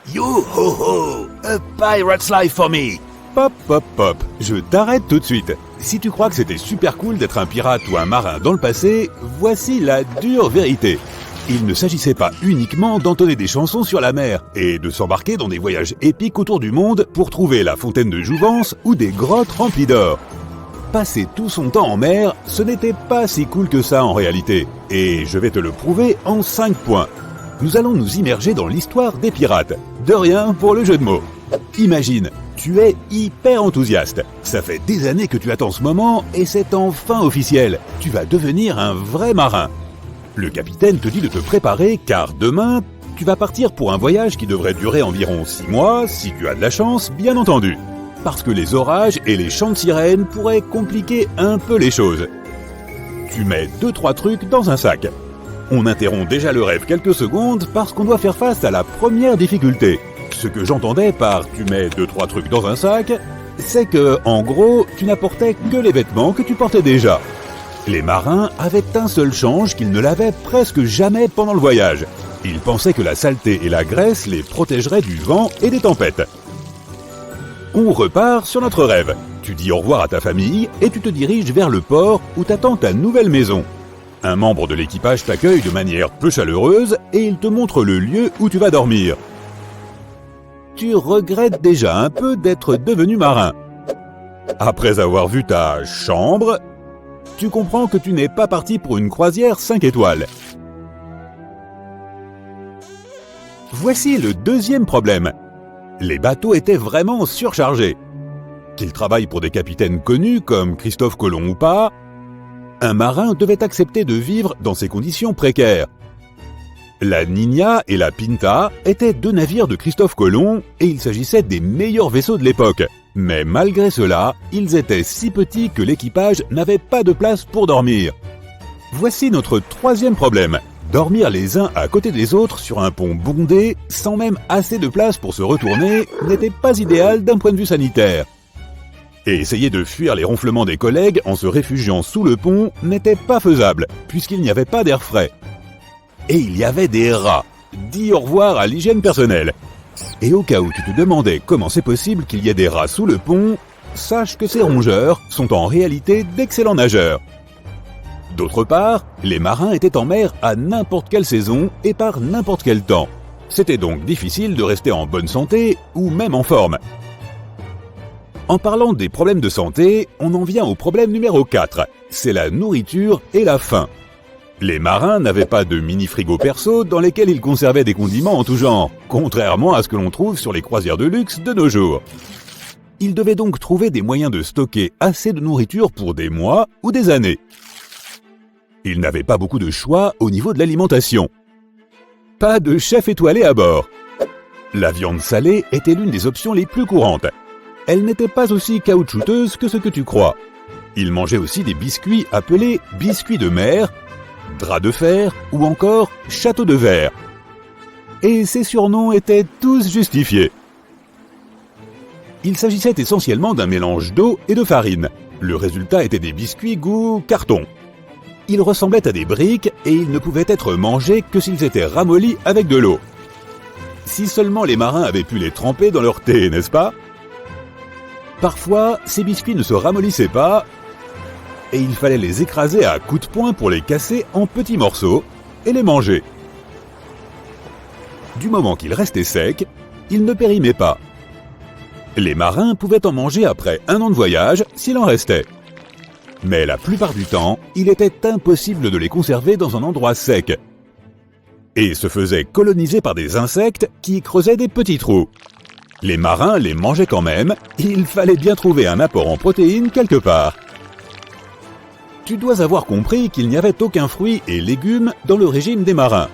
Yo-ho-ho! A pirate's life for me! Pop, pop, pop, je t'arrête tout de suite. Si tu crois que c'était super cool d'être un pirate ou un marin dans le passé, voici la dure vérité. Il ne s'agissait pas uniquement d'entonner des chansons sur la mer et de s'embarquer dans des voyages épiques autour du monde pour trouver la fontaine de Jouvence ou des grottes remplies d'or. Passer tout son temps en mer, ce n'était pas si cool que ça en réalité. Et je vais te le prouver en 5 points. Nous allons nous immerger dans l'histoire des pirates. De rien pour le jeu de mots. Imagine, tu es hyper enthousiaste. Ça fait des années que tu attends ce moment et c'est enfin officiel. Tu vas devenir un vrai marin. Le capitaine te dit de te préparer car demain, tu vas partir pour un voyage qui devrait durer environ 6 mois, si tu as de la chance, bien entendu. Parce que les orages et les chants de sirènes pourraient compliquer un peu les choses. Tu mets 2-3 trucs dans un sac. On interrompt déjà le rêve quelques secondes parce qu'on doit faire face à la première difficulté. Ce que j'entendais par « tu mets 2-3 trucs dans un sac », c'est que, en gros, tu n'apportais que les vêtements que tu portais déjà. Les marins avaient un seul change qu'ils ne l'avaient presque jamais pendant le voyage. Ils pensaient que la saleté et la graisse les protégeraient du vent et des tempêtes. On repart sur notre rêve. Tu dis au revoir à ta famille et tu te diriges vers le port où t'attend ta nouvelle maison. Un membre de l'équipage t'accueille de manière peu chaleureuse et il te montre le lieu où tu vas dormir. Tu regrettes déjà un peu d'être devenu marin. Après avoir vu ta chambre, tu comprends que tu n'es pas parti pour une croisière 5 étoiles. Voici le deuxième problème. Les bateaux étaient vraiment surchargés. Qu'ils travaillent pour des capitaines connus comme Christophe Colomb ou pas, un marin devait accepter de vivre dans ces conditions précaires. La Niña et la Pinta étaient 2 navires de Christophe Colomb et il s'agissait des meilleurs vaisseaux de l'époque. Mais malgré cela, ils étaient si petits que l'équipage n'avait pas de place pour dormir. Voici notre troisième problème. Dormir les uns à côté des autres sur un pont bondé, sans même assez de place pour se retourner, n'était pas idéal d'un point de vue sanitaire. Et essayer de fuir les ronflements des collègues en se réfugiant sous le pont n'était pas faisable, puisqu'il n'y avait pas d'air frais. Et il y avait des rats. Dis au revoir à l'hygiène personnelle. Et au cas où tu te demandais comment c'est possible qu'il y ait des rats sous le pont, sache que ces rongeurs sont en réalité d'excellents nageurs. D'autre part, les marins étaient en mer à n'importe quelle saison et par n'importe quel temps. C'était donc difficile de rester en bonne santé ou même en forme. En parlant des problèmes de santé, on en vient au problème numéro 4, c'est la nourriture et la faim. Les marins n'avaient pas de mini-frigo perso dans lesquels ils conservaient des condiments en tout genre, contrairement à ce que l'on trouve sur les croisières de luxe de nos jours. Ils devaient donc trouver des moyens de stocker assez de nourriture pour des mois ou des années. Ils n'avaient pas beaucoup de choix au niveau de l'alimentation. Pas de chef étoilé à bord. La viande salée était l'une des options les plus courantes. Elle n'était pas aussi caoutchouteuse que ce que tu crois. Ils mangeaient aussi des biscuits appelés biscuits de mer, draps de fer ou encore château de verre. Et ces surnoms étaient tous justifiés. Il s'agissait essentiellement d'un mélange d'eau et de farine. Le résultat était des biscuits goût carton. Ils ressemblaient à des briques et ils ne pouvaient être mangés que s'ils étaient ramollis avec de l'eau. Si seulement les marins avaient pu les tremper dans leur thé, n'est-ce pas ? Parfois, ces biscuits ne se ramollissaient pas et il fallait les écraser à coups de poing pour les casser en petits morceaux et les manger. Du moment qu'ils restaient secs, ils ne périmaient pas. Les marins pouvaient en manger après 1 an de voyage s'il en restait. Mais la plupart du temps, il était impossible de les conserver dans un endroit sec. Et se faisaient coloniser par des insectes qui creusaient des petits trous. Les marins les mangeaient quand même, il fallait bien trouver un apport en protéines quelque part. Tu dois avoir compris qu'il n'y avait aucun fruit et légumes dans le régime des marins.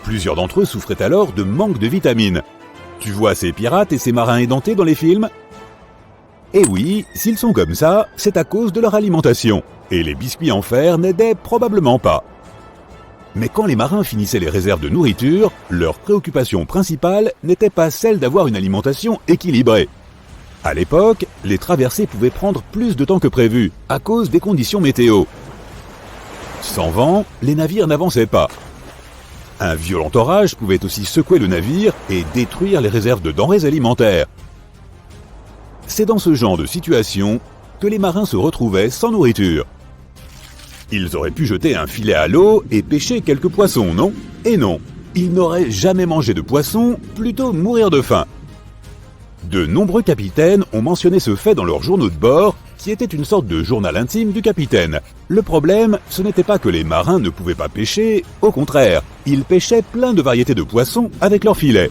Plusieurs d'entre eux souffraient alors de manque de vitamines. Tu vois ces pirates et ces marins édentés dans les films ? Et oui, s'ils sont comme ça, c'est à cause de leur alimentation. Et les biscuits en fer n'aidaient probablement pas. Mais quand les marins finissaient les réserves de nourriture, leur préoccupation principale n'était pas celle d'avoir une alimentation équilibrée. À l'époque, les traversées pouvaient prendre plus de temps que prévu, à cause des conditions météo. Sans vent, les navires n'avançaient pas. Un violent orage pouvait aussi secouer le navire et détruire les réserves de denrées alimentaires. C'est dans ce genre de situation que les marins se retrouvaient sans nourriture. Ils auraient pu jeter un filet à l'eau et pêcher quelques poissons, non? Et non, ils n'auraient jamais mangé de poisson, plutôt mourir de faim. De nombreux capitaines ont mentionné ce fait dans leurs journaux de bord, qui était une sorte de journal intime du capitaine. Le problème, ce n'était pas que les marins ne pouvaient pas pêcher, au contraire, ils pêchaient plein de variétés de poissons avec leurs filets.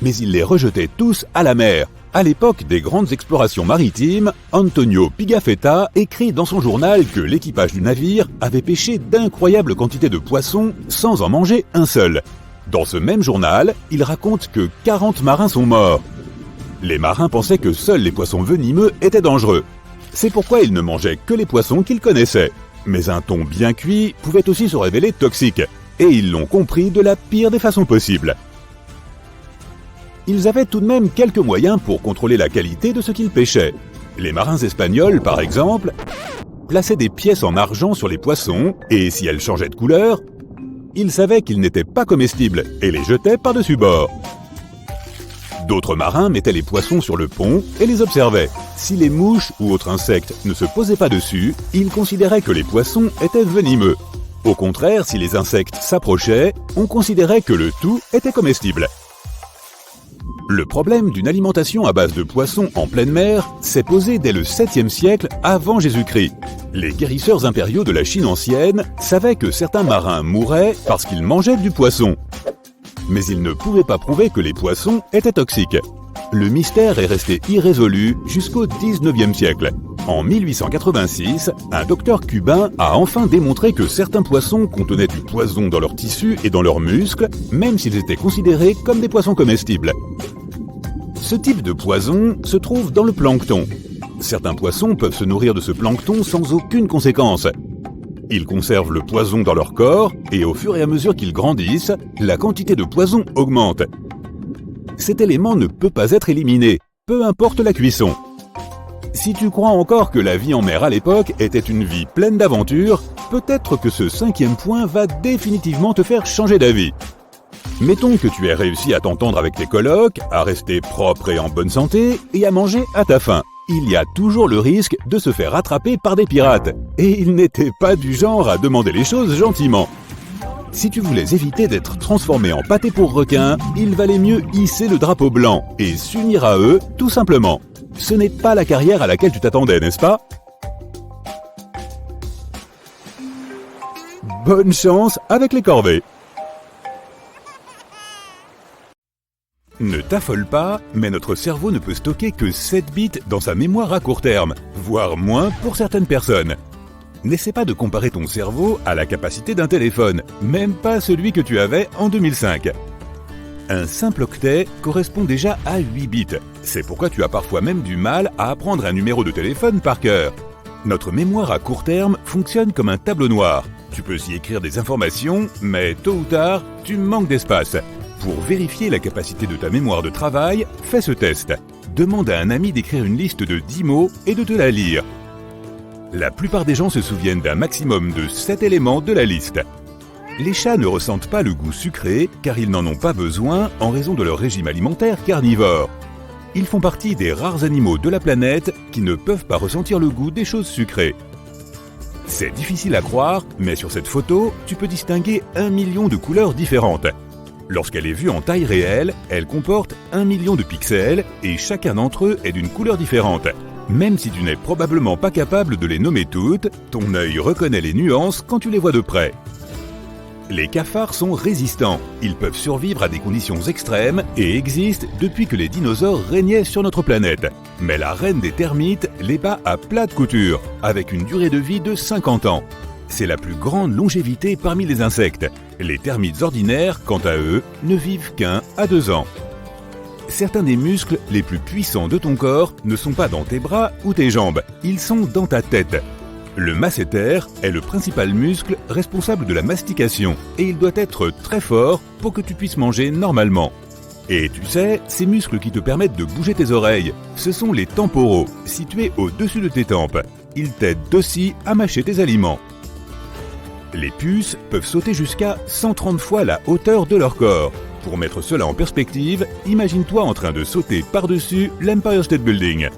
Mais ils les rejetaient tous à la mer. À l'époque des grandes explorations maritimes, Antonio Pigafetta écrit dans son journal que l'équipage du navire avait pêché d'incroyables quantités de poissons sans en manger un seul. Dans ce même journal, il raconte que 40 marins sont morts. Les marins pensaient que seuls les poissons venimeux étaient dangereux. C'est pourquoi ils ne mangeaient que les poissons qu'ils connaissaient. Mais un thon bien cuit pouvait aussi se révéler toxique, et ils l'ont compris de la pire des façons possibles. Ils avaient tout de même quelques moyens pour contrôler la qualité de ce qu'ils pêchaient. Les marins espagnols, par exemple, plaçaient des pièces en argent sur les poissons, et si elles changeaient de couleur, ils savaient qu'ils n'étaient pas comestibles et les jetaient par-dessus bord. D'autres marins mettaient les poissons sur le pont et les observaient. Si les mouches ou autres insectes ne se posaient pas dessus, ils considéraient que les poissons étaient venimeux. Au contraire, si les insectes s'approchaient, on considérait que le tout était comestible. Le problème d'une alimentation à base de poissons en pleine mer s'est posé dès le 7e siècle avant Jésus-Christ. Les guérisseurs impériaux de la Chine ancienne savaient que certains marins mouraient parce qu'ils mangeaient du poisson. Mais ils ne pouvaient pas prouver que les poissons étaient toxiques. Le mystère est resté irrésolu jusqu'au 19e siècle. En 1886, un docteur cubain a enfin démontré que certains poissons contenaient du poison dans leurs tissus et dans leurs muscles, même s'ils étaient considérés comme des poissons comestibles. Ce type de poison se trouve dans le plancton. Certains poissons peuvent se nourrir de ce plancton sans aucune conséquence. Ils conservent le poison dans leur corps et au fur et à mesure qu'ils grandissent, la quantité de poison augmente. Cet élément ne peut pas être éliminé, peu importe la cuisson. Si tu crois encore que la vie en mer à l'époque était une vie pleine d'aventures, peut-être que ce 5e point va définitivement te faire changer d'avis. Mettons que tu aies réussi à t'entendre avec tes colocs, à rester propre et en bonne santé, et à manger à ta faim. Il y a toujours le risque de se faire attraper par des pirates. Et ils n'étaient pas du genre à demander les choses gentiment. Si tu voulais éviter d'être transformé en pâté pour requin, il valait mieux hisser le drapeau blanc et s'unir à eux, tout simplement. Ce n'est pas la carrière à laquelle tu t'attendais, n'est-ce pas? Bonne chance avec les corvées! Ne t'affole pas, mais notre cerveau ne peut stocker que 7 bits dans sa mémoire à court terme, voire moins pour certaines personnes. N'essaie pas de comparer ton cerveau à la capacité d'un téléphone, même pas celui que tu avais en 2005. Un simple octet correspond déjà à 8 bits. C'est pourquoi tu as parfois même du mal à apprendre un numéro de téléphone par cœur. Notre mémoire à court terme fonctionne comme un tableau noir. Tu peux y écrire des informations, mais tôt ou tard, tu manques d'espace. Pour vérifier la capacité de ta mémoire de travail, fais ce test. Demande à un ami d'écrire une liste de 10 mots et de te la lire. La plupart des gens se souviennent d'un maximum de 7 éléments de la liste. Les chats ne ressentent pas le goût sucré car ils n'en ont pas besoin en raison de leur régime alimentaire carnivore. Ils font partie des rares animaux de la planète qui ne peuvent pas ressentir le goût des choses sucrées. C'est difficile à croire, mais sur cette photo, tu peux distinguer 1 million de couleurs différentes. Lorsqu'elle est vue en taille réelle, elle comporte 1 million de pixels et chacun d'entre eux est d'une couleur différente. Même si tu n'es probablement pas capable de les nommer toutes, ton œil reconnaît les nuances quand tu les vois de près. Les cafards sont résistants. Ils peuvent survivre à des conditions extrêmes et existent depuis que les dinosaures régnaient sur notre planète. Mais la reine des termites les bat à plat de couture, avec une durée de vie de 50 ans. C'est la plus grande longévité parmi les insectes. Les termites ordinaires, quant à eux, ne vivent qu'1 à 2 ans. Certains des muscles les plus puissants de ton corps ne sont pas dans tes bras ou tes jambes, ils sont dans ta tête. Le masséter est le principal muscle responsable de la mastication et il doit être très fort pour que tu puisses manger normalement. Et tu sais, ces muscles qui te permettent de bouger tes oreilles, ce sont les temporaux, situés au-dessus de tes tempes. Ils t'aident aussi à mâcher tes aliments. Les puces peuvent sauter jusqu'à 130 fois la hauteur de leur corps. Pour mettre cela en perspective, imagine-toi en train de sauter par-dessus l'Empire State Building.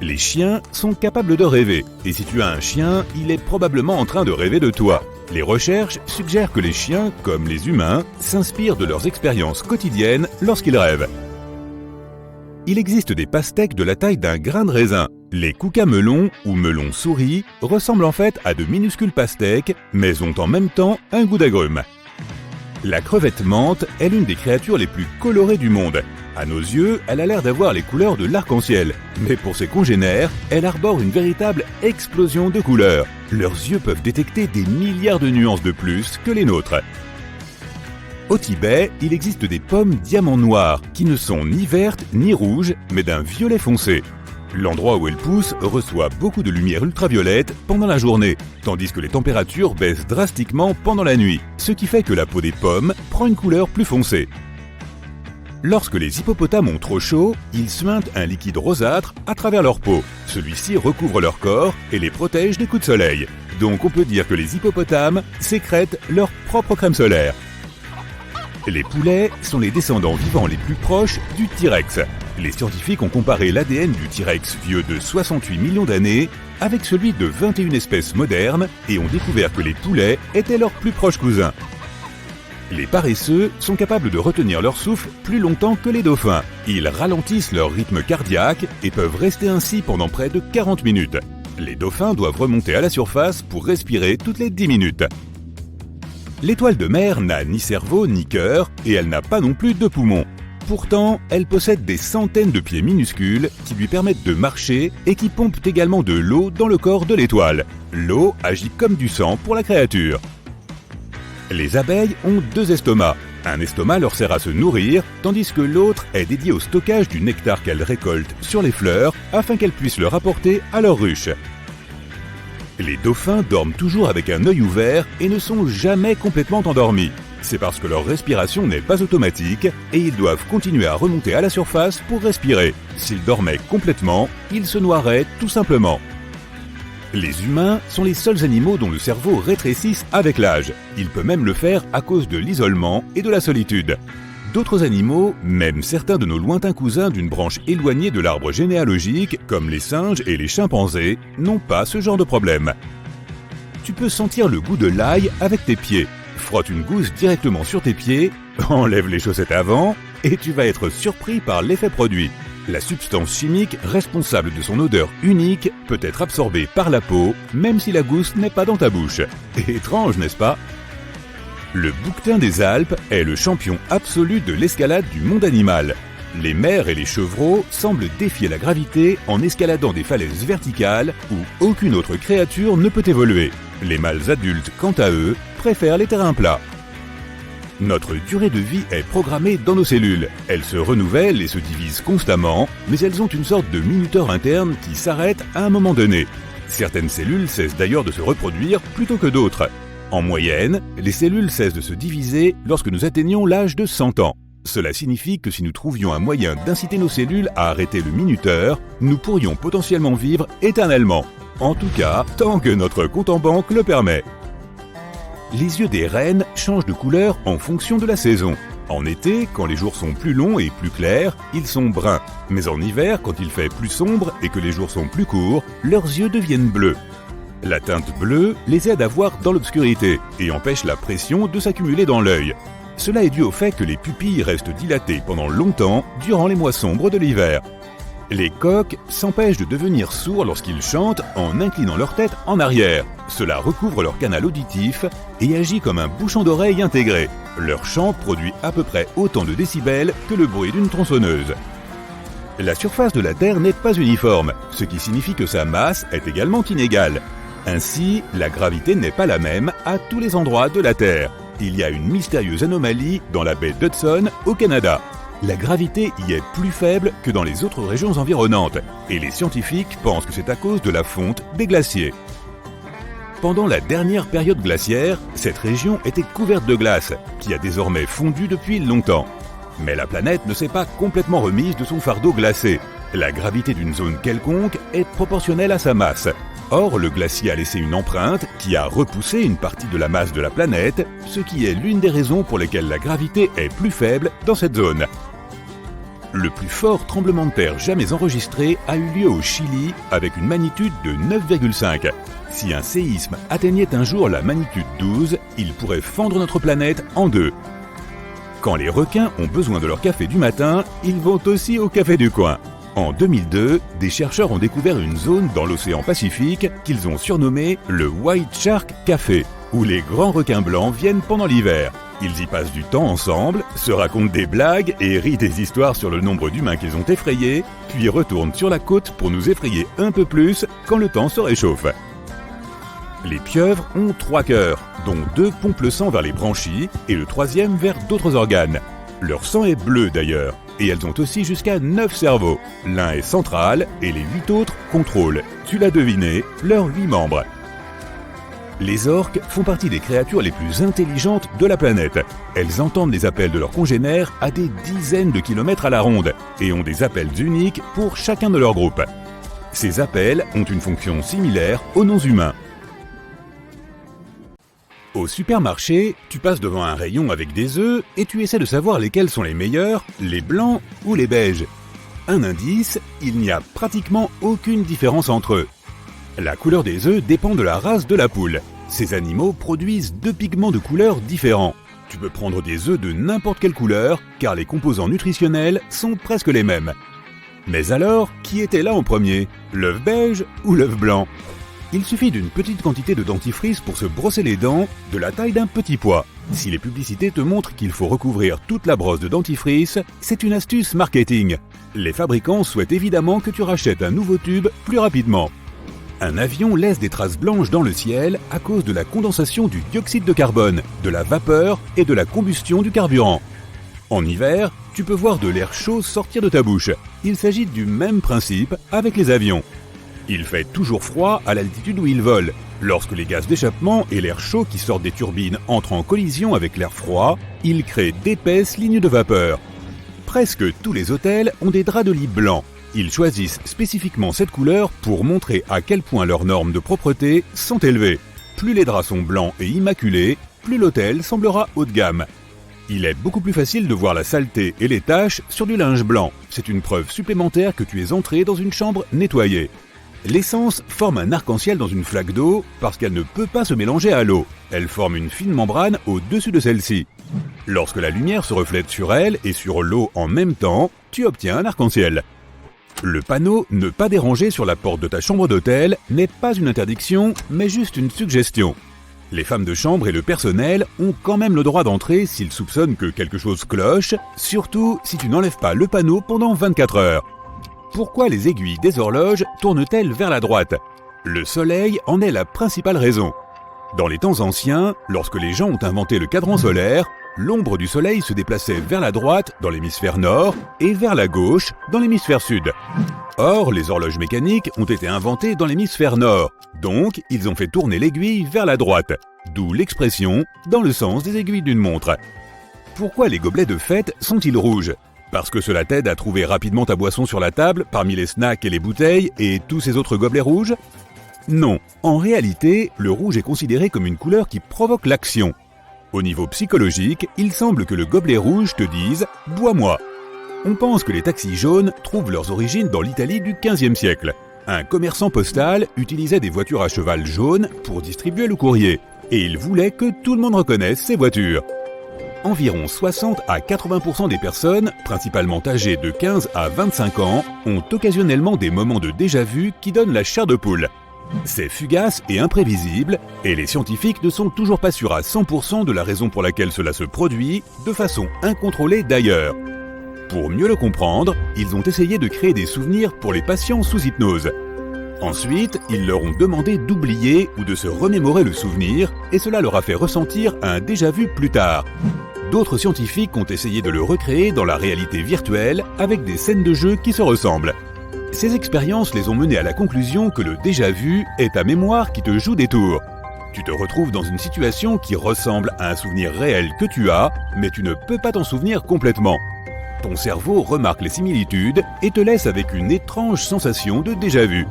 Les chiens sont capables de rêver, et si tu as un chien, il est probablement en train de rêver de toi. Les recherches suggèrent que les chiens, comme les humains, s'inspirent de leurs expériences quotidiennes lorsqu'ils rêvent. Il existe des pastèques de la taille d'un grain de raisin. Les cucamelons ou melons souris ressemblent en fait à de minuscules pastèques, mais ont en même temps un goût d'agrumes. La crevette menthe est l'une des créatures les plus colorées du monde. À nos yeux, elle a l'air d'avoir les couleurs de l'arc-en-ciel. Mais pour ses congénères, elle arbore une véritable explosion de couleurs. Leurs yeux peuvent détecter des milliards de nuances de plus que les nôtres. Au Tibet, il existe des pommes diamants noirs qui ne sont ni vertes ni rouges, mais d'un violet foncé. L'endroit où elles poussent reçoit beaucoup de lumière ultraviolette pendant la journée, tandis que les températures baissent drastiquement pendant la nuit, ce qui fait que la peau des pommes prend une couleur plus foncée. Lorsque les hippopotames ont trop chaud, ils suintent un liquide rosâtre à travers leur peau. Celui-ci recouvre leur corps et les protège des coups de soleil. Donc on peut dire que les hippopotames sécrètent leur propre crème solaire. Les poulets sont les descendants vivants les plus proches du T-Rex. Les scientifiques ont comparé l'ADN du T-Rex vieux de 68 millions d'années avec celui de 21 espèces modernes et ont découvert que les poulets étaient leurs plus proches cousins. Les paresseux sont capables de retenir leur souffle plus longtemps que les dauphins. Ils ralentissent leur rythme cardiaque et peuvent rester ainsi pendant près de 40 minutes. Les dauphins doivent remonter à la surface pour respirer toutes les 10 minutes. L'étoile de mer n'a ni cerveau ni cœur et elle n'a pas non plus de poumons. Pourtant, elle possède des centaines de pieds minuscules qui lui permettent de marcher et qui pompent également de l'eau dans le corps de l'étoile. L'eau agit comme du sang pour la créature. Les abeilles ont 2 estomacs. Un estomac leur sert à se nourrir, tandis que l'autre est dédié au stockage du nectar qu'elles récoltent sur les fleurs afin qu'elles puissent le rapporter à leur ruche. Les dauphins dorment toujours avec un œil ouvert et ne sont jamais complètement endormis. C'est parce que leur respiration n'est pas automatique et ils doivent continuer à remonter à la surface pour respirer. S'ils dormaient complètement, ils se noieraient tout simplement. Les humains sont les seuls animaux dont le cerveau rétrécisse avec l'âge. Il peut même le faire à cause de l'isolement et de la solitude. D'autres animaux, même certains de nos lointains cousins d'une branche éloignée de l'arbre généalogique, comme les singes et les chimpanzés, n'ont pas ce genre de problème. Tu peux sentir le goût de l'ail avec tes pieds. Frotte une gousse directement sur tes pieds, enlève les chaussettes avant, et tu vas être surpris par l'effet produit. La substance chimique responsable de son odeur unique peut être absorbée par la peau, même si la gousse n'est pas dans ta bouche. Étrange, n'est-ce pas ? Le bouquetin des Alpes est le champion absolu de l'escalade du monde animal. Les maires et les chevreaux semblent défier la gravité en escaladant des falaises verticales où aucune autre créature ne peut évoluer. Les mâles adultes, quant à eux, préfèrent les terrains plats. Notre durée de vie est programmée dans nos cellules. Elles se renouvellent et se divisent constamment, mais elles ont une sorte de minuteur interne qui s'arrête à un moment donné. Certaines cellules cessent d'ailleurs de se reproduire plutôt que d'autres. En moyenne, les cellules cessent de se diviser lorsque nous atteignons l'âge de 100 ans. Cela signifie que si nous trouvions un moyen d'inciter nos cellules à arrêter le minuteur, nous pourrions potentiellement vivre éternellement. En tout cas, tant que notre compte en banque le permet. Les yeux des rennes changent de couleur en fonction de la saison. En été, quand les jours sont plus longs et plus clairs, ils sont bruns. Mais en hiver, quand il fait plus sombre et que les jours sont plus courts, leurs yeux deviennent bleus. La teinte bleue les aide à voir dans l'obscurité et empêche la pression de s'accumuler dans l'œil. Cela est dû au fait que les pupilles restent dilatées pendant longtemps durant les mois sombres de l'hiver. Les coqs s'empêchent de devenir sourds lorsqu'ils chantent en inclinant leur tête en arrière. Cela recouvre leur canal auditif et agit comme un bouchon d'oreille intégré. Leur chant produit à peu près autant de décibels que le bruit d'une tronçonneuse. La surface de la Terre n'est pas uniforme, ce qui signifie que sa masse est également inégale. Ainsi, la gravité n'est pas la même à tous les endroits de la Terre. Il y a une mystérieuse anomalie dans la baie d'Hudson au Canada. La gravité y est plus faible que dans les autres régions environnantes, et les scientifiques pensent que c'est à cause de la fonte des glaciers. Pendant la dernière période glaciaire, cette région était couverte de glace, qui a désormais fondu depuis longtemps. Mais la planète ne s'est pas complètement remise de son fardeau glacé. La gravité d'une zone quelconque est proportionnelle à sa masse. Or, le glacier a laissé une empreinte qui a repoussé une partie de la masse de la planète, ce qui est l'une des raisons pour lesquelles la gravité est plus faible dans cette zone. Le plus fort tremblement de terre jamais enregistré a eu lieu au Chili avec une magnitude de 9,5. Si un séisme atteignait un jour la magnitude 12, il pourrait fendre notre planète en deux. Quand les requins ont besoin de leur café du matin, ils vont aussi au café du coin. En 2002, des chercheurs ont découvert une zone dans l'océan Pacifique qu'ils ont surnommée le White Shark Café, où les grands requins blancs viennent pendant l'hiver. Ils y passent du temps ensemble, se racontent des blagues et rient des histoires sur le nombre d'humains qu'ils ont effrayés, puis retournent sur la côte pour nous effrayer un peu plus quand le temps se réchauffe. Les pieuvres ont 3 cœurs, dont 2 pompent le sang vers les branchies et le 3e vers d'autres organes. Leur sang est bleu d'ailleurs, et elles ont aussi jusqu'à 9 cerveaux. L'un est central et les 8 autres contrôlent, tu l'as deviné, leurs 8 membres. Les orques font partie des créatures les plus intelligentes de la planète. Elles entendent les appels de leurs congénères à des dizaines de kilomètres à la ronde et ont des appels uniques pour chacun de leurs groupes. Ces appels ont une fonction similaire aux noms humains. Au supermarché, tu passes devant un rayon avec des œufs et tu essaies de savoir lesquels sont les meilleurs, les blancs ou les beiges. Un indice, il n'y a pratiquement aucune différence entre eux. La couleur des œufs dépend de la race de la poule. Ces animaux produisent 2 pigments de couleurs différents. Tu peux prendre des œufs de n'importe quelle couleur, car les composants nutritionnels sont presque les mêmes. Mais alors, qui était là en premier, l'œuf beige ou l'œuf blanc ? Il suffit d'une petite quantité de dentifrice pour se brosser les dents, de la taille d'un petit pois. Si les publicités te montrent qu'il faut recouvrir toute la brosse de dentifrice, c'est une astuce marketing. Les fabricants souhaitent évidemment que tu rachètes un nouveau tube plus rapidement. Un avion laisse des traces blanches dans le ciel à cause de la condensation du dioxyde de carbone, de la vapeur et de la combustion du carburant. En hiver, tu peux voir de l'air chaud sortir de ta bouche. Il s'agit du même principe avec les avions. Il fait toujours froid à l'altitude où ils volent. Lorsque les gaz d'échappement et l'air chaud qui sortent des turbines entrent en collision avec l'air froid, ils créent d'épaisses lignes de vapeur. Presque tous les hôtels ont des draps de lit blancs. Ils choisissent spécifiquement cette couleur pour montrer à quel point leurs normes de propreté sont élevées. Plus les draps sont blancs et immaculés, plus l'hôtel semblera haut de gamme. Il est beaucoup plus facile de voir la saleté et les taches sur du linge blanc. C'est une preuve supplémentaire que tu es entré dans une chambre nettoyée. L'essence forme un arc-en-ciel dans une flaque d'eau parce qu'elle ne peut pas se mélanger à l'eau. Elle forme une fine membrane au-dessus de celle-ci. Lorsque la lumière se reflète sur elle et sur l'eau en même temps, tu obtiens un arc-en-ciel. Le panneau « Ne pas déranger » sur la porte de ta chambre d'hôtel n'est pas une interdiction, mais juste une suggestion. Les femmes de chambre et le personnel ont quand même le droit d'entrer s'ils soupçonnent que quelque chose cloche, surtout si tu n'enlèves pas le panneau pendant 24 heures. Pourquoi les aiguilles des horloges tournent-elles vers la droite ? Le soleil en est la principale raison. Dans les temps anciens, lorsque les gens ont inventé le cadran solaire, l'ombre du soleil se déplaçait vers la droite dans l'hémisphère nord et vers la gauche dans l'hémisphère sud. Or, les horloges mécaniques ont été inventées dans l'hémisphère nord, donc ils ont fait tourner l'aiguille vers la droite, d'où l'expression « dans le sens des aiguilles d'une montre ». Pourquoi les gobelets de fête sont-ils rouges ? Parce que cela t'aide à trouver rapidement ta boisson sur la table parmi les snacks et les bouteilles et tous ces autres gobelets rouges ? Non, en réalité, le rouge est considéré comme une couleur qui provoque l'action. Au niveau psychologique, il semble que le gobelet rouge te dise « bois-moi ». On pense que les taxis jaunes trouvent leurs origines dans l'Italie du XVe siècle. Un commerçant postal utilisait des voitures à cheval jaunes pour distribuer le courrier, et il voulait que tout le monde reconnaisse ces voitures. Environ 60 à 80% des personnes, principalement âgées de 15 à 25 ans, ont occasionnellement des moments de déjà-vu qui donnent la chair de poule. C'est fugace et imprévisible, et les scientifiques ne sont toujours pas sûrs à 100% de la raison pour laquelle cela se produit, de façon incontrôlée d'ailleurs. Pour mieux le comprendre, ils ont essayé de créer des souvenirs pour les patients sous hypnose. Ensuite, ils leur ont demandé d'oublier ou de se remémorer le souvenir, et cela leur a fait ressentir un déjà-vu plus tard. D'autres scientifiques ont essayé de le recréer dans la réalité virtuelle avec des scènes de jeu qui se ressemblent. Ces expériences les ont menés à la conclusion que le déjà-vu est ta mémoire qui te joue des tours. Tu te retrouves dans une situation qui ressemble à un souvenir réel que tu as, mais tu ne peux pas t'en souvenir complètement. Ton cerveau remarque les similitudes et te laisse avec une étrange sensation de déjà-vu.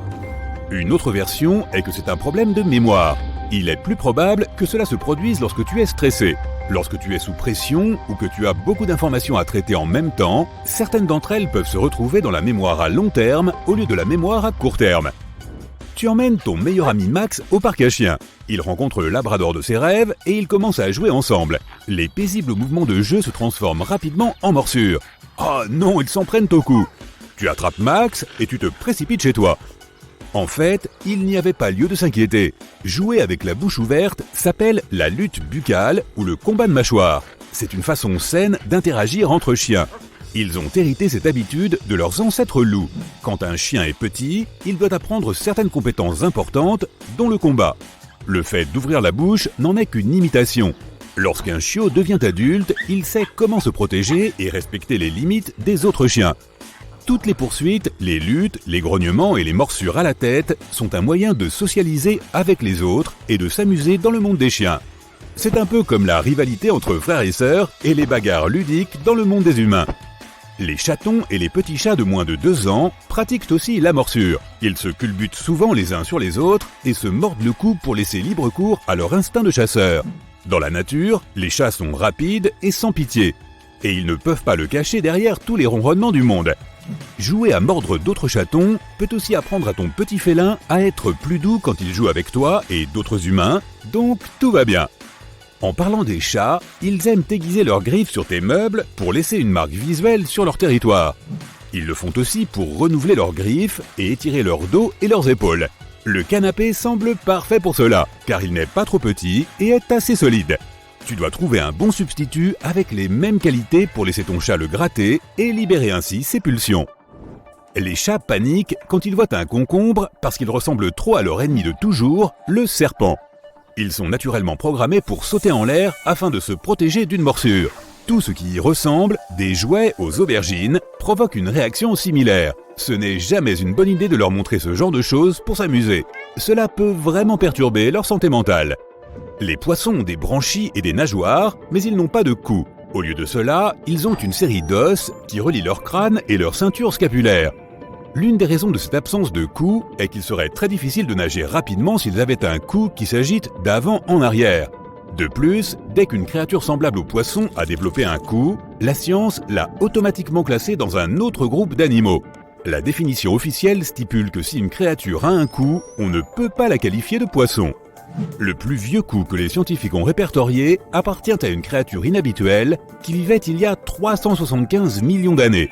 Une autre version est que c'est un problème de mémoire. Il est plus probable que cela se produise lorsque tu es stressé. Lorsque tu es sous pression ou que tu as beaucoup d'informations à traiter en même temps, certaines d'entre elles peuvent se retrouver dans la mémoire à long terme au lieu de la mémoire à court terme. Tu emmènes ton meilleur ami Max au parc à chiens. Il rencontre le labrador de ses rêves et ils commencent à jouer ensemble. Les paisibles mouvements de jeu se transforment rapidement en morsures. Oh non, ils s'en prennent au cou. Tu attrapes Max et tu te précipites chez toi. En fait, il n'y avait pas lieu de s'inquiéter. Jouer avec la bouche ouverte s'appelle la lutte buccale ou le combat de mâchoire. C'est une façon saine d'interagir entre chiens. Ils ont hérité cette habitude de leurs ancêtres loups. Quand un chien est petit, il doit apprendre certaines compétences importantes, dont le combat. Le fait d'ouvrir la bouche n'en est qu'une imitation. Lorsqu'un chiot devient adulte, il sait comment se protéger et respecter les limites des autres chiens. Toutes les poursuites, les luttes, les grognements et les morsures à la tête sont un moyen de socialiser avec les autres et de s'amuser dans le monde des chiens. C'est un peu comme la rivalité entre frères et sœurs et les bagarres ludiques dans le monde des humains. Les chatons et les petits chats de moins de 2 ans pratiquent aussi la morsure. Ils se culbutent souvent les uns sur les autres et se mordent le cou pour laisser libre cours à leur instinct de chasseur. Dans la nature, les chats sont rapides et sans pitié. Et ils ne peuvent pas le cacher derrière tous les ronronnements du monde. Jouer à mordre d'autres chatons peut aussi apprendre à ton petit félin à être plus doux quand il joue avec toi et d'autres humains, donc tout va bien. En parlant des chats, ils aiment aiguiser leurs griffes sur tes meubles pour laisser une marque visuelle sur leur territoire. Ils le font aussi pour renouveler leurs griffes et étirer leur dos et leurs épaules. Le canapé semble parfait pour cela, car il n'est pas trop petit et est assez solide. Tu dois trouver un bon substitut avec les mêmes qualités pour laisser ton chat le gratter et libérer ainsi ses pulsions. Les chats paniquent quand ils voient un concombre parce qu'il ressemble trop à leur ennemi de toujours, le serpent. Ils sont naturellement programmés pour sauter en l'air afin de se protéger d'une morsure. Tout ce qui y ressemble, des jouets aux aubergines, provoque une réaction similaire. Ce n'est jamais une bonne idée de leur montrer ce genre de choses pour s'amuser. Cela peut vraiment perturber leur santé mentale. Les poissons ont des branchies et des nageoires, mais ils n'ont pas de cou. Au lieu de cela, ils ont une série d'os qui relient leur crâne et leur ceinture scapulaire. L'une des raisons de cette absence de cou est qu'il serait très difficile de nager rapidement s'ils avaient un cou qui s'agite d'avant en arrière. De plus, dès qu'une créature semblable au poisson a développé un cou, la science l'a automatiquement classé dans un autre groupe d'animaux. La définition officielle stipule que si une créature a un cou, on ne peut pas la qualifier de poisson. Le plus vieux cou que les scientifiques ont répertorié appartient à une créature inhabituelle qui vivait il y a 375 millions d'années.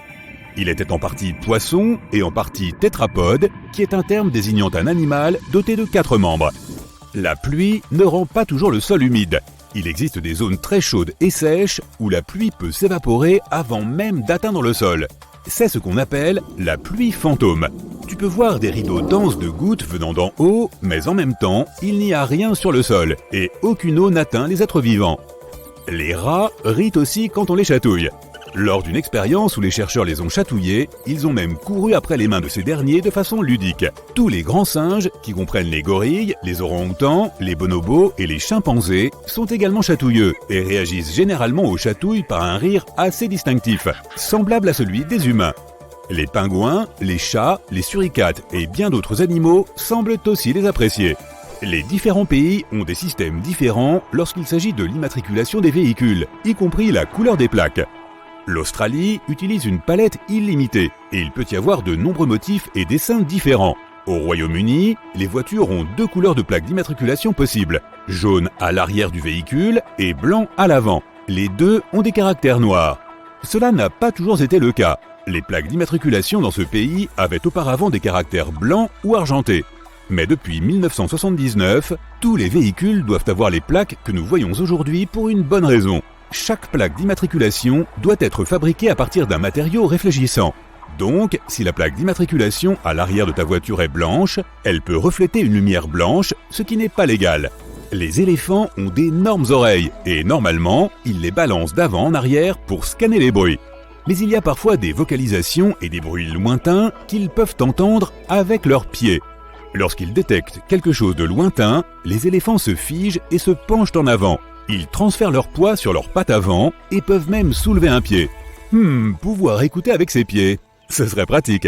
Il était en partie poisson et en partie tétrapode, qui est un terme désignant un animal doté de 4 membres. La pluie ne rend pas toujours le sol humide. Il existe des zones très chaudes et sèches où la pluie peut s'évaporer avant même d'atteindre le sol. C'est ce qu'on appelle la pluie fantôme. Tu peux voir des rideaux denses de gouttes venant d'en haut, mais en même temps, il n'y a rien sur le sol et aucune eau n'atteint les êtres vivants. Les rats rient aussi quand on les chatouille. Lors d'une expérience où les chercheurs les ont chatouillés, ils ont même couru après les mains de ces derniers de façon ludique. Tous les grands singes, qui comprennent les gorilles, les orang-outans, les bonobos et les chimpanzés, sont également chatouilleux et réagissent généralement aux chatouilles par un rire assez distinctif, semblable à celui des humains. Les pingouins, les chats, les suricates et bien d'autres animaux semblent aussi les apprécier. Les différents pays ont des systèmes différents lorsqu'il s'agit de l'immatriculation des véhicules, y compris la couleur des plaques. L'Australie utilise une palette illimitée et il peut y avoir de nombreux motifs et dessins différents. Au Royaume-Uni, les voitures ont 2 couleurs de plaques d'immatriculation possibles, jaune à l'arrière du véhicule et blanc à l'avant. Les deux ont des caractères noirs. Cela n'a pas toujours été le cas. Les plaques d'immatriculation dans ce pays avaient auparavant des caractères blancs ou argentés. Mais depuis 1979, tous les véhicules doivent avoir les plaques que nous voyons aujourd'hui pour une bonne raison. Chaque plaque d'immatriculation doit être fabriquée à partir d'un matériau réfléchissant. Donc, si la plaque d'immatriculation à l'arrière de ta voiture est blanche, elle peut refléter une lumière blanche, ce qui n'est pas légal. Les éléphants ont d'énormes oreilles et normalement, ils les balancent d'avant en arrière pour scanner les bruits. Mais il y a parfois des vocalisations et des bruits lointains qu'ils peuvent entendre avec leurs pieds. Lorsqu'ils détectent quelque chose de lointain, les éléphants se figent et se penchent en avant. Ils transfèrent leur poids sur leurs pattes avant et peuvent même soulever un pied. Pouvoir écouter avec ses pieds. Ce serait pratique.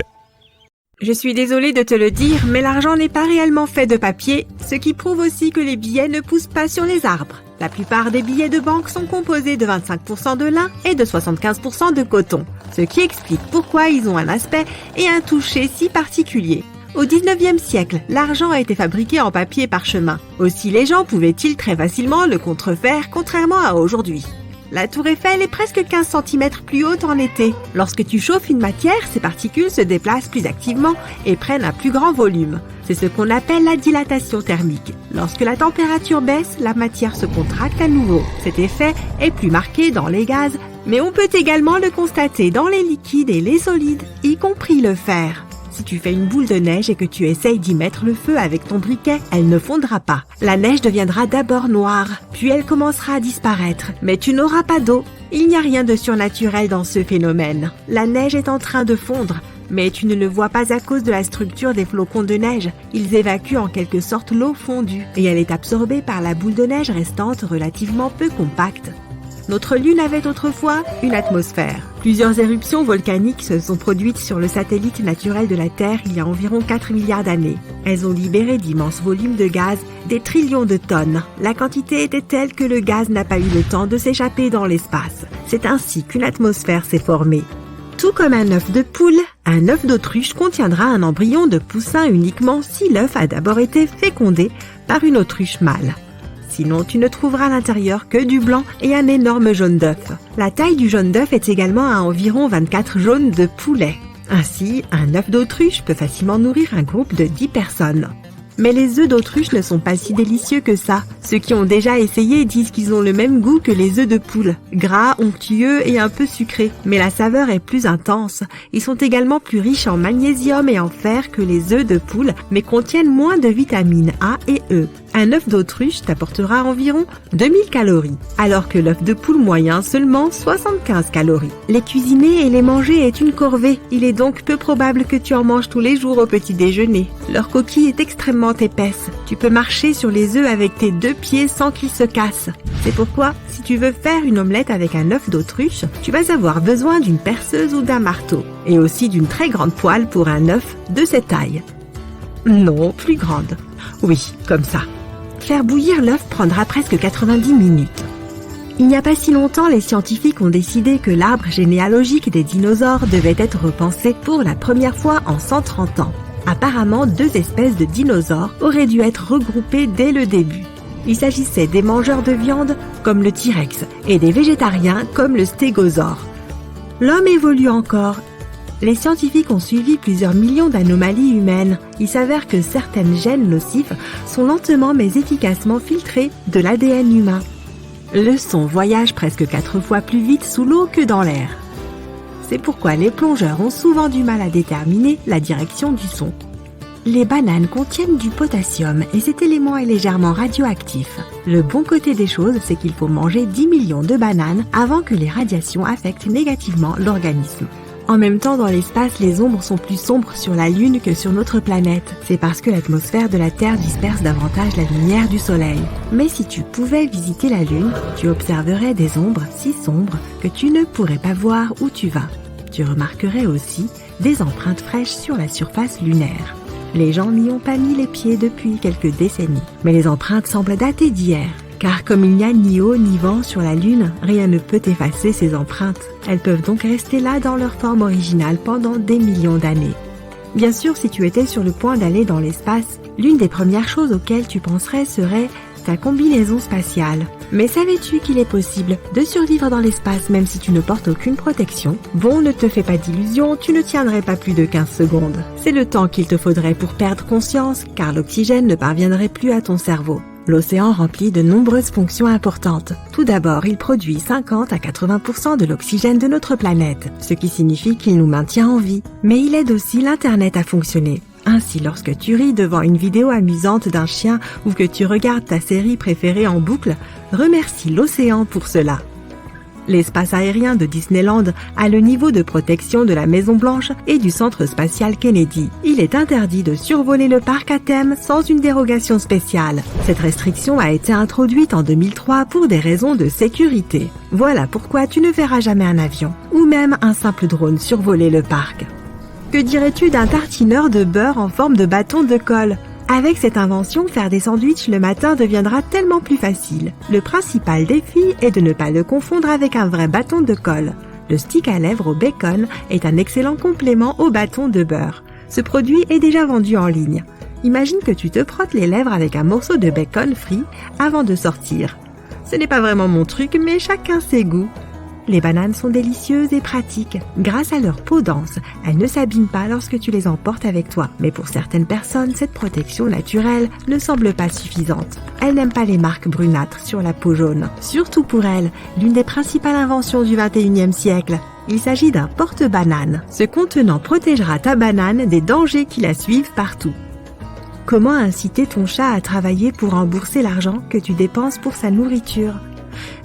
Je suis désolée de te le dire, mais l'argent n'est pas réellement fait de papier, ce qui prouve aussi que les billets ne poussent pas sur les arbres. La plupart des billets de banque sont composés de 25% de lin et de 75% de coton, ce qui explique pourquoi ils ont un aspect et un toucher si particuliers. Au 19e siècle, l'argent a été fabriqué en papier parchemin. Aussi les gens pouvaient-ils très facilement le contrefaire, contrairement à aujourd'hui. La tour Eiffel est presque 15 cm plus haute en été. Lorsque tu chauffes une matière, ces particules se déplacent plus activement et prennent un plus grand volume. C'est ce qu'on appelle la dilatation thermique. Lorsque la température baisse, la matière se contracte à nouveau. Cet effet est plus marqué dans les gaz, mais on peut également le constater dans les liquides et les solides, y compris le fer. Si tu fais une boule de neige et que tu essayes d'y mettre le feu avec ton briquet, elle ne fondra pas. La neige deviendra d'abord noire, puis elle commencera à disparaître. Mais tu n'auras pas d'eau. Il n'y a rien de surnaturel dans ce phénomène. La neige est en train de fondre, mais tu ne le vois pas à cause de la structure des flocons de neige. Ils évacuent en quelque sorte l'eau fondue, et elle est absorbée par la boule de neige restante relativement peu compacte. Notre Lune avait autrefois une atmosphère. Plusieurs éruptions volcaniques se sont produites sur le satellite naturel de la Terre il y a environ 4 milliards d'années. Elles ont libéré d'immenses volumes de gaz, des trillions de tonnes. La quantité était telle que le gaz n'a pas eu le temps de s'échapper dans l'espace. C'est ainsi qu'une atmosphère s'est formée. Tout comme un œuf de poule, un œuf d'autruche contiendra un embryon de poussin uniquement si l'œuf a d'abord été fécondé par une autruche mâle. Sinon, tu ne trouveras à l'intérieur que du blanc et un énorme jaune d'œuf. La taille du jaune d'œuf est également à environ 24 jaunes de poulet. Ainsi, un œuf d'autruche peut facilement nourrir un groupe de 10 personnes. Mais les œufs d'autruche ne sont pas si délicieux que ça. Ceux qui ont déjà essayé disent qu'ils ont le même goût que les œufs de poule, gras, onctueux et un peu sucrés. Mais la saveur est plus intense. Ils sont également plus riches en magnésium et en fer que les œufs de poule, mais contiennent moins de vitamines A et E. Un œuf d'autruche t'apportera environ 2000 calories, alors que l'œuf de poule moyen seulement 75 calories. Les cuisiner et les manger est une corvée. Il est donc peu probable que tu en manges tous les jours au petit déjeuner. Leur coquille est extrêmement épaisse. Tu peux marcher sur les œufs avec tes 2 pieds sans qu'ils se cassent. C'est pourquoi, si tu veux faire une omelette avec un œuf d'autruche, tu vas avoir besoin d'une perceuse ou d'un marteau, et aussi d'une très grande poêle pour un œuf de cette taille. Non, plus grande. Oui, comme ça. Faire bouillir l'œuf prendra presque 90 minutes. Il n'y a pas si longtemps, les scientifiques ont décidé que l'arbre généalogique des dinosaures devait être repensé pour la première fois en 130 ans. Apparemment, 2 espèces de dinosaures auraient dû être regroupées dès le début. Il s'agissait des mangeurs de viande, comme le T-Rex, et des végétariens, comme le stégosaure. L'homme évolue encore. Les scientifiques ont suivi plusieurs millions d'anomalies humaines. Il s'avère que certaines gènes nocifs sont lentement mais efficacement filtrés de l'ADN humain. Le son voyage presque 4 fois plus vite sous l'eau que dans l'air. C'est pourquoi les plongeurs ont souvent du mal à déterminer la direction du son. Les bananes contiennent du potassium et cet élément est légèrement radioactif. Le bon côté des choses, c'est qu'il faut manger 10 millions de bananes avant que les radiations affectent négativement l'organisme. En même temps, dans l'espace, les ombres sont plus sombres sur la Lune que sur notre planète. C'est parce que l'atmosphère de la Terre disperse davantage la lumière du Soleil. Mais si tu pouvais visiter la Lune, tu observerais des ombres si sombres que tu ne pourrais pas voir où tu vas. Tu remarquerais aussi des empreintes fraîches sur la surface lunaire. Les gens n'y ont pas mis les pieds depuis quelques décennies. Mais les empreintes semblent dater d'hier. Car comme il n'y a ni eau ni vent sur la Lune, rien ne peut effacer ces empreintes. Elles peuvent donc rester là dans leur forme originale pendant des millions d'années. Bien sûr, si tu étais sur le point d'aller dans l'espace, l'une des premières choses auxquelles tu penserais serait ta combinaison spatiale. Mais savais-tu qu'il est possible de survivre dans l'espace même si tu ne portes aucune protection? Bon, ne te fais pas d'illusions, tu ne tiendrais pas plus de 15 secondes. C'est le temps qu'il te faudrait pour perdre conscience, car l'oxygène ne parviendrait plus à ton cerveau. L'océan remplit de nombreuses fonctions importantes. Tout d'abord, il produit 50 à 80% de l'oxygène de notre planète, ce qui signifie qu'il nous maintient en vie. Mais il aide aussi l'Internet à fonctionner. Ainsi, lorsque tu ris devant une vidéo amusante d'un chien ou que tu regardes ta série préférée en boucle, remercie l'océan pour cela. L'espace aérien de Disneyland a le niveau de protection de la Maison Blanche et du Centre spatial Kennedy. Il est interdit de survoler le parc à thème sans une dérogation spéciale. Cette restriction a été introduite en 2003 pour des raisons de sécurité. Voilà pourquoi tu ne verras jamais un avion ou même un simple drone survoler le parc. Que dirais-tu d'un tartineur de beurre en forme de bâton de colle ? Avec cette invention, faire des sandwichs le matin deviendra tellement plus facile. Le principal défi est de ne pas le confondre avec un vrai bâton de colle. Le stick à lèvres au bacon est un excellent complément au bâton de beurre. Ce produit est déjà vendu en ligne. Imagine que tu te frottes les lèvres avec un morceau de bacon frit avant de sortir. Ce n'est pas vraiment mon truc, mais chacun ses goûts. Les bananes sont délicieuses et pratiques. Grâce à leur peau dense, elles ne s'abîment pas lorsque tu les emportes avec toi. Mais pour certaines personnes, cette protection naturelle ne semble pas suffisante. Elles n'aiment pas les marques brunâtres sur la peau jaune. Surtout pour elles, l'une des principales inventions du 21e siècle. Il s'agit d'un porte-banane. Ce contenant protégera ta banane des dangers qui la suivent partout. Comment inciter ton chat à travailler pour rembourser l'argent que tu dépenses pour sa nourriture ?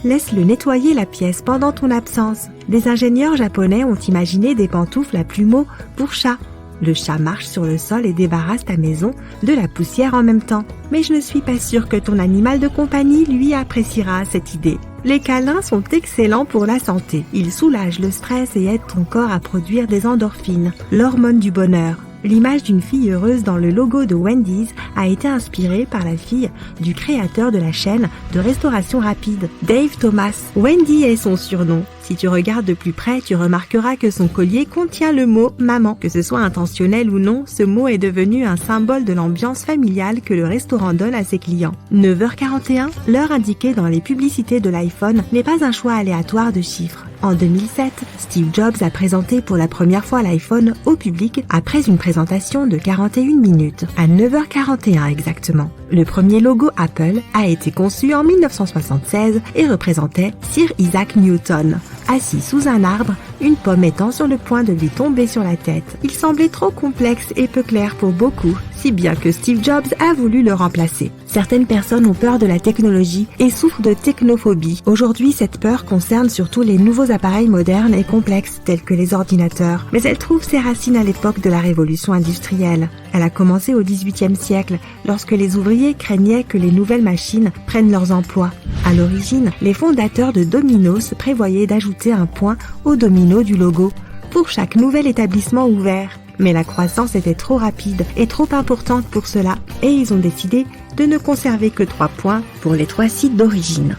Laisse-le nettoyer la pièce pendant ton absence. Des ingénieurs japonais ont imaginé des pantoufles à plumeaux pour chat. Le chat marche sur le sol et débarrasse ta maison de la poussière en même temps. Mais je ne suis pas sûre que ton animal de compagnie lui appréciera cette idée. Les câlins sont excellents pour la santé. Ils soulagent le stress et aident ton corps à produire des endorphines, l'hormone du bonheur. L'image d'une fille heureuse dans le logo de Wendy's a été inspirée par la fille du créateur de la chaîne de restauration rapide, Dave Thomas. Wendy est son surnom. Si tu regardes de plus près, tu remarqueras que son collier contient le mot « maman ». Que ce soit intentionnel ou non, ce mot est devenu un symbole de l'ambiance familiale que le restaurant donne à ses clients. 9h41, l'heure indiquée dans les publicités de l'iPhone n'est pas un choix aléatoire de chiffres. En 2007, Steve Jobs a présenté pour la première fois l'iPhone au public après une présentation de 41 minutes, à 9h41 exactement. Le premier logo Apple a été conçu en 1976 et représentait Sir Isaac Newton. Assis sous un arbre, une pomme étant sur le point de lui tomber sur la tête. Il semblait trop complexe et peu clair pour beaucoup, si bien que Steve Jobs a voulu le remplacer. Certaines personnes ont peur de la technologie et souffrent de technophobie. Aujourd'hui, cette peur concerne surtout les nouveaux appareils modernes et complexes tels que les ordinateurs. Mais elle trouve ses racines à l'époque de la révolution industrielle. Elle a commencé au XVIIIe siècle, lorsque les ouvriers craignaient que les nouvelles machines prennent leurs emplois. À l'origine, les fondateurs de Domino's prévoyaient d'ajouter un point au domino du logo pour chaque nouvel établissement ouvert. Mais la croissance était trop rapide et trop importante pour cela, et ils ont décidé de ne conserver que 3 points pour les 3 sites d'origine.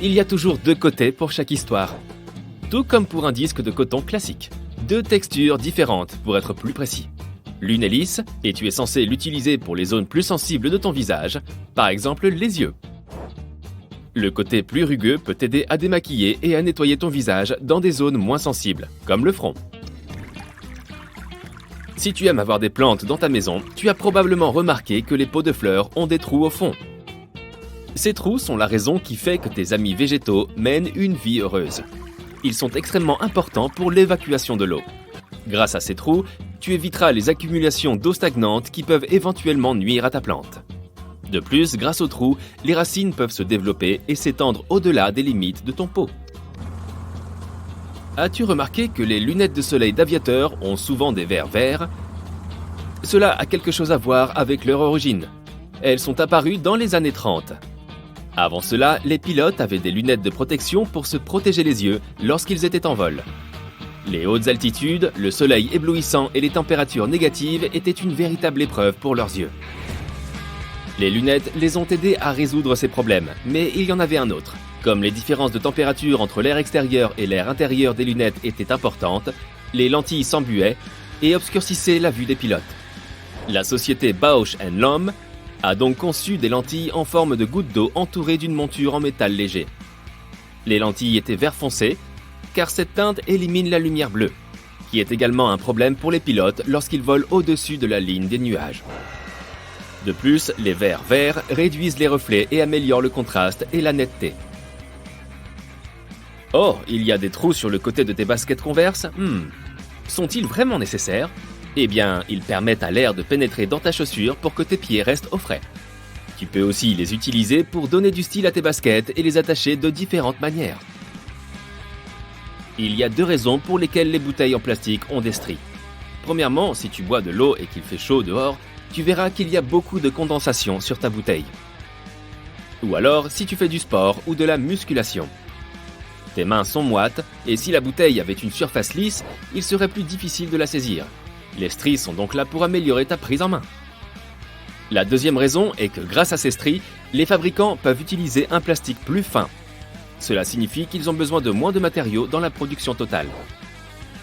Il y a toujours 2 côtés pour chaque histoire. Tout comme pour un disque de coton classique. 2 textures différentes pour être plus précis. L'une est lisse et tu es censé l'utiliser pour les zones plus sensibles de ton visage, par exemple les yeux. Le côté plus rugueux peut t'aider à démaquiller et à nettoyer ton visage dans des zones moins sensibles, comme le front. Si tu aimes avoir des plantes dans ta maison, tu as probablement remarqué que les pots de fleurs ont des trous au fond. Ces trous sont la raison qui fait que tes amis végétaux mènent une vie heureuse. Ils sont extrêmement importants pour l'évacuation de l'eau. Grâce à ces trous, tu éviteras les accumulations d'eau stagnante qui peuvent éventuellement nuire à ta plante. De plus, grâce aux trous, les racines peuvent se développer et s'étendre au-delà des limites de ton pot. As-tu remarqué que les lunettes de soleil d'aviateurs ont souvent des verres verts ? Cela a quelque chose à voir avec leur origine. Elles sont apparues dans les années 30. Avant cela, les pilotes avaient des lunettes de protection pour se protéger les yeux lorsqu'ils étaient en vol. Les hautes altitudes, le soleil éblouissant et les températures négatives étaient une véritable épreuve pour leurs yeux. Les lunettes les ont aidés à résoudre ces problèmes, mais il y en avait un autre. Comme les différences de température entre l'air extérieur et l'air intérieur des lunettes étaient importantes, les lentilles s'embuaient et obscurcissaient la vue des pilotes. La société Bausch & Lomb a donc conçu des lentilles en forme de gouttes d'eau entourées d'une monture en métal léger. Les lentilles étaient vert foncé, car cette teinte élimine la lumière bleue, qui est également un problème pour les pilotes lorsqu'ils volent au-dessus de la ligne des nuages. De plus, les verres verts réduisent les reflets et améliorent le contraste et la netteté. Oh, il y a des trous sur le côté de tes baskets Converse ? Sont-ils vraiment nécessaires ? Eh bien, ils permettent à l'air de pénétrer dans ta chaussure pour que tes pieds restent au frais. Tu peux aussi les utiliser pour donner du style à tes baskets et les attacher de différentes manières. Il y a 2 raisons pour lesquelles les bouteilles en plastique ont des stries. Premièrement, si tu bois de l'eau et qu'il fait chaud dehors, tu verras qu'il y a beaucoup de condensation sur ta bouteille. Ou alors si tu fais du sport ou de la musculation. Tes mains sont moites et si la bouteille avait une surface lisse, il serait plus difficile de la saisir. Les stries sont donc là pour améliorer ta prise en main. La deuxième raison est que grâce à ces stries, les fabricants peuvent utiliser un plastique plus fin. Cela signifie qu'ils ont besoin de moins de matériaux dans la production totale.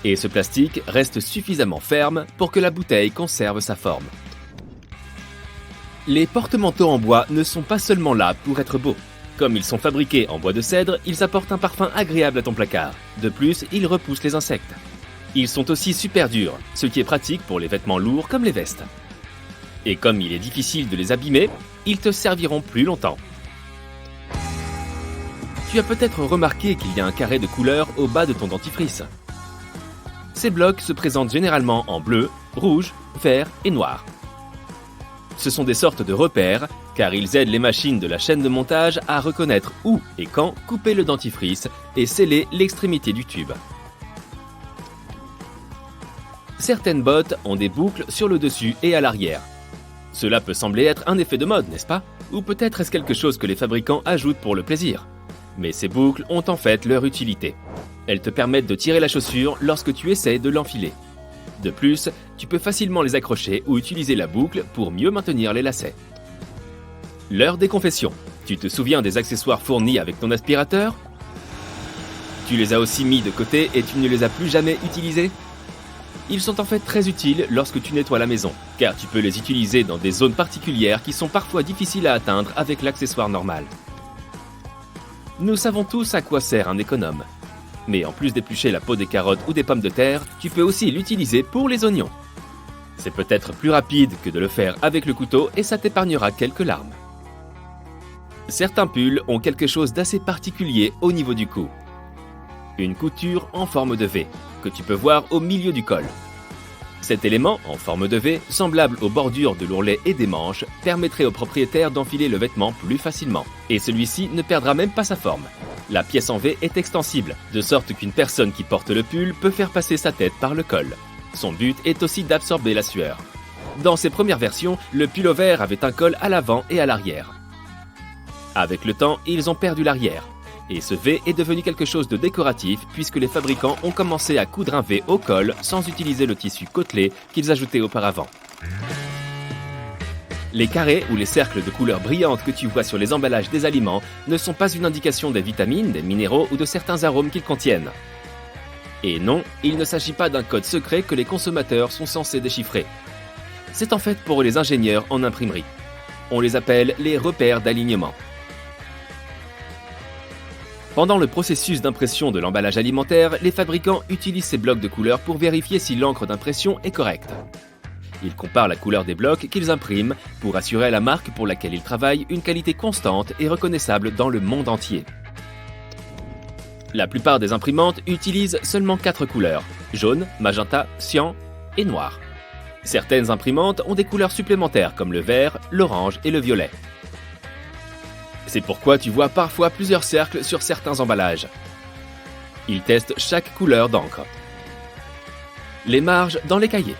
Et ce plastique reste suffisamment ferme pour que la bouteille conserve sa forme. Les porte-manteaux en bois ne sont pas seulement là pour être beaux. Comme ils sont fabriqués en bois de cèdre, ils apportent un parfum agréable à ton placard. De plus, ils repoussent les insectes. Ils sont aussi super durs, ce qui est pratique pour les vêtements lourds comme les vestes. Et comme il est difficile de les abîmer, ils te serviront plus longtemps. Tu as peut-être remarqué qu'il y a un carré de couleur au bas de ton dentifrice. Ces blocs se présentent généralement en bleu, rouge, vert et noir. Ce sont des sortes de repères, car ils aident les machines de la chaîne de montage à reconnaître où et quand couper le dentifrice et sceller l'extrémité du tube. Certaines bottes ont des boucles sur le dessus et à l'arrière. Cela peut sembler être un effet de mode, n'est-ce pas? Ou peut-être est-ce quelque chose que les fabricants ajoutent pour le plaisir. Mais ces boucles ont en fait leur utilité. Elles te permettent de tirer la chaussure lorsque tu essaies de l'enfiler. De plus, tu peux facilement les accrocher ou utiliser la boucle pour mieux maintenir les lacets. L'heure des confessions. Tu te souviens des accessoires fournis avec ton aspirateur? Tu les as aussi mis de côté et tu ne les as plus jamais utilisés? Ils sont en fait très utiles lorsque tu nettoies la maison, car tu peux les utiliser dans des zones particulières qui sont parfois difficiles à atteindre avec l'accessoire normal. Nous savons tous à quoi sert un économe. Mais en plus d'éplucher la peau des carottes ou des pommes de terre, tu peux aussi l'utiliser pour les oignons. C'est peut-être plus rapide que de le faire avec le couteau et ça t'épargnera quelques larmes. Certains pulls ont quelque chose d'assez particulier au niveau du cou. Une couture en forme de V, que tu peux voir au milieu du col. Cet élément, en forme de V, semblable aux bordures de l'ourlet et des manches, permettrait au propriétaire d'enfiler le vêtement plus facilement. Et celui-ci ne perdra même pas sa forme. La pièce en V est extensible, de sorte qu'une personne qui porte le pull peut faire passer sa tête par le col. Son but est aussi d'absorber la sueur. Dans ses premières versions, le pull-over avait un col à l'avant et à l'arrière. Avec le temps, ils ont perdu l'arrière. Et ce V est devenu quelque chose de décoratif puisque les fabricants ont commencé à coudre un V au col sans utiliser le tissu côtelé qu'ils ajoutaient auparavant. Les carrés ou les cercles de couleurs brillantes que tu vois sur les emballages des aliments ne sont pas une indication des vitamines, des minéraux ou de certains arômes qu'ils contiennent. Et non, il ne s'agit pas d'un code secret que les consommateurs sont censés déchiffrer. C'est en fait pour les ingénieurs en imprimerie. On les appelle les repères d'alignement. Pendant le processus d'impression de l'emballage alimentaire, les fabricants utilisent ces blocs de couleurs pour vérifier si l'encre d'impression est correcte. Ils comparent la couleur des blocs qu'ils impriment pour assurer à la marque pour laquelle ils travaillent une qualité constante et reconnaissable dans le monde entier. La plupart des imprimantes utilisent seulement 4 couleurs, jaune, magenta, cyan et noir. Certaines imprimantes ont des couleurs supplémentaires comme le vert, l'orange et le violet. C'est pourquoi tu vois parfois plusieurs cercles sur certains emballages. Ils testent chaque couleur d'encre. Les marges dans les cahiers.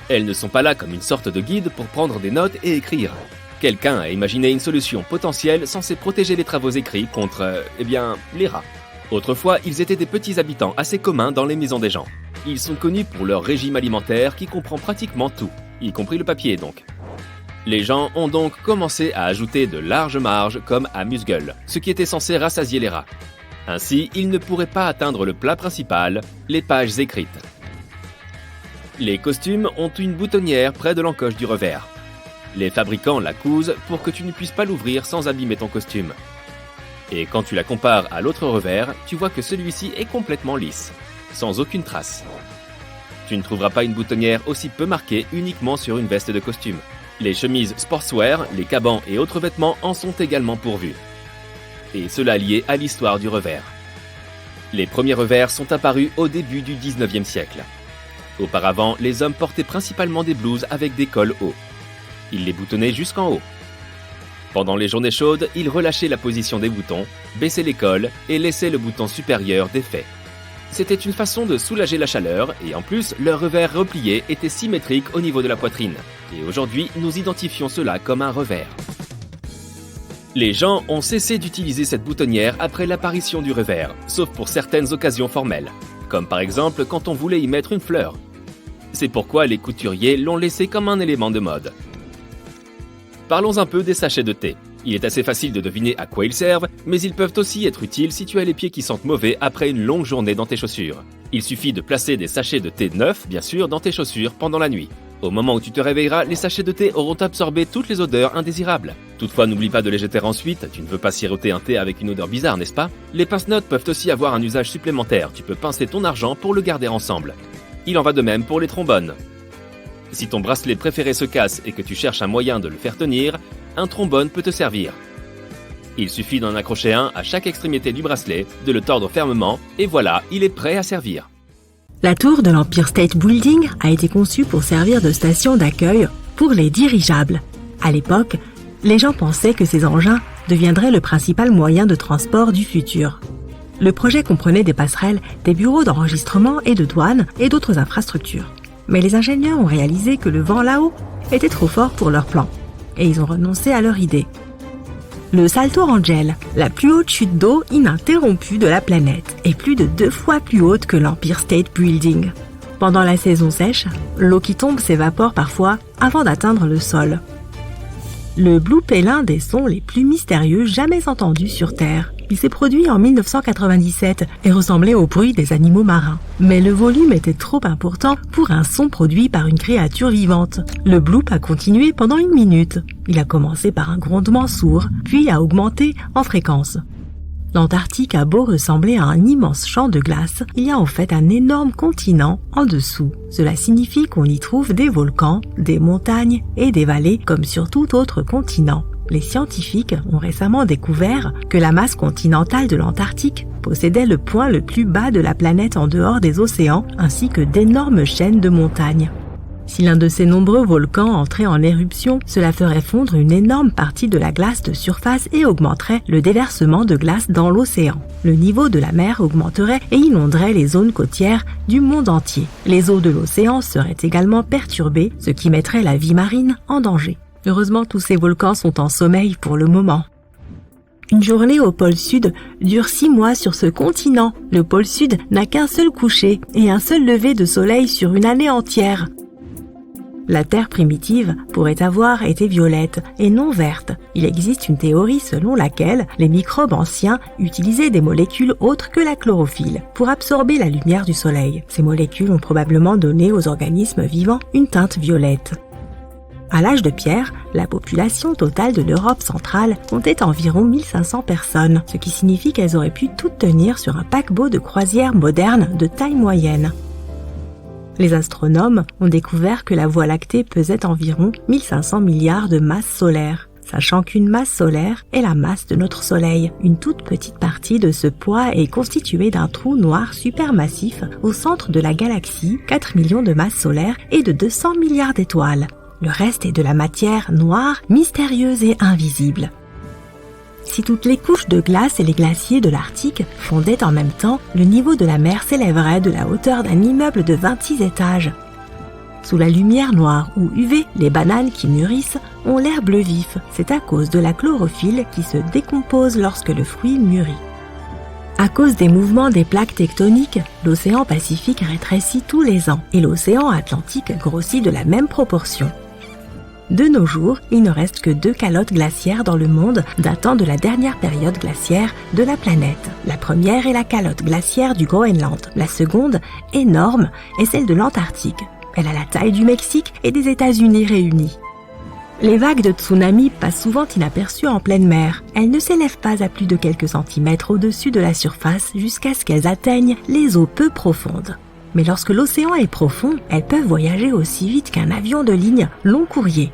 Elles ne sont pas là comme une sorte de guide pour prendre des notes et écrire. Quelqu'un a imaginé une solution potentielle censée protéger les travaux écrits contre, les rats. Autrefois, ils étaient des petits habitants assez communs dans les maisons des gens. Ils sont connus pour leur régime alimentaire qui comprend pratiquement tout, y compris le papier donc. Les gens ont donc commencé à ajouter de larges marges comme amuse-gueule, ce qui était censé rassasier les rats. Ainsi, ils ne pourraient pas atteindre le plat principal, les pages écrites. Les costumes ont une boutonnière près de l'encoche du revers. Les fabricants la cousent pour que tu ne puisses pas l'ouvrir sans abîmer ton costume. Et quand tu la compares à l'autre revers, tu vois que celui-ci est complètement lisse, sans aucune trace. Tu ne trouveras pas une boutonnière aussi peu marquée uniquement sur une veste de costume. Les chemises sportswear, les cabans et autres vêtements en sont également pourvus. Et cela lié à l'histoire du revers. Les premiers revers sont apparus au début du 19e siècle. Auparavant, les hommes portaient principalement des blouses avec des cols hauts. Ils les boutonnaient jusqu'en haut. Pendant les journées chaudes, ils relâchaient la position des boutons, baissaient les cols et laissaient le bouton supérieur défait. C'était une façon de soulager la chaleur et en plus, leur revers replié était symétrique au niveau de la poitrine. Et aujourd'hui, nous identifions cela comme un revers. Les gens ont cessé d'utiliser cette boutonnière après l'apparition du revers, sauf pour certaines occasions formelles, comme par exemple quand on voulait y mettre une fleur. C'est pourquoi les couturiers l'ont laissé comme un élément de mode. Parlons un peu des sachets de thé. Il est assez facile de deviner à quoi ils servent, mais ils peuvent aussi être utiles si tu as les pieds qui sentent mauvais après une longue journée dans tes chaussures. Il suffit de placer des sachets de thé neufs, bien sûr, dans tes chaussures pendant la nuit. Au moment où tu te réveilleras, les sachets de thé auront absorbé toutes les odeurs indésirables. Toutefois, n'oublie pas de les jeter ensuite, tu ne veux pas siroter un thé avec une odeur bizarre, n'est-ce pas? Les pince-notes peuvent aussi avoir un usage supplémentaire, tu peux pincer ton argent pour le garder ensemble. Il en va de même pour les trombones. Si ton bracelet préféré se casse et que tu cherches un moyen de le faire tenir, un trombone peut te servir. Il suffit d'en accrocher un à chaque extrémité du bracelet, de le tordre fermement, et voilà, il est prêt à servir. La tour de l'Empire State Building a été conçue pour servir de station d'accueil pour les dirigeables. À l'époque, les gens pensaient que ces engins deviendraient le principal moyen de transport du futur. Le projet comprenait des passerelles, des bureaux d'enregistrement et de douane et d'autres infrastructures. Mais les ingénieurs ont réalisé que le vent là-haut était trop fort pour leur plan, et ils ont renoncé à leur idée. Le Salto Angel, la plus haute chute d'eau ininterrompue de la planète, est plus de 2 fois plus haute que l'Empire State Building. Pendant la saison sèche, l'eau qui tombe s'évapore parfois avant d'atteindre le sol. Le bloop est l'un des sons les plus mystérieux jamais entendus sur Terre. Il s'est produit en 1997 et ressemblait au bruit des animaux marins. Mais le volume était trop important pour un son produit par une créature vivante. Le bloop a continué pendant 1 minute. Il a commencé par un grondement sourd, puis a augmenté en fréquence. L'Antarctique a beau ressembler à un immense champ de glace, il y a en fait un énorme continent en dessous. Cela signifie qu'on y trouve des volcans, des montagnes et des vallées comme sur tout autre continent. Les scientifiques ont récemment découvert que la masse continentale de l'Antarctique possédait le point le plus bas de la planète en dehors des océans, ainsi que d'énormes chaînes de montagnes. Si l'un de ces nombreux volcans entrait en éruption, cela ferait fondre une énorme partie de la glace de surface et augmenterait le déversement de glace dans l'océan. Le niveau de la mer augmenterait et inonderait les zones côtières du monde entier. Les eaux de l'océan seraient également perturbées, ce qui mettrait la vie marine en danger. Heureusement, tous ces volcans sont en sommeil pour le moment. Une journée au pôle Sud dure 6 mois sur ce continent. Le pôle Sud n'a qu'un seul coucher et un seul lever de soleil sur une année entière. La Terre primitive pourrait avoir été violette et non verte. Il existe une théorie selon laquelle les microbes anciens utilisaient des molécules autres que la chlorophylle pour absorber la lumière du soleil. Ces molécules ont probablement donné aux organismes vivants une teinte violette. À l'âge de pierre, la population totale de l'Europe centrale comptait environ 1500 personnes, ce qui signifie qu'elles auraient pu toutes tenir sur un paquebot de croisière moderne de taille moyenne. Les astronomes ont découvert que la Voie lactée pesait environ 1500 milliards de masses solaires, sachant qu'une masse solaire est la masse de notre Soleil. Une toute petite partie de ce poids est constituée d'un trou noir supermassif au centre de la galaxie, 4 millions de masses solaires et de 200 milliards d'étoiles. Le reste est de la matière noire, mystérieuse et invisible. Si toutes les couches de glace et les glaciers de l'Arctique fondaient en même temps, le niveau de la mer s'élèverait de la hauteur d'un immeuble de 26 étages. Sous la lumière noire ou UV, les bananes qui mûrissent ont l'air bleu vif. C'est à cause de la chlorophylle qui se décompose lorsque le fruit mûrit. À cause des mouvements des plaques tectoniques, l'océan Pacifique rétrécit tous les ans et l'océan Atlantique grossit de la même proportion. De nos jours, il ne reste que 2 calottes glaciaires dans le monde datant de la dernière période glaciaire de la planète. La première est la calotte glaciaire du Groenland. La seconde, énorme, est celle de l'Antarctique. Elle a la taille du Mexique et des États-Unis réunis. Les vagues de tsunami passent souvent inaperçues en pleine mer. Elles ne s'élèvent pas à plus de quelques centimètres au-dessus de la surface jusqu'à ce qu'elles atteignent les eaux peu profondes. Mais lorsque l'océan est profond, elles peuvent voyager aussi vite qu'un avion de ligne long courrier.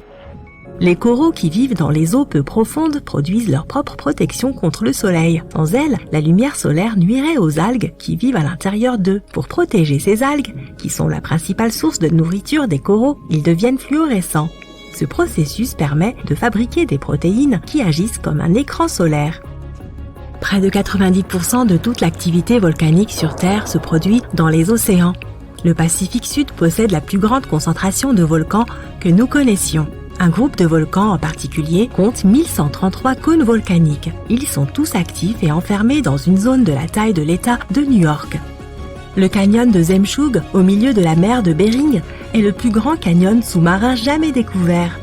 Les coraux qui vivent dans les eaux peu profondes produisent leur propre protection contre le soleil. Sans elles, la lumière solaire nuirait aux algues qui vivent à l'intérieur d'eux. Pour protéger ces algues, qui sont la principale source de nourriture des coraux, ils deviennent fluorescents. Ce processus permet de fabriquer des protéines qui agissent comme un écran solaire. Près de 90% de toute l'activité volcanique sur Terre se produit dans les océans. Le Pacifique Sud possède la plus grande concentration de volcans que nous connaissions. Un groupe de volcans en particulier compte 1133 cônes volcaniques. Ils sont tous actifs et enfermés dans une zone de la taille de l'État de New York. Le canyon de Zemshug, au milieu de la mer de Bering, est le plus grand canyon sous-marin jamais découvert.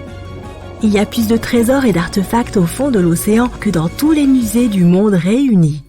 Il y a plus de trésors et d'artefacts au fond de l'océan que dans tous les musées du monde réunis.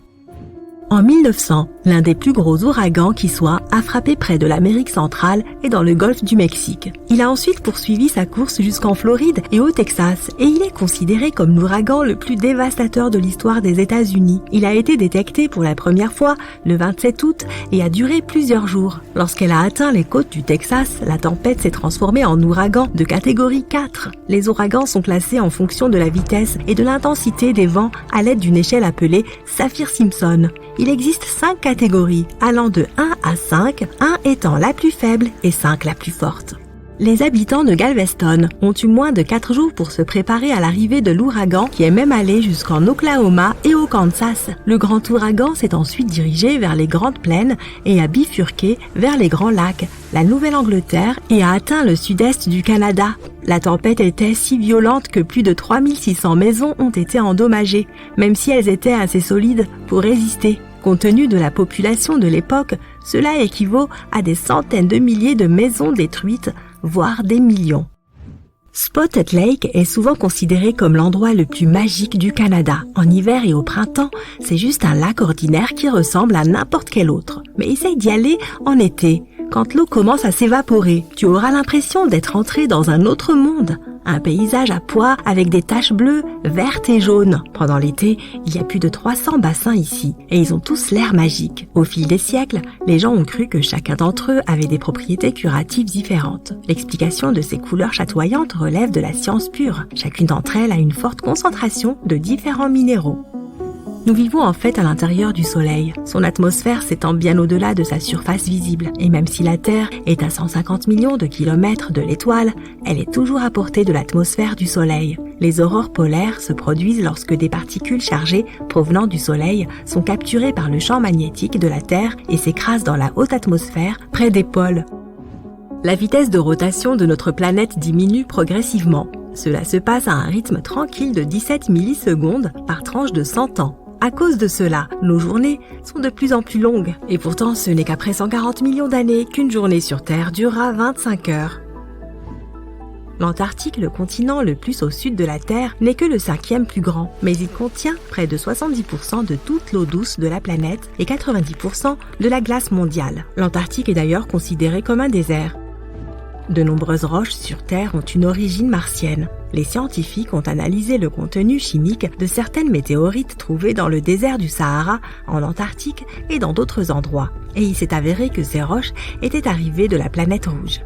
En 1900, l'un des plus gros ouragans qui soit a frappé près de l'Amérique centrale et dans le golfe du Mexique. Il a ensuite poursuivi sa course jusqu'en Floride et au Texas et il est considéré comme l'ouragan le plus dévastateur de l'histoire des États-Unis. Il a été détecté pour la première fois le 27 août et a duré plusieurs jours. Lorsqu'elle a atteint les côtes du Texas, la tempête s'est transformée en ouragan de catégorie 4. Les ouragans sont classés en fonction de la vitesse et de l'intensité des vents à l'aide d'une échelle appelée Saffir-Simpson. Il existe 5 catégories, allant de 1 à 5, 1 étant la plus faible et 5 la plus forte. Les habitants de Galveston ont eu moins de 4 jours pour se préparer à l'arrivée de l'ouragan qui est même allé jusqu'en Oklahoma et au Kansas. Le grand ouragan s'est ensuite dirigé vers les Grandes Plaines et a bifurqué vers les Grands Lacs, la Nouvelle-Angleterre et a atteint le sud-est du Canada. La tempête était si violente que plus de 3600 maisons ont été endommagées, même si elles étaient assez solides pour résister. Compte tenu de la population de l'époque, cela équivaut à des centaines de milliers de maisons détruites, voire des millions. Spotted Lake est souvent considéré comme l'endroit le plus magique du Canada. En hiver et au printemps, c'est juste un lac ordinaire qui ressemble à n'importe quel autre. Mais essaye d'y aller en été. Quand l'eau commence à s'évaporer, tu auras l'impression d'être entré dans un autre monde. Un paysage à pois avec des taches bleues, vertes et jaunes. Pendant l'été, il y a plus de 300 bassins ici et ils ont tous l'air magique. Au fil des siècles, les gens ont cru que chacun d'entre eux avait des propriétés curatives différentes. L'explication de ces couleurs chatoyantes relève de la science pure. Chacune d'entre elles a une forte concentration de différents minéraux. Nous vivons en fait à l'intérieur du Soleil. Son atmosphère s'étend bien au-delà de sa surface visible. Et même si la Terre est à 150 millions de kilomètres de l'étoile, elle est toujours à portée de l'atmosphère du Soleil. Les aurores polaires se produisent lorsque des particules chargées provenant du Soleil sont capturées par le champ magnétique de la Terre et s'écrasent dans la haute atmosphère près des pôles. La vitesse de rotation de notre planète diminue progressivement. Cela se passe à un rythme tranquille de 17 millisecondes par tranche de 100 ans. À cause de cela, nos journées sont de plus en plus longues. Et pourtant, ce n'est qu'après 140 millions d'années qu'une journée sur Terre durera 25 heures. L'Antarctique, le continent le plus au sud de la Terre, n'est que le 5e plus grand, mais il contient près de 70% de toute l'eau douce de la planète et 90% de la glace mondiale. L'Antarctique est d'ailleurs considéré comme un désert. De nombreuses roches sur Terre ont une origine martienne. Les scientifiques ont analysé le contenu chimique de certaines météorites trouvées dans le désert du Sahara, en Antarctique et dans d'autres endroits. Et il s'est avéré que ces roches étaient arrivées de la planète rouge.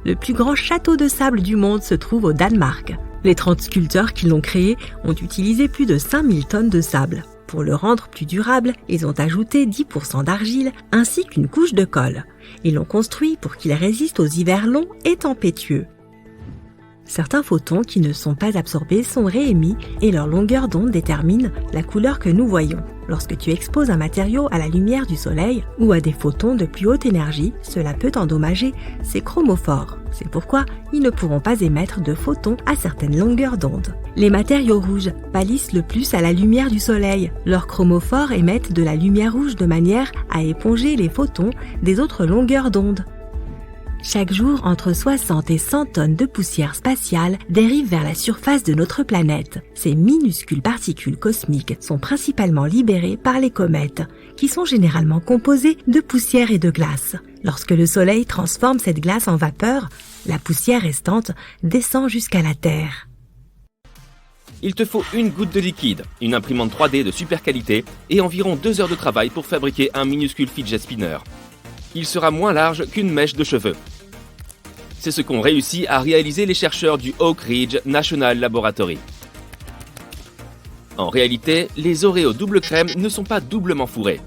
Le plus grand château de sable du monde se trouve au Danemark. Les 30 sculpteurs qui l'ont créé ont utilisé plus de 5000 tonnes de sable. Pour le rendre plus durable, ils ont ajouté 10% d'argile ainsi qu'une couche de colle. Ils l'ont construit pour qu'il résiste aux hivers longs et tempétueux. Certains photons qui ne sont pas absorbés sont réémis et leur longueur d'onde détermine la couleur que nous voyons. Lorsque tu exposes un matériau à la lumière du soleil ou à des photons de plus haute énergie, cela peut endommager ses chromophores. C'est pourquoi ils ne pourront pas émettre de photons à certaines longueurs d'onde. Les matériaux rouges pâlissent le plus à la lumière du soleil. Leurs chromophores émettent de la lumière rouge de manière à éponger les photons des autres longueurs d'onde. Chaque jour, entre 60 et 100 tonnes de poussière spatiale dérivent vers la surface de notre planète. Ces minuscules particules cosmiques sont principalement libérées par les comètes, qui sont généralement composées de poussière et de glace. Lorsque le Soleil transforme cette glace en vapeur, la poussière restante descend jusqu'à la Terre. Il te faut une goutte de liquide, une imprimante 3D de super qualité et environ 2 heures de travail pour fabriquer un minuscule fidget spinner. Il sera moins large qu'une mèche de cheveux. C'est ce qu'ont réussi à réaliser les chercheurs du Oak Ridge National Laboratory. En réalité, les Oreos double crème ne sont pas doublement fourrés.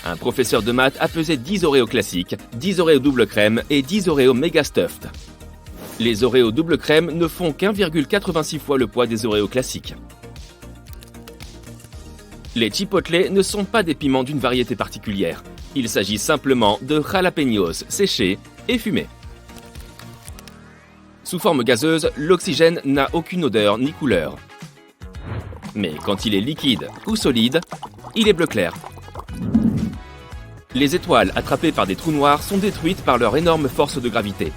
Un professeur de maths a pesé 10 Oreos classiques, 10 Oreos double crème et 10 Oreos méga stuffed. Les Oreos double crème ne font qu'1,86 fois le poids des Oreos classiques. Les Chipotle ne sont pas des piments d'une variété particulière. Il s'agit simplement de jalapeños séchés et fumés. Sous forme gazeuse, l'oxygène n'a aucune odeur ni couleur. Mais quand il est liquide ou solide, il est bleu clair. Les étoiles attrapées par des trous noirs sont détruites par leur énorme force de gravité.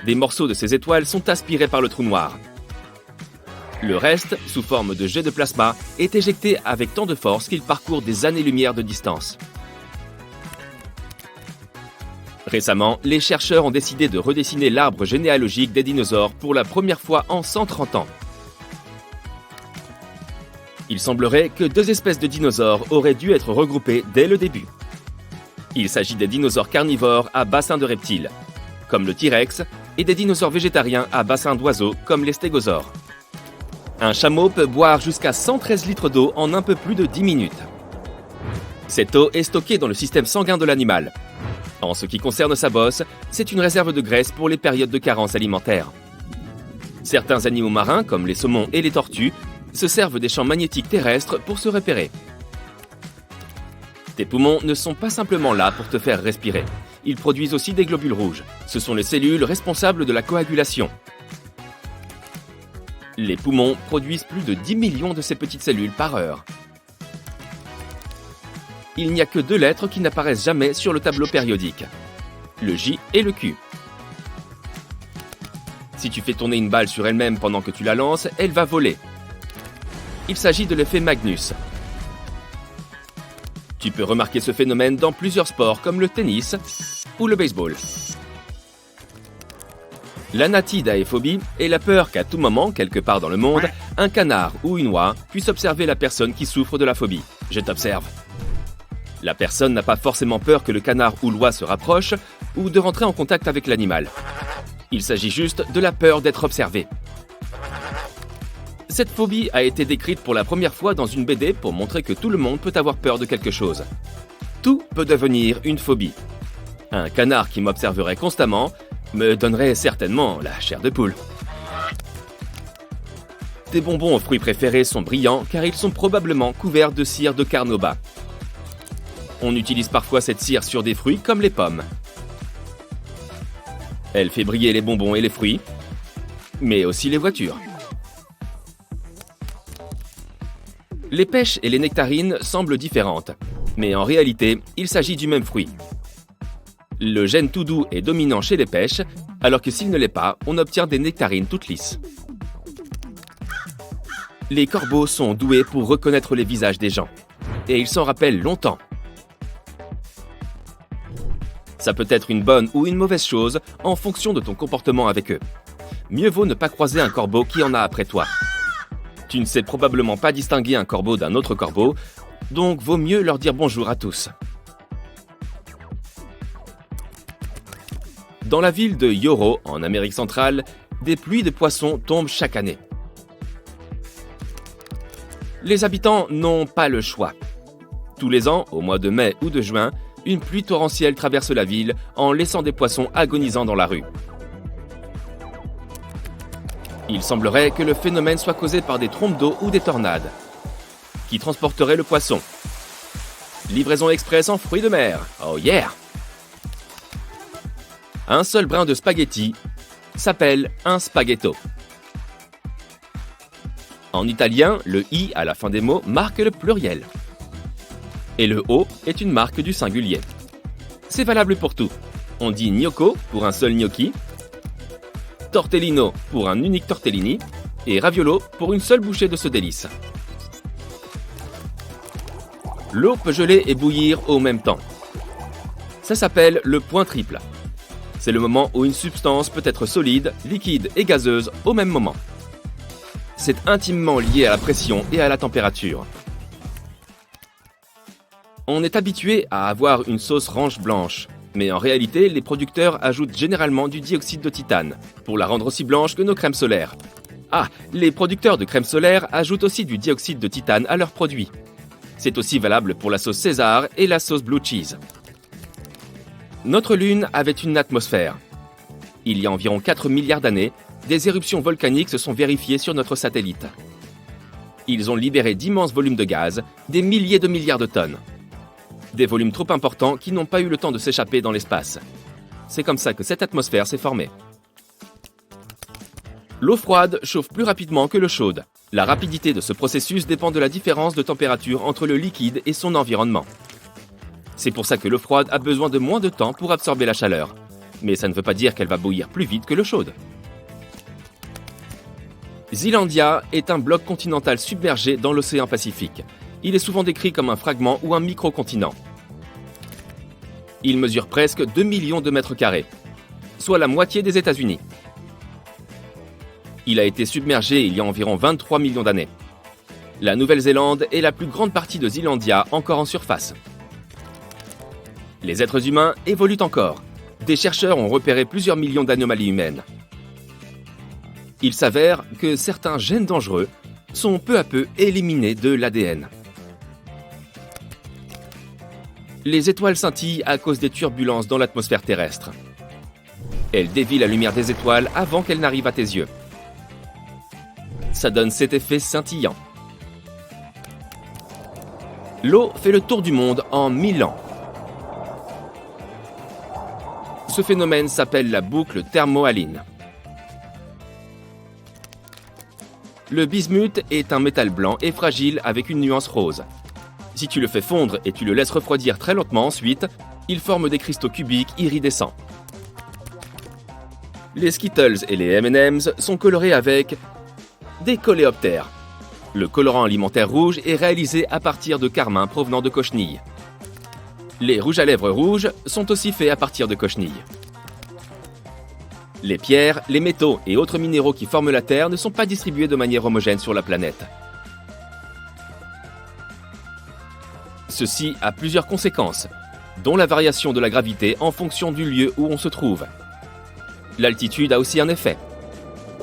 Des morceaux de ces étoiles sont aspirés par le trou noir. Le reste, sous forme de jet de plasma, est éjecté avec tant de force qu'il parcourt des années-lumière de distance. Récemment, les chercheurs ont décidé de redessiner l'arbre généalogique des dinosaures pour la première fois en 130 ans. Il semblerait que 2 espèces de dinosaures auraient dû être regroupées dès le début. Il s'agit des dinosaures carnivores à bassin de reptiles, comme le T-Rex, et des dinosaures végétariens à bassin d'oiseaux, comme les stégosaures. Un chameau peut boire jusqu'à 113 litres d'eau en un peu plus de 10 minutes. Cette eau est stockée dans le système sanguin de l'animal. En ce qui concerne sa bosse, c'est une réserve de graisse pour les périodes de carence alimentaire. Certains animaux marins, comme les saumons et les tortues, se servent des champs magnétiques terrestres pour se repérer. Tes poumons ne sont pas simplement là pour te faire respirer. Ils produisent aussi des globules rouges. Ce sont les cellules responsables de la coagulation. Les poumons produisent plus de 10 millions de ces petites cellules par heure. Il n'y a que 2 lettres qui n'apparaissent jamais sur le tableau périodique. Le J et le Q. Si tu fais tourner une balle sur elle-même pendant que tu la lances, elle va voler. Il s'agit de l'effet Magnus. Tu peux remarquer ce phénomène dans plusieurs sports comme le tennis ou le baseball. L'anatidaéphobie est la peur qu'à tout moment, quelque part dans le monde, un canard ou une oie puisse observer la personne qui souffre de la phobie. Je t'observe. La personne n'a pas forcément peur que le canard ou l'oie se rapproche ou de rentrer en contact avec l'animal. Il s'agit juste de la peur d'être observé. Cette phobie a été décrite pour la première fois dans une BD pour montrer que tout le monde peut avoir peur de quelque chose. Tout peut devenir une phobie. Un canard qui m'observerait constamment me donnerait certainement la chair de poule. Tes bonbons aux fruits préférés sont brillants car ils sont probablement couverts de cire de carnauba. On utilise parfois cette cire sur des fruits comme les pommes. Elle fait briller les bonbons et les fruits, mais aussi les voitures. Les pêches et les nectarines semblent différentes, mais en réalité, il s'agit du même fruit. Le gène tout doux est dominant chez les pêches, alors que s'il ne l'est pas, on obtient des nectarines toutes lisses. Les corbeaux sont doués pour reconnaître les visages des gens, et ils s'en rappellent longtemps. Ça peut être une bonne ou une mauvaise chose en fonction de ton comportement avec eux. Mieux vaut ne pas croiser un corbeau qui en a après toi. Tu ne sais probablement pas distinguer un corbeau d'un autre corbeau, donc vaut mieux leur dire bonjour à tous. Dans la ville de Yoro, en Amérique centrale, des pluies de poissons tombent chaque année. Les habitants n'ont pas le choix. Tous les ans, au mois de mai ou de juin, une pluie torrentielle traverse la ville en laissant des poissons agonisant dans la rue. Il semblerait que le phénomène soit causé par des trompes d'eau ou des tornades, qui transporteraient le poisson. Livraison express en fruits de mer. Oh yeah! Un seul brin de spaghetti s'appelle un spaghetto. En italien, le i à la fin des mots marque le pluriel. Et le o est une marque du singulier. C'est valable pour tout. On dit gnocco pour un seul gnocchi, tortellino pour un unique tortellini et raviolo pour une seule bouchée de ce délice. L'eau peut geler et bouillir au même temps. Ça s'appelle le point triple. C'est le moment où une substance peut être solide, liquide et gazeuse au même moment. C'est intimement lié à la pression et à la température. On est habitué à avoir une sauce ranch blanche, mais en réalité, les producteurs ajoutent généralement du dioxyde de titane pour la rendre aussi blanche que nos crèmes solaires. Ah, les producteurs de crèmes solaires ajoutent aussi du dioxyde de titane à leurs produits. C'est aussi valable pour la sauce César et la sauce Blue Cheese. Notre Lune avait une atmosphère. il y a environ 4 milliards d'années, des éruptions volcaniques se sont vérifiées sur notre satellite. Ils ont libéré d'immenses volumes de gaz, des milliers de milliards de tonnes. Des volumes trop importants qui n'ont pas eu le temps de s'échapper dans l'espace. C'est comme ça que cette atmosphère s'est formée. L'eau froide chauffe plus rapidement que l'eau chaude. La rapidité de ce processus dépend de la différence de température entre le liquide et son environnement. C'est pour ça que l'eau froide a besoin de moins de temps pour absorber la chaleur. Mais ça ne veut pas dire qu'elle va bouillir plus vite que l'eau chaude. Zealandia est un bloc continental submergé dans l'océan Pacifique. Il est souvent décrit comme un fragment ou un micro-continent. Il mesure presque 2 millions de mètres carrés, soit la moitié des États-Unis. Il a été submergé il y a environ 23 millions d'années. La Nouvelle-Zélande est la plus grande partie de Zealandia encore en surface. Les êtres humains évoluent encore. Des chercheurs ont repéré plusieurs millions d'anomalies humaines. Il s'avère que certains gènes dangereux sont peu à peu éliminés de l'ADN. Les étoiles scintillent à cause des turbulences dans l'atmosphère terrestre. Elles dévient la lumière des étoiles avant qu'elle n'arrive à tes yeux. Ça donne cet effet scintillant. L'eau fait le tour du monde en 1000 ans. Ce phénomène s'appelle la boucle thermohaline. Le bismuth est un métal blanc et fragile avec une nuance rose. Si tu le fais fondre et tu le laisses refroidir très lentement ensuite, il forme des cristaux cubiques iridescents. Les Skittles et les M&M's sont colorés avec des coléoptères. Le colorant alimentaire rouge est réalisé à partir de carmin provenant de cochenilles. Les rouges à lèvres rouges sont aussi faits à partir de cochenilles. Les pierres, les métaux et autres minéraux qui forment la Terre ne sont pas distribués de manière homogène sur la planète. Ceci a plusieurs conséquences, dont la variation de la gravité en fonction du lieu où on se trouve. L'altitude a aussi un effet.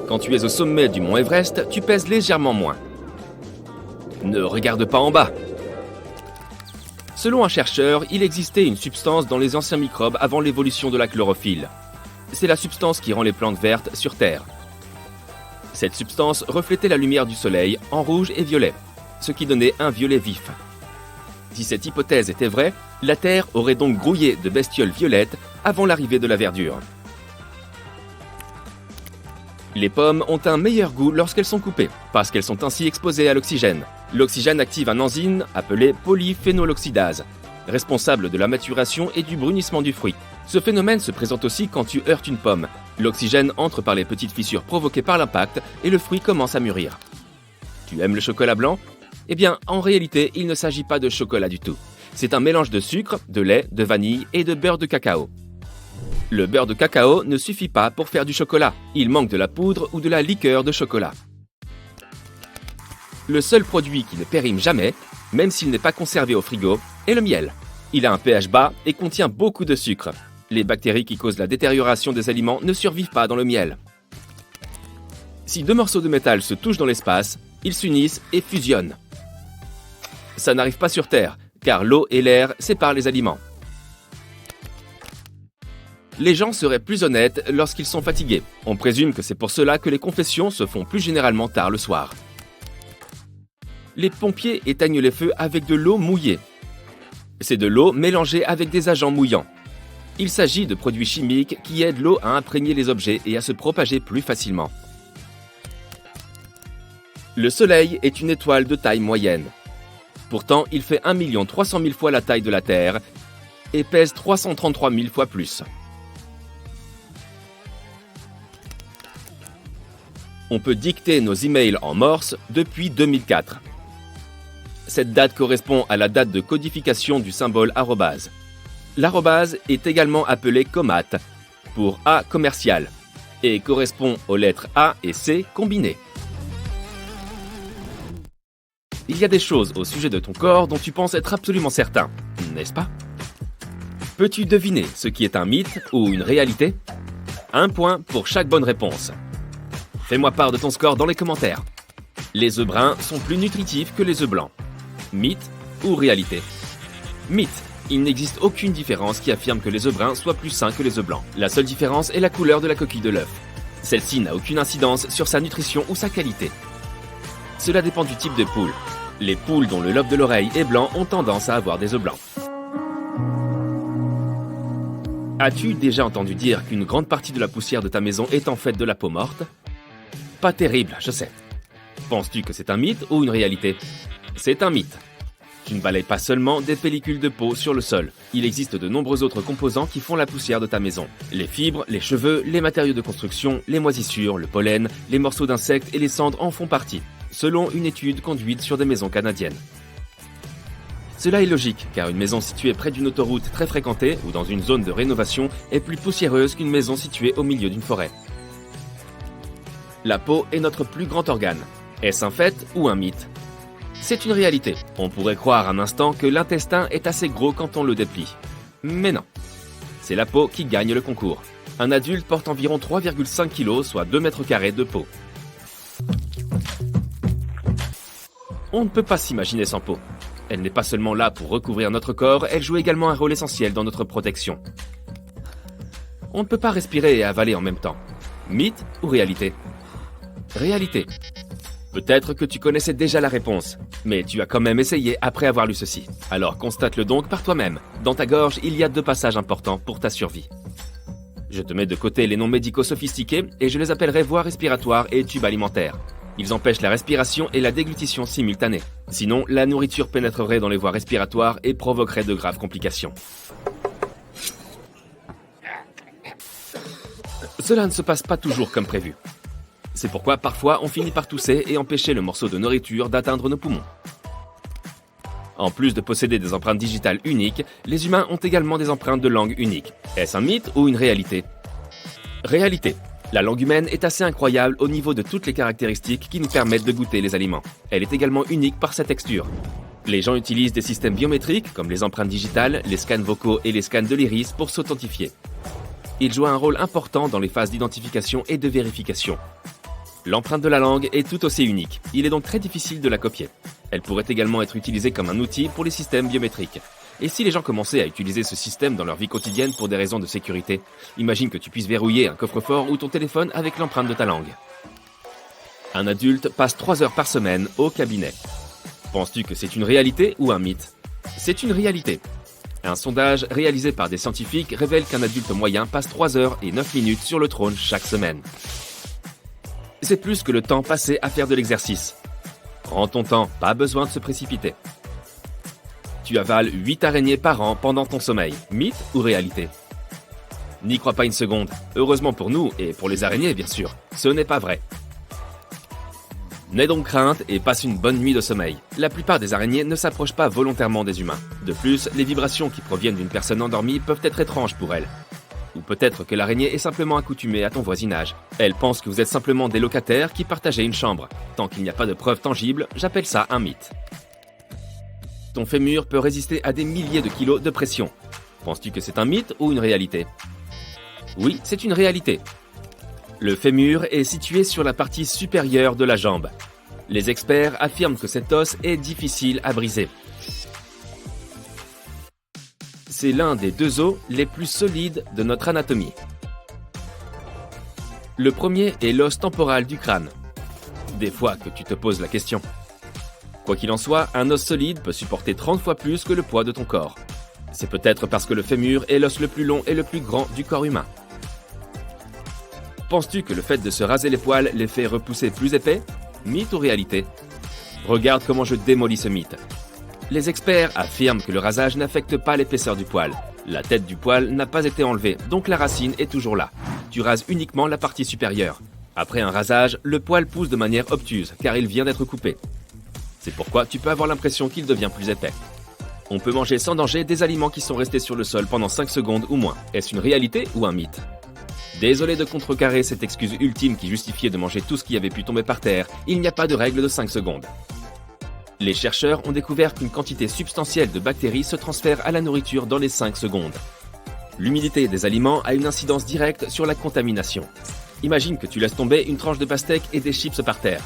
Quand tu es au sommet du mont Everest, tu pèses légèrement moins. Ne regarde pas en bas. Selon un chercheur, il existait une substance dans les anciens microbes avant l'évolution de la chlorophylle. C'est la substance qui rend les plantes vertes sur Terre. Cette substance reflétait la lumière du soleil en rouge et violet, ce qui donnait un violet vif. Si cette hypothèse était vraie, la Terre aurait donc grouillé de bestioles violettes avant l'arrivée de la verdure. Les pommes ont un meilleur goût lorsqu'elles sont coupées, parce qu'elles sont ainsi exposées à l'oxygène. L'oxygène active un enzyme appelé polyphénoloxydase, responsable de la maturation et du brunissement du fruit. Ce phénomène se présente aussi quand tu heurtes une pomme. L'oxygène entre par les petites fissures provoquées par l'impact et le fruit commence à mûrir. Tu aimes le chocolat blanc ? Eh bien, en réalité, il ne s'agit pas de chocolat du tout. C'est un mélange de sucre, de lait, de vanille et de beurre de cacao. Le beurre de cacao ne suffit pas pour faire du chocolat. Il manque de la poudre ou de la liqueur de chocolat. Le seul produit qui ne périme jamais, même s'il n'est pas conservé au frigo, est le miel. Il a un pH bas et contient beaucoup de sucre. Les bactéries qui causent la détérioration des aliments ne survivent pas dans le miel. Si deux morceaux de métal se touchent dans l'espace, ils s'unissent et fusionnent. Ça n'arrive pas sur Terre, car l'eau et l'air séparent les aliments. Les gens seraient plus honnêtes lorsqu'ils sont fatigués. On présume que c'est pour cela que les confessions se font plus généralement tard le soir. Les pompiers éteignent les feux avec de l'eau mouillée. C'est de l'eau mélangée avec des agents mouillants. Il s'agit de produits chimiques qui aident l'eau à imprégner les objets et à se propager plus facilement. Le Soleil est une étoile de taille moyenne. Pourtant, il fait 1 300 000 fois la taille de la Terre et pèse 333 000 fois plus. On peut dicter nos emails en morse depuis 2004. Cette date correspond à la date de codification du symbole arrobase. L'arrobase est également appelé commat pour A commercial et correspond aux lettres A et C combinées. Il y a des choses au sujet de ton corps dont tu penses être absolument certain, n'est-ce pas ? Peux-tu deviner ce qui est un mythe ou une réalité ? 1 point pour chaque bonne réponse. Fais-moi part de ton score dans les commentaires. Les œufs bruns sont plus nutritifs que les œufs blancs. Mythe ou réalité ? Mythe. Il n'existe aucune différence qui affirme que les œufs bruns soient plus sains que les œufs blancs. La seule différence est la couleur de la coquille de l'œuf. Celle-ci n'a aucune incidence sur sa nutrition ou sa qualité. Cela dépend du type de poule. Les poules dont le lobe de l'oreille est blanc ont tendance à avoir des œufs blancs. As-tu déjà entendu dire qu'une grande partie de la poussière de ta maison est en fait de la peau morte? Pas terrible, je sais. Penses-tu que c'est un mythe ou une réalité? C'est un mythe. Tu ne balayes pas seulement des pellicules de peau sur le sol. Il existe de nombreux autres composants qui font la poussière de ta maison. Les fibres, les cheveux, les matériaux de construction, les moisissures, le pollen, les morceaux d'insectes et les cendres en font partie, selon une étude conduite sur des maisons canadiennes. Cela est logique, car une maison située près d'une autoroute très fréquentée ou dans une zone de rénovation est plus poussiéreuse qu'une maison située au milieu d'une forêt. La peau est notre plus grand organe. Est-ce un fait ou un mythe? C'est une réalité. On pourrait croire un instant que l'intestin est assez gros quand on le déplie. Mais non. C'est la peau qui gagne le concours. Un adulte porte environ 3,5 kg, soit 2 mètres carrés de peau. On ne peut pas s'imaginer sans peau. Elle n'est pas seulement là pour recouvrir notre corps, elle joue également un rôle essentiel dans notre protection. On ne peut pas respirer et avaler en même temps. Mythe ou réalité? Réalité. Peut-être que tu connaissais déjà la réponse, mais tu as quand même essayé après avoir lu ceci. Alors constate-le donc par toi-même. Dans ta gorge, il y a 2 passages importants pour ta survie. Je te mets de côté les noms médicaux sophistiqués et je les appellerai voies respiratoires et tubes alimentaires. Ils empêchent la respiration et la déglutition simultanée. Sinon, la nourriture pénétrerait dans les voies respiratoires et provoquerait de graves complications. Cela ne se passe pas toujours comme prévu. C'est pourquoi parfois on finit par tousser et empêcher le morceau de nourriture d'atteindre nos poumons. En plus de posséder des empreintes digitales uniques, les humains ont également des empreintes de langue uniques. Est-ce un mythe ou une réalité? Réalité. La langue humaine est assez incroyable au niveau de toutes les caractéristiques qui nous permettent de goûter les aliments. Elle est également unique par sa texture. Les gens utilisent des systèmes biométriques comme les empreintes digitales, les scans vocaux et les scans de l'iris pour s'authentifier. Ils jouent un rôle important dans les phases d'identification et de vérification. L'empreinte de la langue est tout aussi unique. Il est donc très difficile de la copier. Elle pourrait également être utilisée comme un outil pour les systèmes biométriques. Et si les gens commençaient à utiliser ce système dans leur vie quotidienne pour des raisons de sécurité, imagine que tu puisses verrouiller un coffre-fort ou ton téléphone avec l'empreinte de ta langue. Un adulte passe 3 heures par semaine au cabinet. Penses-tu que c'est une réalité ou un mythe? C'est une réalité. Un sondage réalisé par des scientifiques révèle qu'un adulte moyen passe 3 heures et 9 minutes sur le trône chaque semaine. C'est plus que le temps passé à faire de l'exercice. Prends ton temps, pas besoin de se précipiter. Tu avales 8 araignées par an pendant ton sommeil. Mythe ou réalité? N'y crois pas une seconde. Heureusement pour nous, et pour les araignées bien sûr, ce n'est pas vrai. N'aie donc crainte et passe une bonne nuit de sommeil. La plupart des araignées ne s'approchent pas volontairement des humains. De plus, les vibrations qui proviennent d'une personne endormie peuvent être étranges pour elle. Ou peut-être que l'araignée est simplement accoutumée à ton voisinage. Elle pense que vous êtes simplement des locataires qui partageaient une chambre. Tant qu'il n'y a pas de preuves tangibles, j'appelle ça un mythe. Ton fémur peut résister à des milliers de kilos de pression. Penses-tu que c'est un mythe ou une réalité? Oui, c'est une réalité. Le fémur est situé sur la partie supérieure de la jambe. Les experts affirment que cet os est difficile à briser. C'est l'un des 2 os les plus solides de notre anatomie. Le premier est l'os temporal du crâne. Des fois que tu te poses la question. Quoi qu'il en soit, un os solide peut supporter 30 fois plus que le poids de ton corps. C'est peut-être parce que le fémur est l'os le plus long et le plus grand du corps humain. Penses-tu que le fait de se raser les poils les fait repousser plus épais? Mythe ou réalité? Regarde comment je démolis ce mythe. Les experts affirment que le rasage n'affecte pas l'épaisseur du poil. La tête du poil n'a pas été enlevée, donc la racine est toujours là. Tu rases uniquement la partie supérieure. Après un rasage, le poil pousse de manière obtuse, car il vient d'être coupé. C'est pourquoi tu peux avoir l'impression qu'il devient plus épais. On peut manger sans danger des aliments qui sont restés sur le sol pendant 5 secondes ou moins. Est-ce une réalité ou un mythe? Désolé de contrecarrer cette excuse ultime qui justifiait de manger tout ce qui avait pu tomber par terre, il n'y a pas de règle de 5 secondes. Les chercheurs ont découvert qu'une quantité substantielle de bactéries se transfère à la nourriture dans les 5 secondes. L'humidité des aliments a une incidence directe sur la contamination. Imagine que tu laisses tomber une tranche de pastèque et des chips par terre.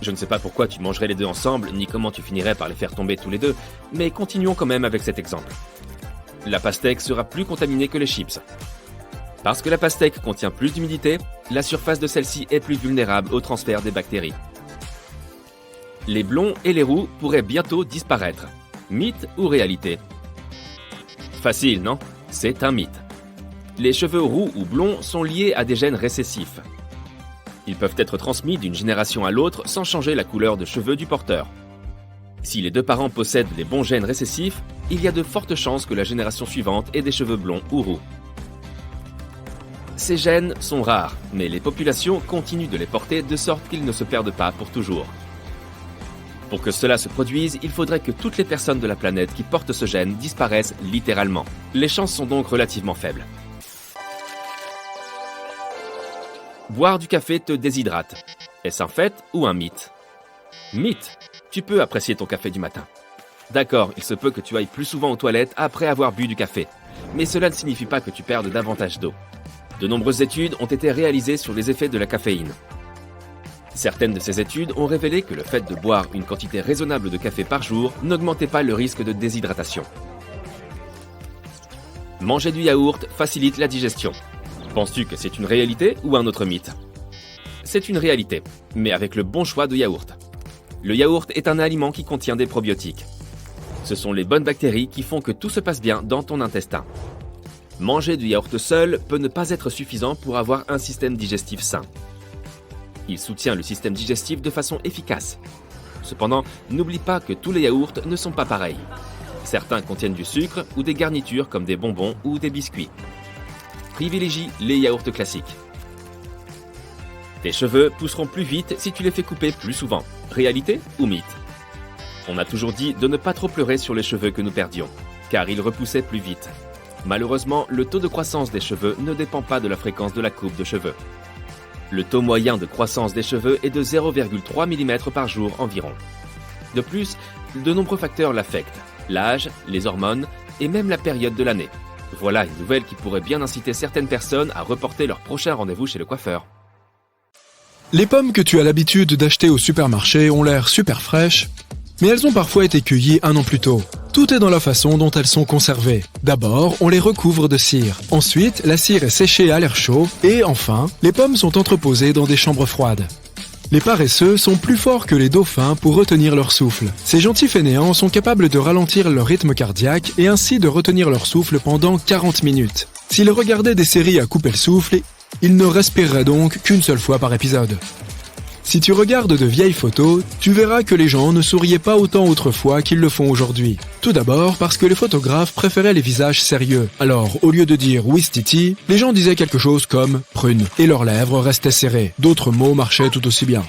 Je ne sais pas pourquoi tu mangerais les deux ensemble, ni comment tu finirais par les faire tomber tous les deux, mais continuons quand même avec cet exemple. la pastèque sera plus contaminée que les chips. Parce que la pastèque contient plus d'humidité, la surface de celle-ci est plus vulnérable au transfert des bactéries. Les blonds et les roux pourraient bientôt disparaître. Mythe ou réalité? Facile, non? C'est un mythe. Les cheveux roux ou blonds sont liés à des gènes récessifs. Ils peuvent être transmis d'une génération à l'autre sans changer la couleur de cheveux du porteur. Si les deux parents possèdent les bons gènes récessifs, il y a de fortes chances que la génération suivante ait des cheveux blonds ou roux. Ces gènes sont rares, mais les populations continuent de les porter de sorte qu'ils ne se perdent pas pour toujours. Pour que cela se produise, il faudrait que toutes les personnes de la planète qui portent ce gène disparaissent littéralement. Les chances sont donc relativement faibles. Boire du café te déshydrate. Est-ce un fait ou un mythe? Mythe. Tu peux apprécier ton café du matin. D'accord, il se peut que tu ailles plus souvent aux toilettes après avoir bu du café, mais cela ne signifie pas que tu perdes davantage d'eau. De nombreuses études ont été réalisées sur les effets de la caféine. Certaines de ces études ont révélé que le fait de boire une quantité raisonnable de café par jour n'augmentait pas le risque de déshydratation. Manger du yaourt facilite la digestion. Penses-tu que c'est une réalité ou un autre mythe? C'est une réalité, mais avec le bon choix de yaourt. Le yaourt est un aliment qui contient des probiotiques. Ce sont les bonnes bactéries qui font que tout se passe bien dans ton intestin. Manger du yaourt seul peut ne pas être suffisant pour avoir un système digestif sain. Il soutient le système digestif de façon efficace. Cependant, n'oublie pas que tous les yaourts ne sont pas pareils. Certains contiennent du sucre ou des garnitures comme des bonbons ou des biscuits. Privilégie les yaourts classiques. Tes cheveux pousseront plus vite si tu les fais couper plus souvent. Réalité ou mythe? On a toujours dit de ne pas trop pleurer sur les cheveux que nous perdions, car ils repoussaient plus vite. Malheureusement, le taux de croissance des cheveux ne dépend pas de la fréquence de la coupe de cheveux. Le taux moyen de croissance des cheveux est de 0,3 mm par jour environ. De plus, de nombreux facteurs l'affectent, l'âge, les hormones et même la période de l'année. Voilà une nouvelle qui pourrait bien inciter certaines personnes à reporter leur prochain rendez-vous chez le coiffeur. Les pommes que tu as l'habitude d'acheter au supermarché ont l'air super fraîches, mais elles ont parfois été cueillies 1 an plus tôt. Tout est dans la façon dont elles sont conservées. D'abord, on les recouvre de cire. Ensuite, la cire est séchée à l'air chaud. Et enfin, les pommes sont entreposées dans des chambres froides. Les paresseux sont plus forts que les dauphins pour retenir leur souffle. Ces gentils fainéants sont capables de ralentir leur rythme cardiaque et ainsi de retenir leur souffle pendant 40 minutes. S'ils regardaient des séries à couper le souffle, ils ne respireraient donc qu'une seule fois par épisode. Si tu regardes de vieilles photos, tu verras que les gens ne souriaient pas autant autrefois qu'ils le font aujourd'hui. Tout d'abord parce que les photographes préféraient les visages sérieux. Alors, au lieu de dire « Ouistiti », les gens disaient quelque chose comme « prune » et leurs lèvres restaient serrées. D'autres mots marchaient tout aussi bien.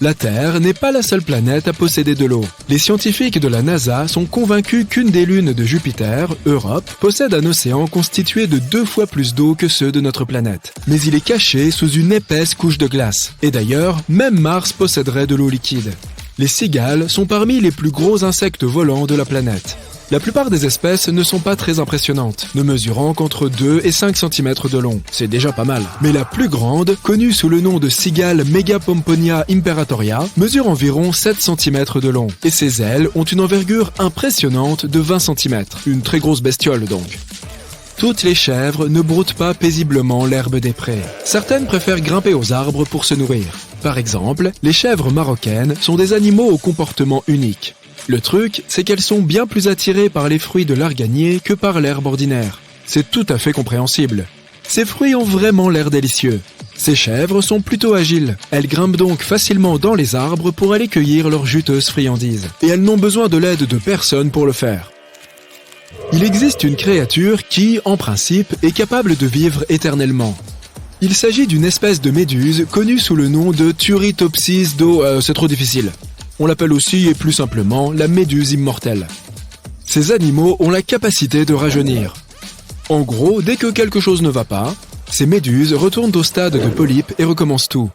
La Terre n'est pas la seule planète à posséder de l'eau. Les scientifiques de la NASA sont convaincus qu'une des lunes de Jupiter, Europe, possède un océan constitué de 2 fois plus d'eau que ceux de notre planète. Mais il est caché sous une épaisse couche de glace. Et d'ailleurs, même Mars posséderait de l'eau liquide. Les cigales sont parmi les plus gros insectes volants de la planète. La plupart des espèces ne sont pas très impressionnantes, ne mesurant qu'entre 2 et 5 cm de long. C'est déjà pas mal. Mais la plus grande, connue sous le nom de cigale Megapomponia imperatoria, mesure environ 7 cm de long. Et ses ailes ont une envergure impressionnante de 20 cm. Une très grosse bestiole donc. Toutes les chèvres ne broutent pas paisiblement l'herbe des prés. Certaines préfèrent grimper aux arbres pour se nourrir. Par exemple, les chèvres marocaines sont des animaux au comportement unique. Le truc, c'est qu'elles sont bien plus attirées par les fruits de l'arganier que par l'herbe ordinaire. C'est tout à fait compréhensible. Ces fruits ont vraiment l'air délicieux. Ces chèvres sont plutôt agiles. Elles grimpent donc facilement dans les arbres pour aller cueillir leurs juteuses friandises. Et elles n'ont besoin de l'aide de personne pour le faire. Il existe une créature qui, en principe, est capable de vivre éternellement. Il s'agit d'une espèce de méduse connue sous le nom de Turritopsis c'est trop difficile. On l'appelle aussi, et plus simplement, la méduse immortelle. Ces animaux ont la capacité de rajeunir. En gros, dès que quelque chose ne va pas, ces méduses retournent au stade de polype et recommencent tout.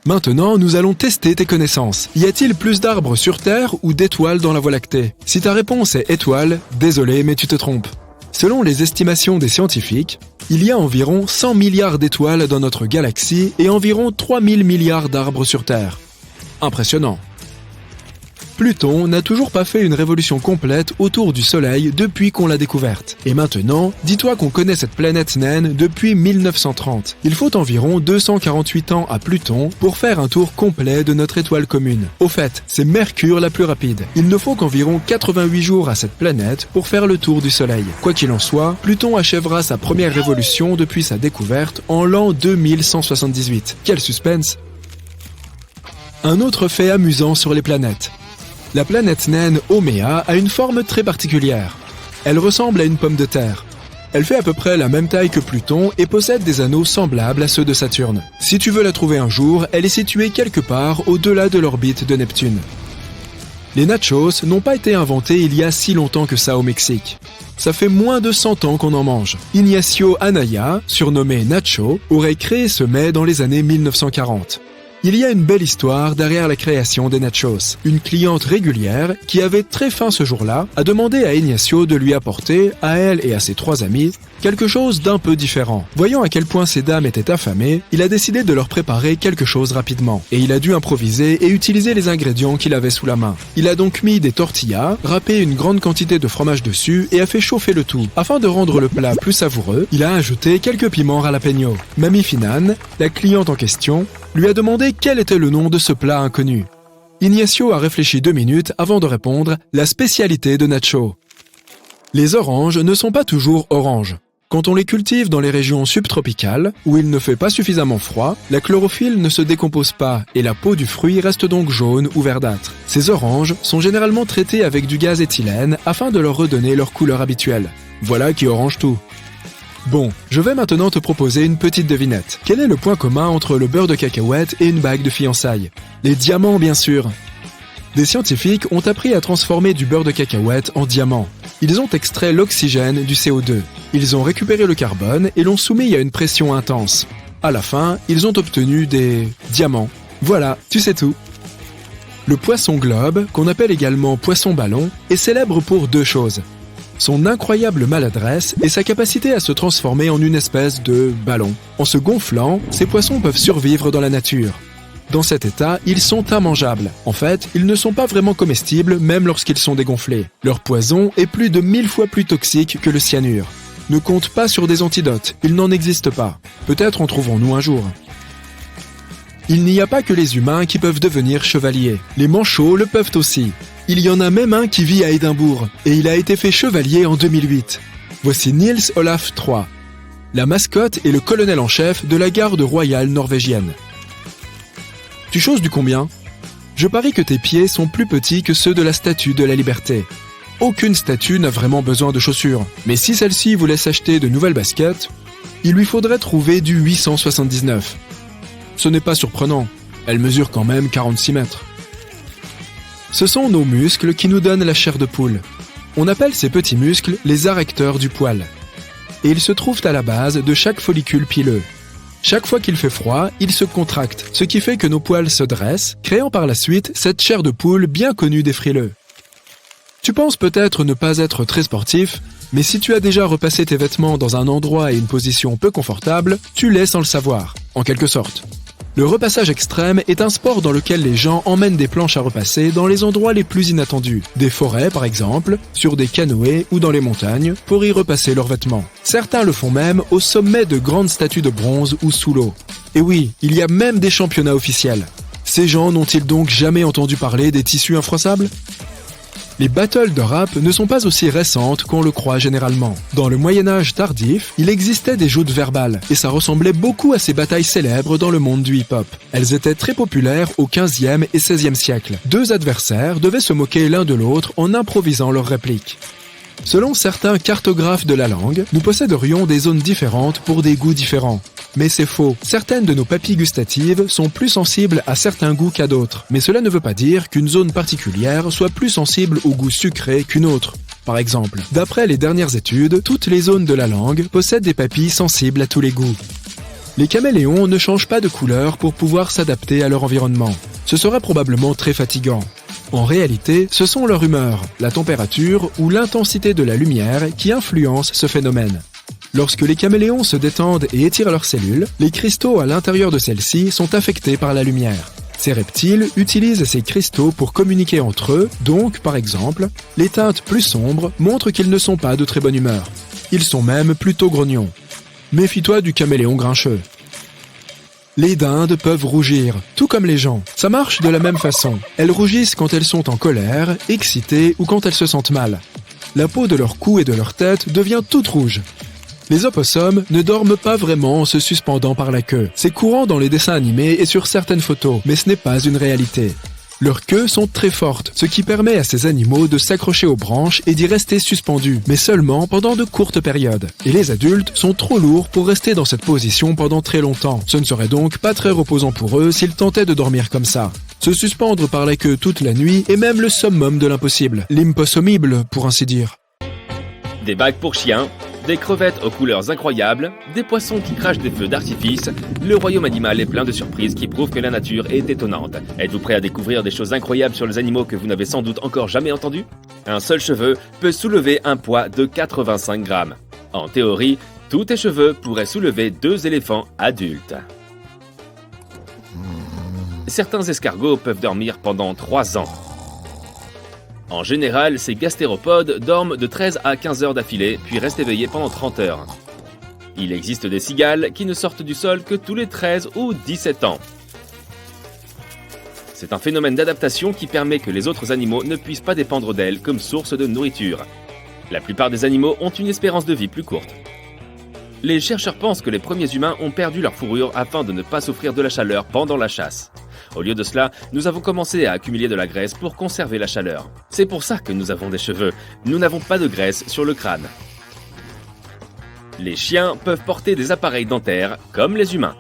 Maintenant, nous allons tester tes connaissances. Y a-t-il plus d'arbres sur Terre ou d'étoiles dans la Voie lactée? Si ta réponse est étoile, désolé, mais tu te trompes. Selon les estimations des scientifiques, il y a environ 100 milliards d'étoiles dans notre galaxie et environ 3000 milliards d'arbres sur Terre. Impressionnant. Pluton n'a toujours pas fait une révolution complète autour du Soleil depuis qu'on l'a découverte. Et maintenant, dis-toi qu'on connaît cette planète naine depuis 1930. Il faut environ 248 ans à Pluton pour faire un tour complet de notre étoile commune. Au fait, c'est Mercure la plus rapide. Il ne faut qu'environ 88 jours à cette planète pour faire le tour du Soleil. Quoi qu'il en soit, Pluton achèvera sa première révolution depuis sa découverte en l'an 2178. Quel suspense! Un autre fait amusant sur les planètes. La planète naine Oméa a une forme très particulière. Elle ressemble à une pomme de terre. Elle fait à peu près la même taille que Pluton et possède des anneaux semblables à ceux de Saturne. Si tu veux la trouver un jour, elle est située quelque part au-delà de l'orbite de Neptune. Les nachos n'ont pas été inventés il y a si longtemps que ça au Mexique. Ça fait moins de 100 ans qu'on en mange. Ignacio Anaya, surnommé Nacho, aurait créé ce mets dans les années 1940. Il y a une belle histoire derrière la création des nachos. Une cliente régulière, qui avait très faim ce jour-là, a demandé à Ignacio de lui apporter, à elle et à ses 3 amis, quelque chose d'un peu différent. Voyant à quel point ces dames étaient affamées, il a décidé de leur préparer quelque chose rapidement. Et il a dû improviser et utiliser les ingrédients qu'il avait sous la main. Il a donc mis des tortillas, râpé une grande quantité de fromage dessus et a fait chauffer le tout. Afin de rendre le plat plus savoureux, il a ajouté quelques piments jalapeno. Mami Finan, la cliente en question, lui a demandé quel était le nom de ce plat inconnu. Ignacio a réfléchi 2 minutes avant de répondre « la spécialité de Nacho ». Les oranges ne sont pas toujours oranges. Quand on les cultive dans les régions subtropicales, où il ne fait pas suffisamment froid, la chlorophylle ne se décompose pas et la peau du fruit reste donc jaune ou verdâtre. Ces oranges sont généralement traitées avec du gaz éthylène afin de leur redonner leur couleur habituelle. Voilà qui orange tout. Bon, je vais maintenant te proposer une petite devinette. Quel est le point commun entre le beurre de cacahuète et une bague de fiançailles? Les diamants, bien sûr. Des scientifiques ont appris à transformer du beurre de cacahuète en diamant. Ils ont extrait l'oxygène du CO2. Ils ont récupéré le carbone et l'ont soumis à une pression intense. À la fin, ils ont obtenu des diamants. Voilà, tu sais tout. Le poisson globe, qu'on appelle également poisson ballon, est célèbre pour 2 choses. Son incroyable maladresse et sa capacité à se transformer en une espèce de ballon. En se gonflant, ces poissons peuvent survivre dans la nature. Dans cet état, ils sont immangeables. En fait, ils ne sont pas vraiment comestibles même lorsqu'ils sont dégonflés. Leur poison est plus de 1000 fois plus toxique que le cyanure. Ne compte pas sur des antidotes, il n'en existe pas. Peut-être en trouverons-nous un jour. Il n'y a pas que les humains qui peuvent devenir chevaliers. Les manchots le peuvent aussi. Il y en a même un qui vit à Édimbourg, et il a été fait chevalier en 2008. Voici Niels Olaf III. La mascotte est le colonel en chef de la garde royale norvégienne. Tu choses du combien? Je parie que tes pieds sont plus petits que ceux de la Statue de la Liberté. Aucune statue n'a vraiment besoin de chaussures, mais si celle-ci voulait s'acheter de nouvelles baskets, il lui faudrait trouver du 879. Ce n'est pas surprenant, elle mesure quand même 46 mètres. Ce sont nos muscles qui nous donnent la chair de poule. On appelle ces petits muscles les arrecteurs du poil. Et ils se trouvent à la base de chaque follicule pileux. Chaque fois qu'il fait froid, ils se contractent, ce qui fait que nos poils se dressent, créant par la suite cette chair de poule bien connue des frileux. Tu penses peut-être ne pas être très sportif, mais si tu as déjà repassé tes vêtements dans un endroit et une position peu confortable, tu l'es sans le savoir, en quelque sorte. Le repassage extrême est un sport dans lequel les gens emmènent des planches à repasser dans les endroits les plus inattendus. Des forêts par exemple, sur des canoës ou dans les montagnes, pour y repasser leurs vêtements. Certains le font même au sommet de grandes statues de bronze ou sous l'eau. Et oui, il y a même des championnats officiels. Ces gens n'ont-ils donc jamais entendu parler des tissus infroissables ? Les battles de rap ne sont pas aussi récentes qu'on le croit généralement. Dans le Moyen-Âge tardif, il existait des joutes verbales, et ça ressemblait beaucoup à ces batailles célèbres dans le monde du hip-hop. Elles étaient très populaires au XVe et XVIe siècle. 2 adversaires devaient se moquer l'un de l'autre en improvisant leurs répliques. Selon certains cartographes de la langue, nous posséderions des zones différentes pour des goûts différents. Mais c'est faux. Certaines de nos papilles gustatives sont plus sensibles à certains goûts qu'à d'autres. Mais cela ne veut pas dire qu'une zone particulière soit plus sensible au goût sucré qu'une autre. Par exemple, d'après les dernières études, toutes les zones de la langue possèdent des papilles sensibles à tous les goûts. Les caméléons ne changent pas de couleur pour pouvoir s'adapter à leur environnement. Ce serait probablement très fatigant. En réalité, ce sont leur humeur, la température ou l'intensité de la lumière qui influencent ce phénomène. Lorsque les caméléons se détendent et étirent leurs cellules, les cristaux à l'intérieur de celles-ci sont affectés par la lumière. Ces reptiles utilisent ces cristaux pour communiquer entre eux, donc, par exemple, les teintes plus sombres montrent qu'ils ne sont pas de très bonne humeur. Ils sont même plutôt grognons. Méfie-toi du caméléon grincheux. Les dindes peuvent rougir, tout comme les gens. Ça marche de la même façon. Elles rougissent quand elles sont en colère, excitées ou quand elles se sentent mal. La peau de leur cou et de leur tête devient toute rouge. Les opossums ne dorment pas vraiment en se suspendant par la queue. C'est courant dans les dessins animés et sur certaines photos, mais ce n'est pas une réalité. Leurs queues sont très fortes, ce qui permet à ces animaux de s'accrocher aux branches et d'y rester suspendus, mais seulement pendant de courtes périodes. Et les adultes sont trop lourds pour rester dans cette position pendant très longtemps. Ce ne serait donc pas très reposant pour eux s'ils tentaient de dormir comme ça. Se suspendre par la queue toute la nuit est même le summum de l'impossible, l'impossible pour ainsi dire. Des bagues pour chiens, des crevettes aux couleurs incroyables, des poissons qui crachent des feux d'artifice, le royaume animal est plein de surprises qui prouvent que la nature est étonnante. Êtes-vous prêt à découvrir des choses incroyables sur les animaux que vous n'avez sans doute encore jamais entendus ? Un seul cheveu peut soulever un poids de 85 grammes. En théorie, tous tes cheveux pourraient soulever 2 éléphants adultes. Certains escargots peuvent dormir pendant 3 ans. En général, ces gastéropodes dorment de 13 à 15 heures d'affilée, puis restent éveillés pendant 30 heures. Il existe des cigales qui ne sortent du sol que tous les 13 ou 17 ans. C'est un phénomène d'adaptation qui permet que les autres animaux ne puissent pas dépendre d'elles comme source de nourriture. La plupart des animaux ont une espérance de vie plus courte. Les chercheurs pensent que les premiers humains ont perdu leur fourrure afin de ne pas souffrir de la chaleur pendant la chasse. Au lieu de cela, nous avons commencé à accumuler de la graisse pour conserver la chaleur. C'est pour ça que nous avons des cheveux. Nous n'avons pas de graisse sur le crâne. Les chiens peuvent porter des appareils dentaires comme les humains.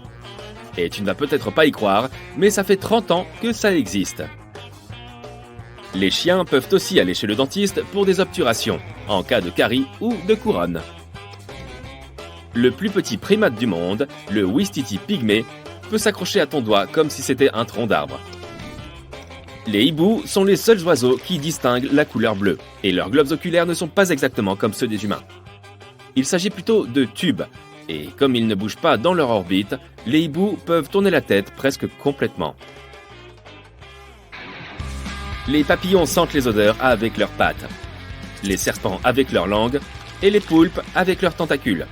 Et tu ne vas peut-être pas y croire, mais ça fait 30 ans que ça existe. Les chiens peuvent aussi aller chez le dentiste pour des obturations, en cas de carie ou de couronne. Le plus petit primate du monde, le Ouistiti pygmée, peut s'accrocher à ton doigt comme si c'était un tronc d'arbre. Les hiboux sont les seuls oiseaux qui distinguent la couleur bleue, et leurs globes oculaires ne sont pas exactement comme ceux des humains. Il s'agit plutôt de tubes, et comme ils ne bougent pas dans leur orbite, les hiboux peuvent tourner la tête presque complètement. Les papillons sentent les odeurs avec leurs pattes, les serpents avec leur langue, et les poulpes avec leurs tentacules.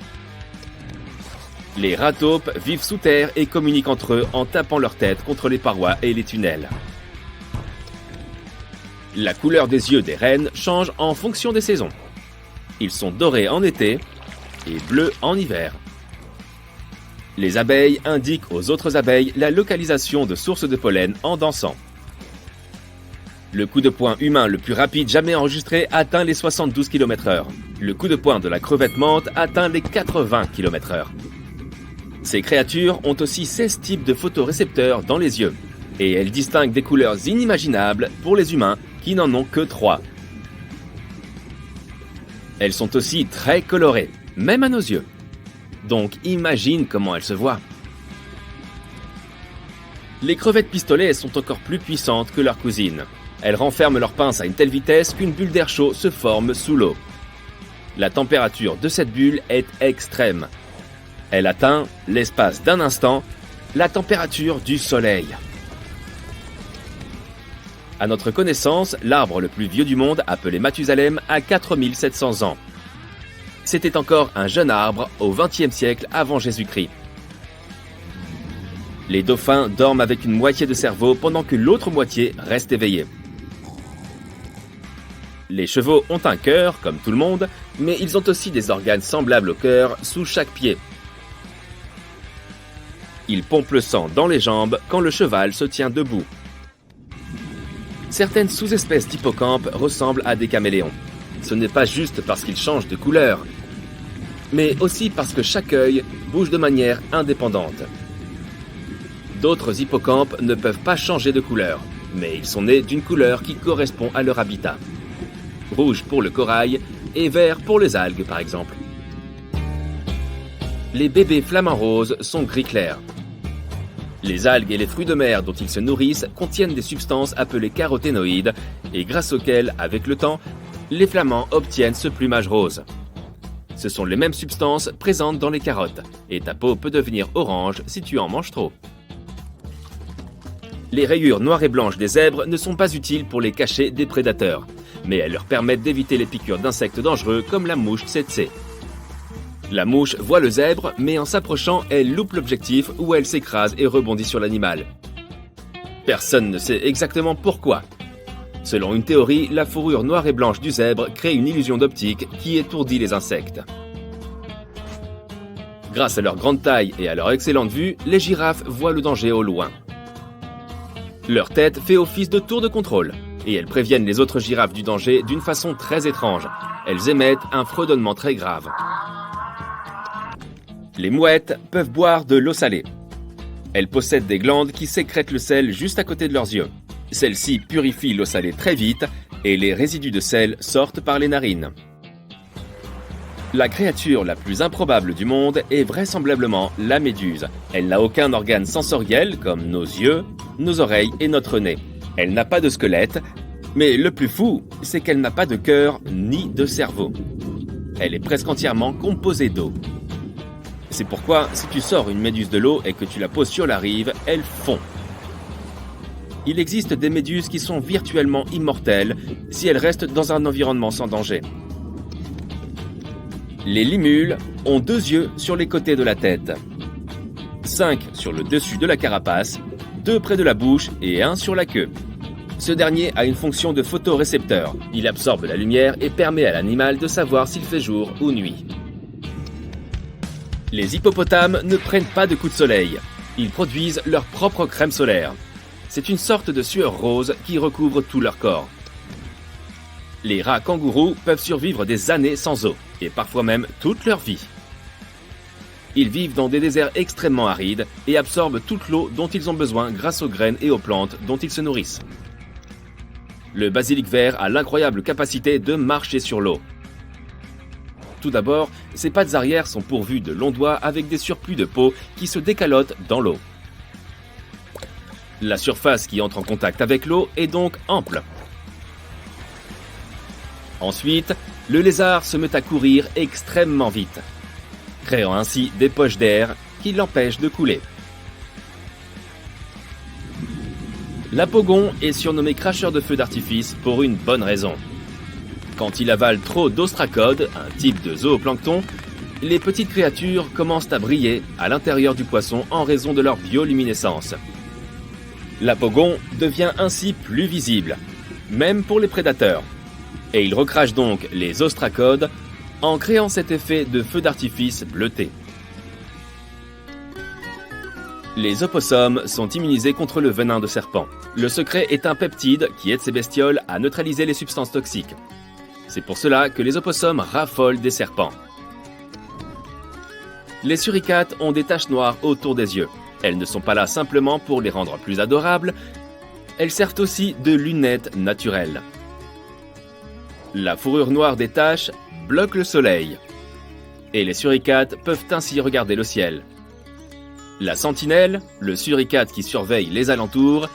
Les rats taupes vivent sous terre et communiquent entre eux en tapant leur tête contre les parois et les tunnels. La couleur des yeux des rennes change en fonction des saisons. Ils sont dorés en été et bleus en hiver. Les abeilles indiquent aux autres abeilles la localisation de sources de pollen en dansant. Le coup de poing humain le plus rapide jamais enregistré atteint les 72 km/h. Le coup de poing de la crevette menthe atteint les 80 km/h. Ces créatures ont aussi 16 types de photorécepteurs dans les yeux, et elles distinguent des couleurs inimaginables pour les humains qui n'en ont que 3. Elles sont aussi très colorées, même à nos yeux. Donc imagine comment elles se voient. Les crevettes pistolets sont encore plus puissantes que leurs cousines. Elles renferment leurs pinces à une telle vitesse qu'une bulle d'air chaud se forme sous l'eau. La température de cette bulle est extrême. Elle atteint, l'espace d'un instant, la température du soleil. À notre connaissance, l'arbre le plus vieux du monde, appelé Mathusalem, a 4700 ans. C'était encore un jeune arbre au XXe siècle avant Jésus-Christ. Les dauphins dorment avec une moitié de cerveau pendant que l'autre moitié reste éveillée. Les chevaux ont un cœur, comme tout le monde, mais ils ont aussi des organes semblables au cœur sous chaque pied. Ils pompent le sang dans les jambes quand le cheval se tient debout. Certaines sous-espèces d'hippocampes ressemblent à des caméléons. Ce n'est pas juste parce qu'ils changent de couleur, mais aussi parce que chaque œil bouge de manière indépendante. D'autres hippocampes ne peuvent pas changer de couleur, mais ils sont nés d'une couleur qui correspond à leur habitat. Rouge pour le corail et vert pour les algues, par exemple. Les bébés flamants roses sont gris clair. Les algues et les fruits de mer dont ils se nourrissent contiennent des substances appelées caroténoïdes et grâce auxquelles, avec le temps, les flamands obtiennent ce plumage rose. Ce sont les mêmes substances présentes dans les carottes et ta peau peut devenir orange si tu en manges trop. Les rayures noires et blanches des zèbres ne sont pas utiles pour les cacher des prédateurs, mais elles leur permettent d'éviter les piqûres d'insectes dangereux comme la mouche tsetse. La mouche voit le zèbre, mais en s'approchant, elle loupe l'objectif où elle s'écrase et rebondit sur l'animal. Personne ne sait exactement pourquoi. Selon une théorie, la fourrure noire et blanche du zèbre crée une illusion d'optique qui étourdit les insectes. Grâce à leur grande taille et à leur excellente vue, les girafes voient le danger au loin. Leur tête fait office de tour de contrôle, et elles préviennent les autres girafes du danger d'une façon très étrange. Elles émettent un fredonnement très grave. Les mouettes peuvent boire de l'eau salée. Elles possèdent des glandes qui sécrètent le sel juste à côté de leurs yeux. Celles-ci purifient l'eau salée très vite et les résidus de sel sortent par les narines. La créature la plus improbable du monde est vraisemblablement la méduse. Elle n'a aucun organe sensoriel comme nos yeux, nos oreilles et notre nez. Elle n'a pas de squelette, mais le plus fou, c'est qu'elle n'a pas de cœur ni de cerveau. Elle est presque entièrement composée d'eau. C'est pourquoi, si tu sors une méduse de l'eau et que tu la poses sur la rive, elle fond. Il existe des méduses qui sont virtuellement immortelles si elles restent dans un environnement sans danger. Les limules ont 2 yeux sur les côtés de la tête, 5 sur le dessus de la carapace, 2 près de la bouche et 1 sur la queue. Ce dernier a une fonction de photorécepteur. Il absorbe la lumière et permet à l'animal de savoir s'il fait jour ou nuit. Les hippopotames ne prennent pas de coups de soleil. Ils produisent leur propre crème solaire. C'est une sorte de sueur rose qui recouvre tout leur corps. Les rats kangourous peuvent survivre des années sans eau, et parfois même toute leur vie. Ils vivent dans des déserts extrêmement arides et absorbent toute l'eau dont ils ont besoin grâce aux graines et aux plantes dont ils se nourrissent. Le basilic vert a l'incroyable capacité de marcher sur l'eau. Tout d'abord, ses pattes arrière sont pourvues de longs doigts avec des surplus de peau qui se décalotent dans l'eau. La surface qui entre en contact avec l'eau est donc ample. Ensuite, le lézard se met à courir extrêmement vite, créant ainsi des poches d'air qui l'empêchent de couler. L'apogon est surnommé cracheur de feux d'artifice pour une bonne raison. Quand il avale trop d'ostracodes, un type de zooplancton, les petites créatures commencent à briller à l'intérieur du poisson en raison de leur bioluminescence. L'apogon devient ainsi plus visible, même pour les prédateurs. Et il recrache donc les ostracodes en créant cet effet de feu d'artifice bleuté. Les opossums sont immunisés contre le venin de serpent. Le secret est un peptide qui aide ces bestioles à neutraliser les substances toxiques. C'est pour cela que les opossums raffolent des serpents. Les suricates ont des taches noires autour des yeux. Elles ne sont pas là simplement pour les rendre plus adorables, elles servent aussi de lunettes naturelles. La fourrure noire des taches bloque le soleil, et les suricates peuvent ainsi regarder le ciel. La sentinelle, le suricate qui surveille les alentours,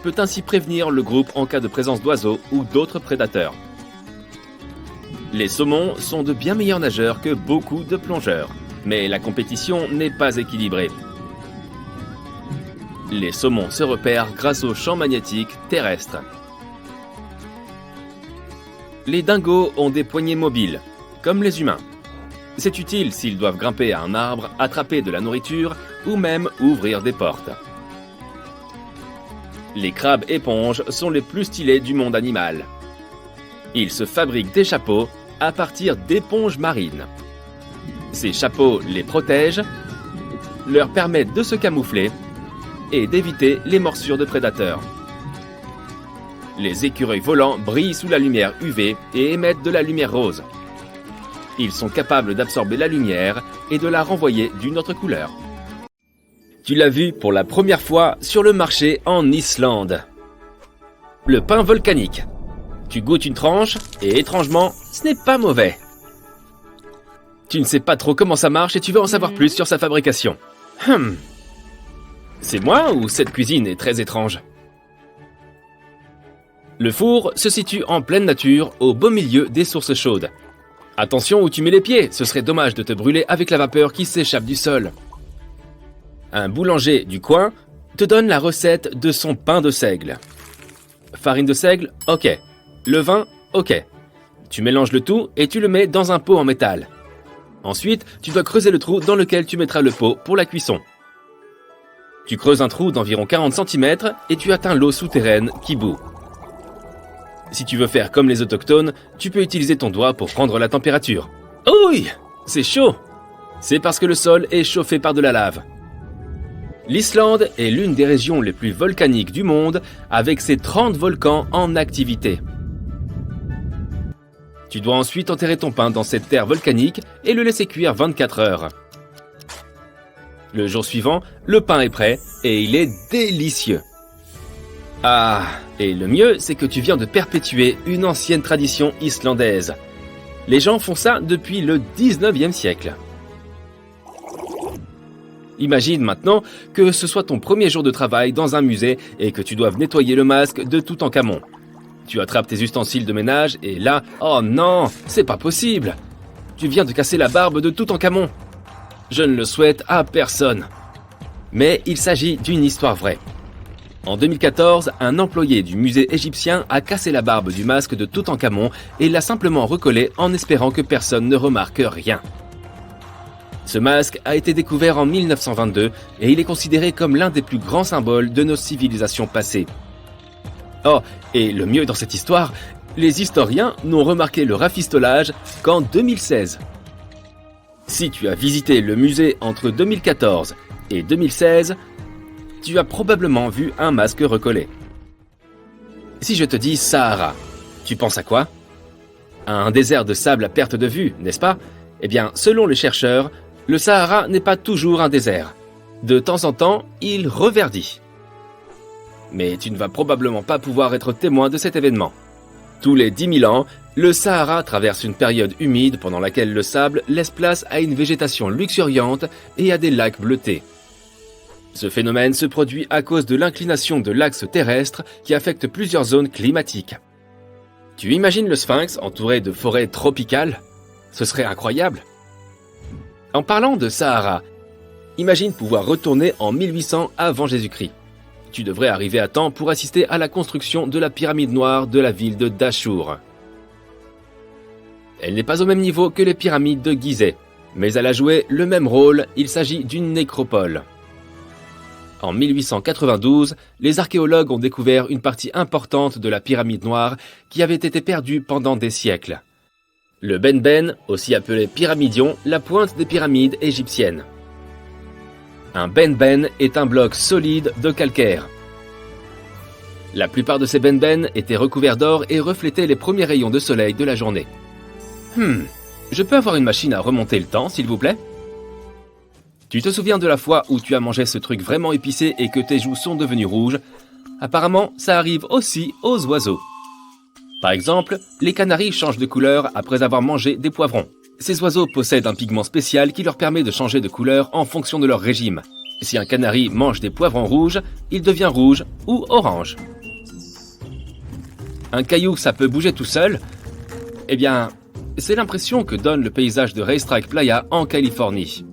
peut ainsi prévenir le groupe en cas de présence d'oiseaux ou d'autres prédateurs. Les saumons sont de bien meilleurs nageurs que beaucoup de plongeurs, mais la compétition n'est pas équilibrée. Les saumons se repèrent grâce aux champs magnétiques terrestres. Les dingos ont des poignets mobiles, comme les humains. C'est utile s'ils doivent grimper à un arbre, attraper de la nourriture ou même ouvrir des portes. Les crabes éponges sont les plus stylés du monde animal. Ils se fabriquent des chapeaux à partir d'éponges marines. Ces chapeaux les protègent, leur permettent de se camoufler et d'éviter les morsures de prédateurs. Les écureuils volants brillent sous la lumière UV et émettent de la lumière rose. Ils sont capables d'absorber la lumière et de la renvoyer d'une autre couleur. Tu l'as vu pour la première fois sur le marché en Islande. Le pain volcanique. Tu goûtes une tranche et étrangement, ce n'est pas mauvais. Tu ne sais pas trop comment ça marche et tu veux en savoir plus sur sa fabrication. C'est moi ou cette cuisine est très étrange? Le four se situe en pleine nature, au beau milieu des sources chaudes. Attention où tu mets les pieds, ce serait dommage de te brûler avec la vapeur qui s'échappe du sol. Un boulanger du coin te donne la recette de son pain de seigle. Farine de seigle, ok. Levain, ok. Tu mélanges le tout et tu le mets dans un pot en métal. Ensuite, tu dois creuser le trou dans lequel tu mettras le pot pour la cuisson. Tu creuses un trou d'environ 40 cm et tu atteins l'eau souterraine qui bout. Si tu veux faire comme les autochtones, tu peux utiliser ton doigt pour prendre la température. Oui, c'est chaud. C'est parce que le sol est chauffé par de la lave. L'Islande est l'une des régions les plus volcaniques du monde, avec ses 30 volcans en activité. Tu dois ensuite enterrer ton pain dans cette terre volcanique et le laisser cuire 24 heures. Le jour suivant, le pain est prêt et il est délicieux. Ah, et le mieux, c'est que tu viens de perpétuer une ancienne tradition islandaise. Les gens font ça depuis le 19e siècle. Imagine maintenant que ce soit ton premier jour de travail dans un musée et que tu doives nettoyer le masque de Toutankhamon. Tu attrapes tes ustensiles de ménage et là, oh non, c'est pas possible. Tu viens de casser la barbe de Toutankhamon. Je ne le souhaite à personne. Mais il s'agit d'une histoire vraie. En 2014, un employé du musée égyptien a cassé la barbe du masque de Toutankhamon et l'a simplement recollé en espérant que personne ne remarque rien. Ce masque a été découvert en 1922 et il est considéré comme l'un des plus grands symboles de nos civilisations passées. Oh, et le mieux dans cette histoire, les historiens n'ont remarqué le rafistolage qu'en 2016. Si tu as visité le musée entre 2014 et 2016, tu as probablement vu un masque recollé. Si je te dis Sahara, tu penses à quoi? À un désert de sable à perte de vue, n'est-ce pas? Eh bien, selon les chercheurs, le Sahara n'est pas toujours un désert. De temps en temps, il reverdit. Mais tu ne vas probablement pas pouvoir être témoin de cet événement. Tous les 10 000 ans, le Sahara traverse une période humide pendant laquelle le sable laisse place à une végétation luxuriante et à des lacs bleutés. Ce phénomène se produit à cause de l'inclination de l'axe terrestre qui affecte plusieurs zones climatiques. Tu imagines le Sphinx entouré de forêts tropicales? Ce serait incroyable. En parlant de Sahara, imagine pouvoir retourner en 1800 avant Jésus-Christ. Tu devrais arriver à temps pour assister à la construction de la pyramide noire de la ville de Dachour. Elle n'est pas au même niveau que les pyramides de Gizeh, mais elle a joué le même rôle, il s'agit d'une nécropole. En 1892, les archéologues ont découvert une partie importante de la pyramide noire qui avait été perdue pendant des siècles. Le benben, aussi appelé pyramidion, la pointe des pyramides égyptiennes. Un benben est un bloc solide de calcaire. La plupart de ces benben étaient recouverts d'or et reflétaient les premiers rayons de soleil de la journée. Je peux avoir une machine à remonter le temps, s'il vous plaît? Tu te souviens de la fois où tu as mangé ce truc vraiment épicé et que tes joues sont devenues rouges? Apparemment, ça arrive aussi aux oiseaux. Par exemple, les canaris changent de couleur après avoir mangé des poivrons. Ces oiseaux possèdent un pigment spécial qui leur permet de changer de couleur en fonction de leur régime. Si un canari mange des poivrons rouges, il devient rouge ou orange. Un caillou, ça peut bouger tout seul? Eh bien, c'est l'impression que donne le paysage de Racetrack Playa en Californie.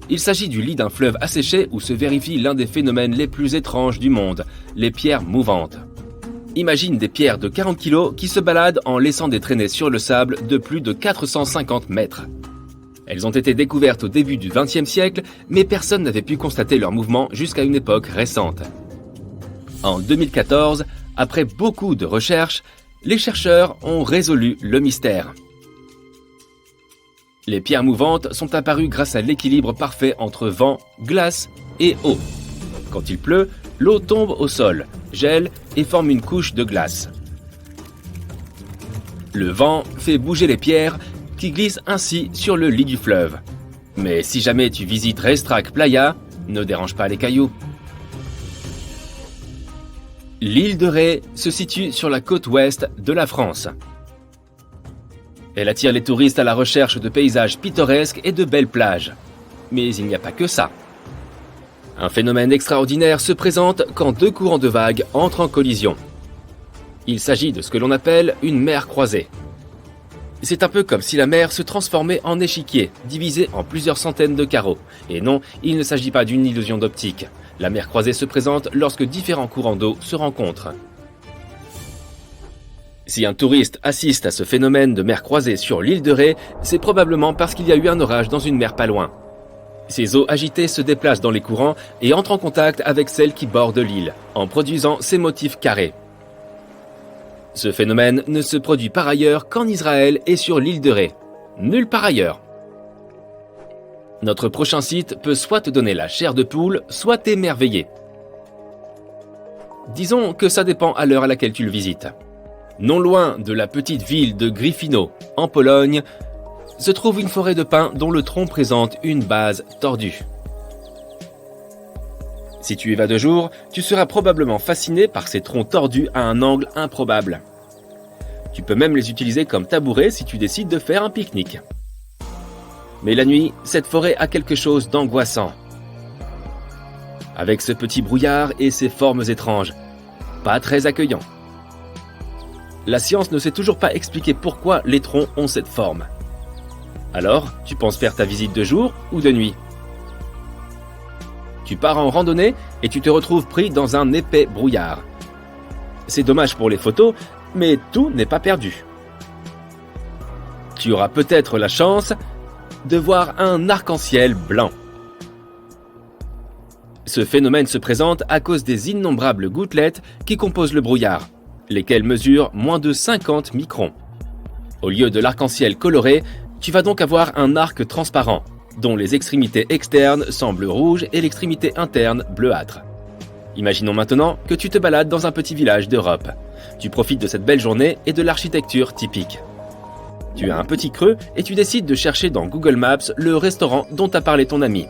Il s'agit du lit d'un fleuve asséché où se vérifie l'un des phénomènes les plus étranges du monde, les pierres mouvantes. Imagine des pierres de 40 kg qui se baladent en laissant des traînées sur le sable de plus de 450 mètres. Elles ont été découvertes au début du XXe siècle, mais personne n'avait pu constater leur mouvement jusqu'à une époque récente. En 2014, après beaucoup de recherches, les chercheurs ont résolu le mystère. Les pierres mouvantes sont apparues grâce à l'équilibre parfait entre vent, glace et eau. Quand il pleut, l'eau tombe au sol, gèle et forme une couche de glace. Le vent fait bouger les pierres qui glissent ainsi sur le lit du fleuve. Mais si jamais tu visites Racetrack Playa, ne dérange pas les cailloux. L'île de Ré se situe sur la côte ouest de la France. Elle attire les touristes à la recherche de paysages pittoresques et de belles plages. Mais il n'y a pas que ça. Un phénomène extraordinaire se présente quand deux courants de vagues entrent en collision. Il s'agit de ce que l'on appelle une mer croisée. C'est un peu comme si la mer se transformait en échiquier, divisé en plusieurs centaines de carreaux. Et non, il ne s'agit pas d'une illusion d'optique. La mer croisée se présente lorsque différents courants d'eau se rencontrent. Si un touriste assiste à ce phénomène de mer croisée sur l'île de Ré, c'est probablement parce qu'il y a eu un orage dans une mer pas loin. Ces eaux agitées se déplacent dans les courants et entrent en contact avec celles qui bordent l'île, en produisant ces motifs carrés. Ce phénomène ne se produit par ailleurs qu'en Israël et sur l'île de Ré. Nulle part ailleurs. Notre prochain site peut soit te donner la chair de poule, soit t'émerveiller. Disons que ça dépend à l'heure à laquelle tu le visites. Non loin de la petite ville de Gryfino, en Pologne, se trouve une forêt de pins dont le tronc présente une base tordue. Si tu y vas de jour, tu seras probablement fasciné par ces troncs tordus à un angle improbable. Tu peux même les utiliser comme tabourets si tu décides de faire un pique-nique. Mais la nuit, cette forêt a quelque chose d'angoissant. Avec ce petit brouillard et ses formes étranges, pas très accueillant. La science ne sait toujours pas expliquer pourquoi les troncs ont cette forme. Alors, tu penses faire ta visite de jour ou de nuit? Tu pars en randonnée et tu te retrouves pris dans un épais brouillard. C'est dommage pour les photos, mais tout n'est pas perdu. Tu auras peut-être la chance de voir un arc-en-ciel blanc. Ce phénomène se présente à cause des innombrables gouttelettes qui composent le brouillard, lesquelles mesurent moins de 50 microns. Au lieu de l'arc-en-ciel coloré, tu vas donc avoir un arc transparent, dont les extrémités externes semblent rouges et l'extrémité interne bleuâtre. Imaginons maintenant que tu te balades dans un petit village d'Europe. Tu profites de cette belle journée et de l'architecture typique. Tu as un petit creux et tu décides de chercher dans Google Maps le restaurant dont a parlé ton ami.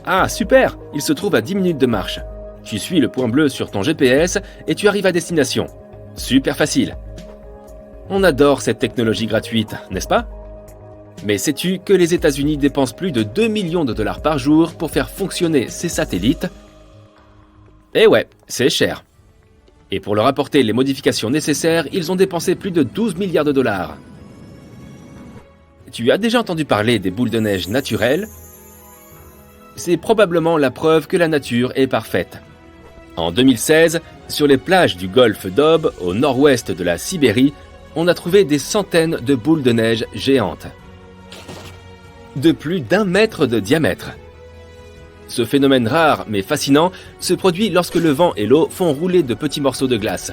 Ah super, il se trouve à 10 minutes de marche. Tu suis le point bleu sur ton GPS et tu arrives à destination. Super facile. On adore cette technologie gratuite, n'est-ce pas? Mais sais-tu que les États-Unis dépensent plus de 2 millions de dollars par jour pour faire fonctionner ces satellites? Eh ouais, c'est cher. Et pour leur apporter les modifications nécessaires, ils ont dépensé plus de 12 milliards de dollars. Tu as déjà entendu parler des boules de neige naturelles? C'est probablement la preuve que la nature est parfaite. En 2016, sur les plages du golfe d'Ob, au nord-ouest de la Sibérie, on a trouvé des centaines de boules de neige géantes. De plus d'1 mètre de diamètre. Ce phénomène rare mais fascinant se produit lorsque le vent et l'eau font rouler de petits morceaux de glace.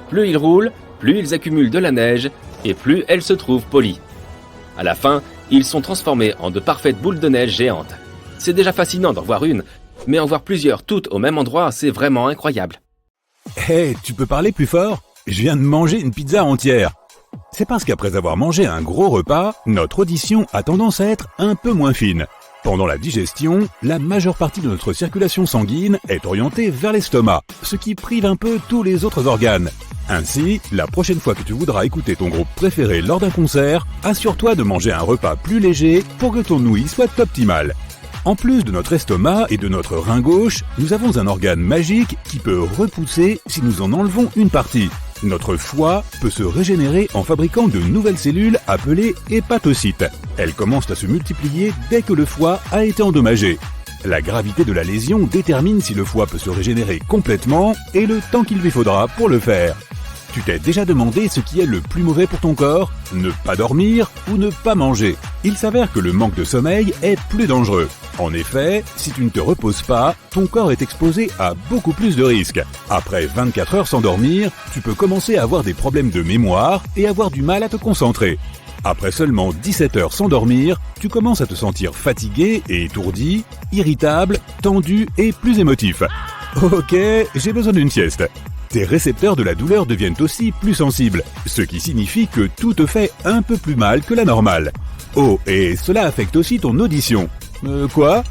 Plus ils roulent, plus ils accumulent de la neige et plus elle se trouve polie. À la fin, ils sont transformés en de parfaites boules de neige géantes. C'est déjà fascinant d'en voir une, mais en voir plusieurs toutes au même endroit, c'est vraiment incroyable. Hé, tu peux parler plus fort? Je viens de manger une pizza entière. C'est parce qu'après avoir mangé un gros repas, notre audition a tendance à être un peu moins fine. Pendant la digestion, la majeure partie de notre circulation sanguine est orientée vers l'estomac, ce qui prive un peu tous les autres organes. Ainsi, la prochaine fois que tu voudras écouter ton groupe préféré lors d'un concert, assure-toi de manger un repas plus léger pour que ton ouïe soit optimale. En plus de notre estomac et de notre rein gauche, nous avons un organe magique qui peut repousser si nous en enlevons une partie. Notre foie peut se régénérer en fabriquant de nouvelles cellules appelées hépatocytes. Elles commencent à se multiplier dès que le foie a été endommagé. La gravité de la lésion détermine si le foie peut se régénérer complètement et le temps qu'il lui faudra pour le faire. Tu t'es déjà demandé ce qui est le plus mauvais pour ton corps? Ne pas dormir ou ne pas manger? Il s'avère que le manque de sommeil est plus dangereux. En effet, si tu ne te reposes pas, ton corps est exposé à beaucoup plus de risques. Après 24 heures sans dormir, tu peux commencer à avoir des problèmes de mémoire et avoir du mal à te concentrer. Après seulement 17 heures sans dormir, tu commences à te sentir fatigué et étourdi, irritable, tendu et plus émotif. Ok, j'ai besoin d'une sieste. Tes récepteurs de la douleur deviennent aussi plus sensibles, ce qui signifie que tout te fait un peu plus mal que la normale. Oh, et cela affecte aussi ton audition. Quoi?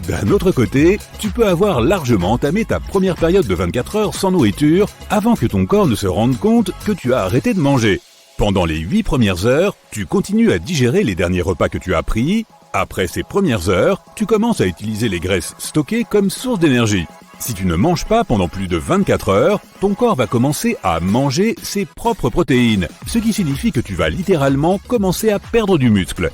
D'un autre côté, tu peux avoir largement entamé ta première période de 24 heures sans nourriture avant que ton corps ne se rende compte que tu as arrêté de manger. Pendant les 8 premières heures, tu continues à digérer les derniers repas que tu as pris. Après ces premières heures, tu commences à utiliser les graisses stockées comme source d'énergie. Si tu ne manges pas pendant plus de 24 heures, ton corps va commencer à manger ses propres protéines, ce qui signifie que tu vas littéralement commencer à perdre du muscle.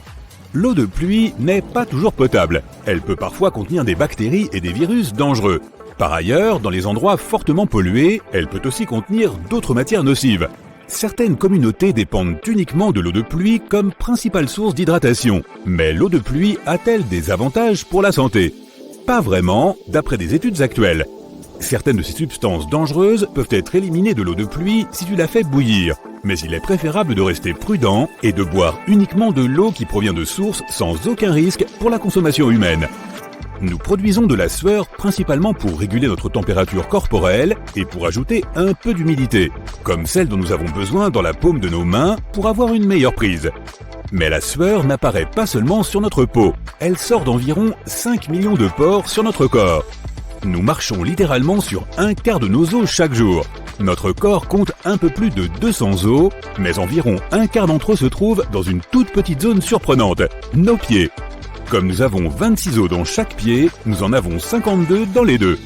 L'eau de pluie n'est pas toujours potable. Elle peut parfois contenir des bactéries et des virus dangereux. Par ailleurs, dans les endroits fortement pollués, elle peut aussi contenir d'autres matières nocives. Certaines communautés dépendent uniquement de l'eau de pluie comme principale source d'hydratation. Mais l'eau de pluie a-t-elle des avantages pour la santé ? Pas vraiment, d'après des études actuelles. Certaines de ces substances dangereuses peuvent être éliminées de l'eau de pluie si tu la fais bouillir. Mais il est préférable de rester prudent et de boire uniquement de l'eau qui provient de sources sans aucun risque pour la consommation humaine. Nous produisons de la sueur principalement pour réguler notre température corporelle et pour ajouter un peu d'humidité, comme celle dont nous avons besoin dans la paume de nos mains pour avoir une meilleure prise. Mais la sueur n'apparaît pas seulement sur notre peau, elle sort d'environ 5 millions de pores sur notre corps. Nous marchons littéralement sur un quart de nos os chaque jour. Notre corps compte un peu plus de 200 os, mais environ un quart d'entre eux se trouvent dans une toute petite zone surprenante, nos pieds. Comme nous avons 26 os dans chaque pied, nous en avons 52 dans les deux.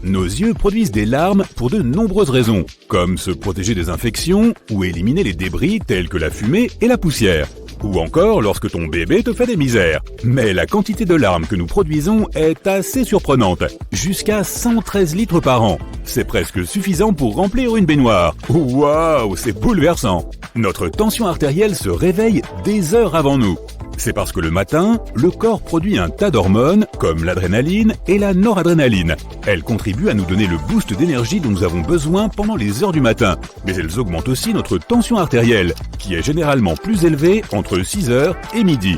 Nos yeux produisent des larmes pour de nombreuses raisons, comme se protéger des infections ou éliminer les débris tels que la fumée et la poussière. Ou encore lorsque ton bébé te fait des misères. Mais la quantité de larmes que nous produisons est assez surprenante, jusqu'à 113 litres par an. C'est presque suffisant pour remplir une baignoire. Waouh, c'est bouleversant. Notre tension artérielle se réveille des heures avant nous. C'est parce que le matin, le corps produit un tas d'hormones comme l'adrénaline et la noradrénaline. Elles contribuent à nous donner le boost d'énergie dont nous avons besoin pendant les heures du matin. Mais elles augmentent aussi notre tension artérielle, qui est généralement plus élevée entre 6h et midi.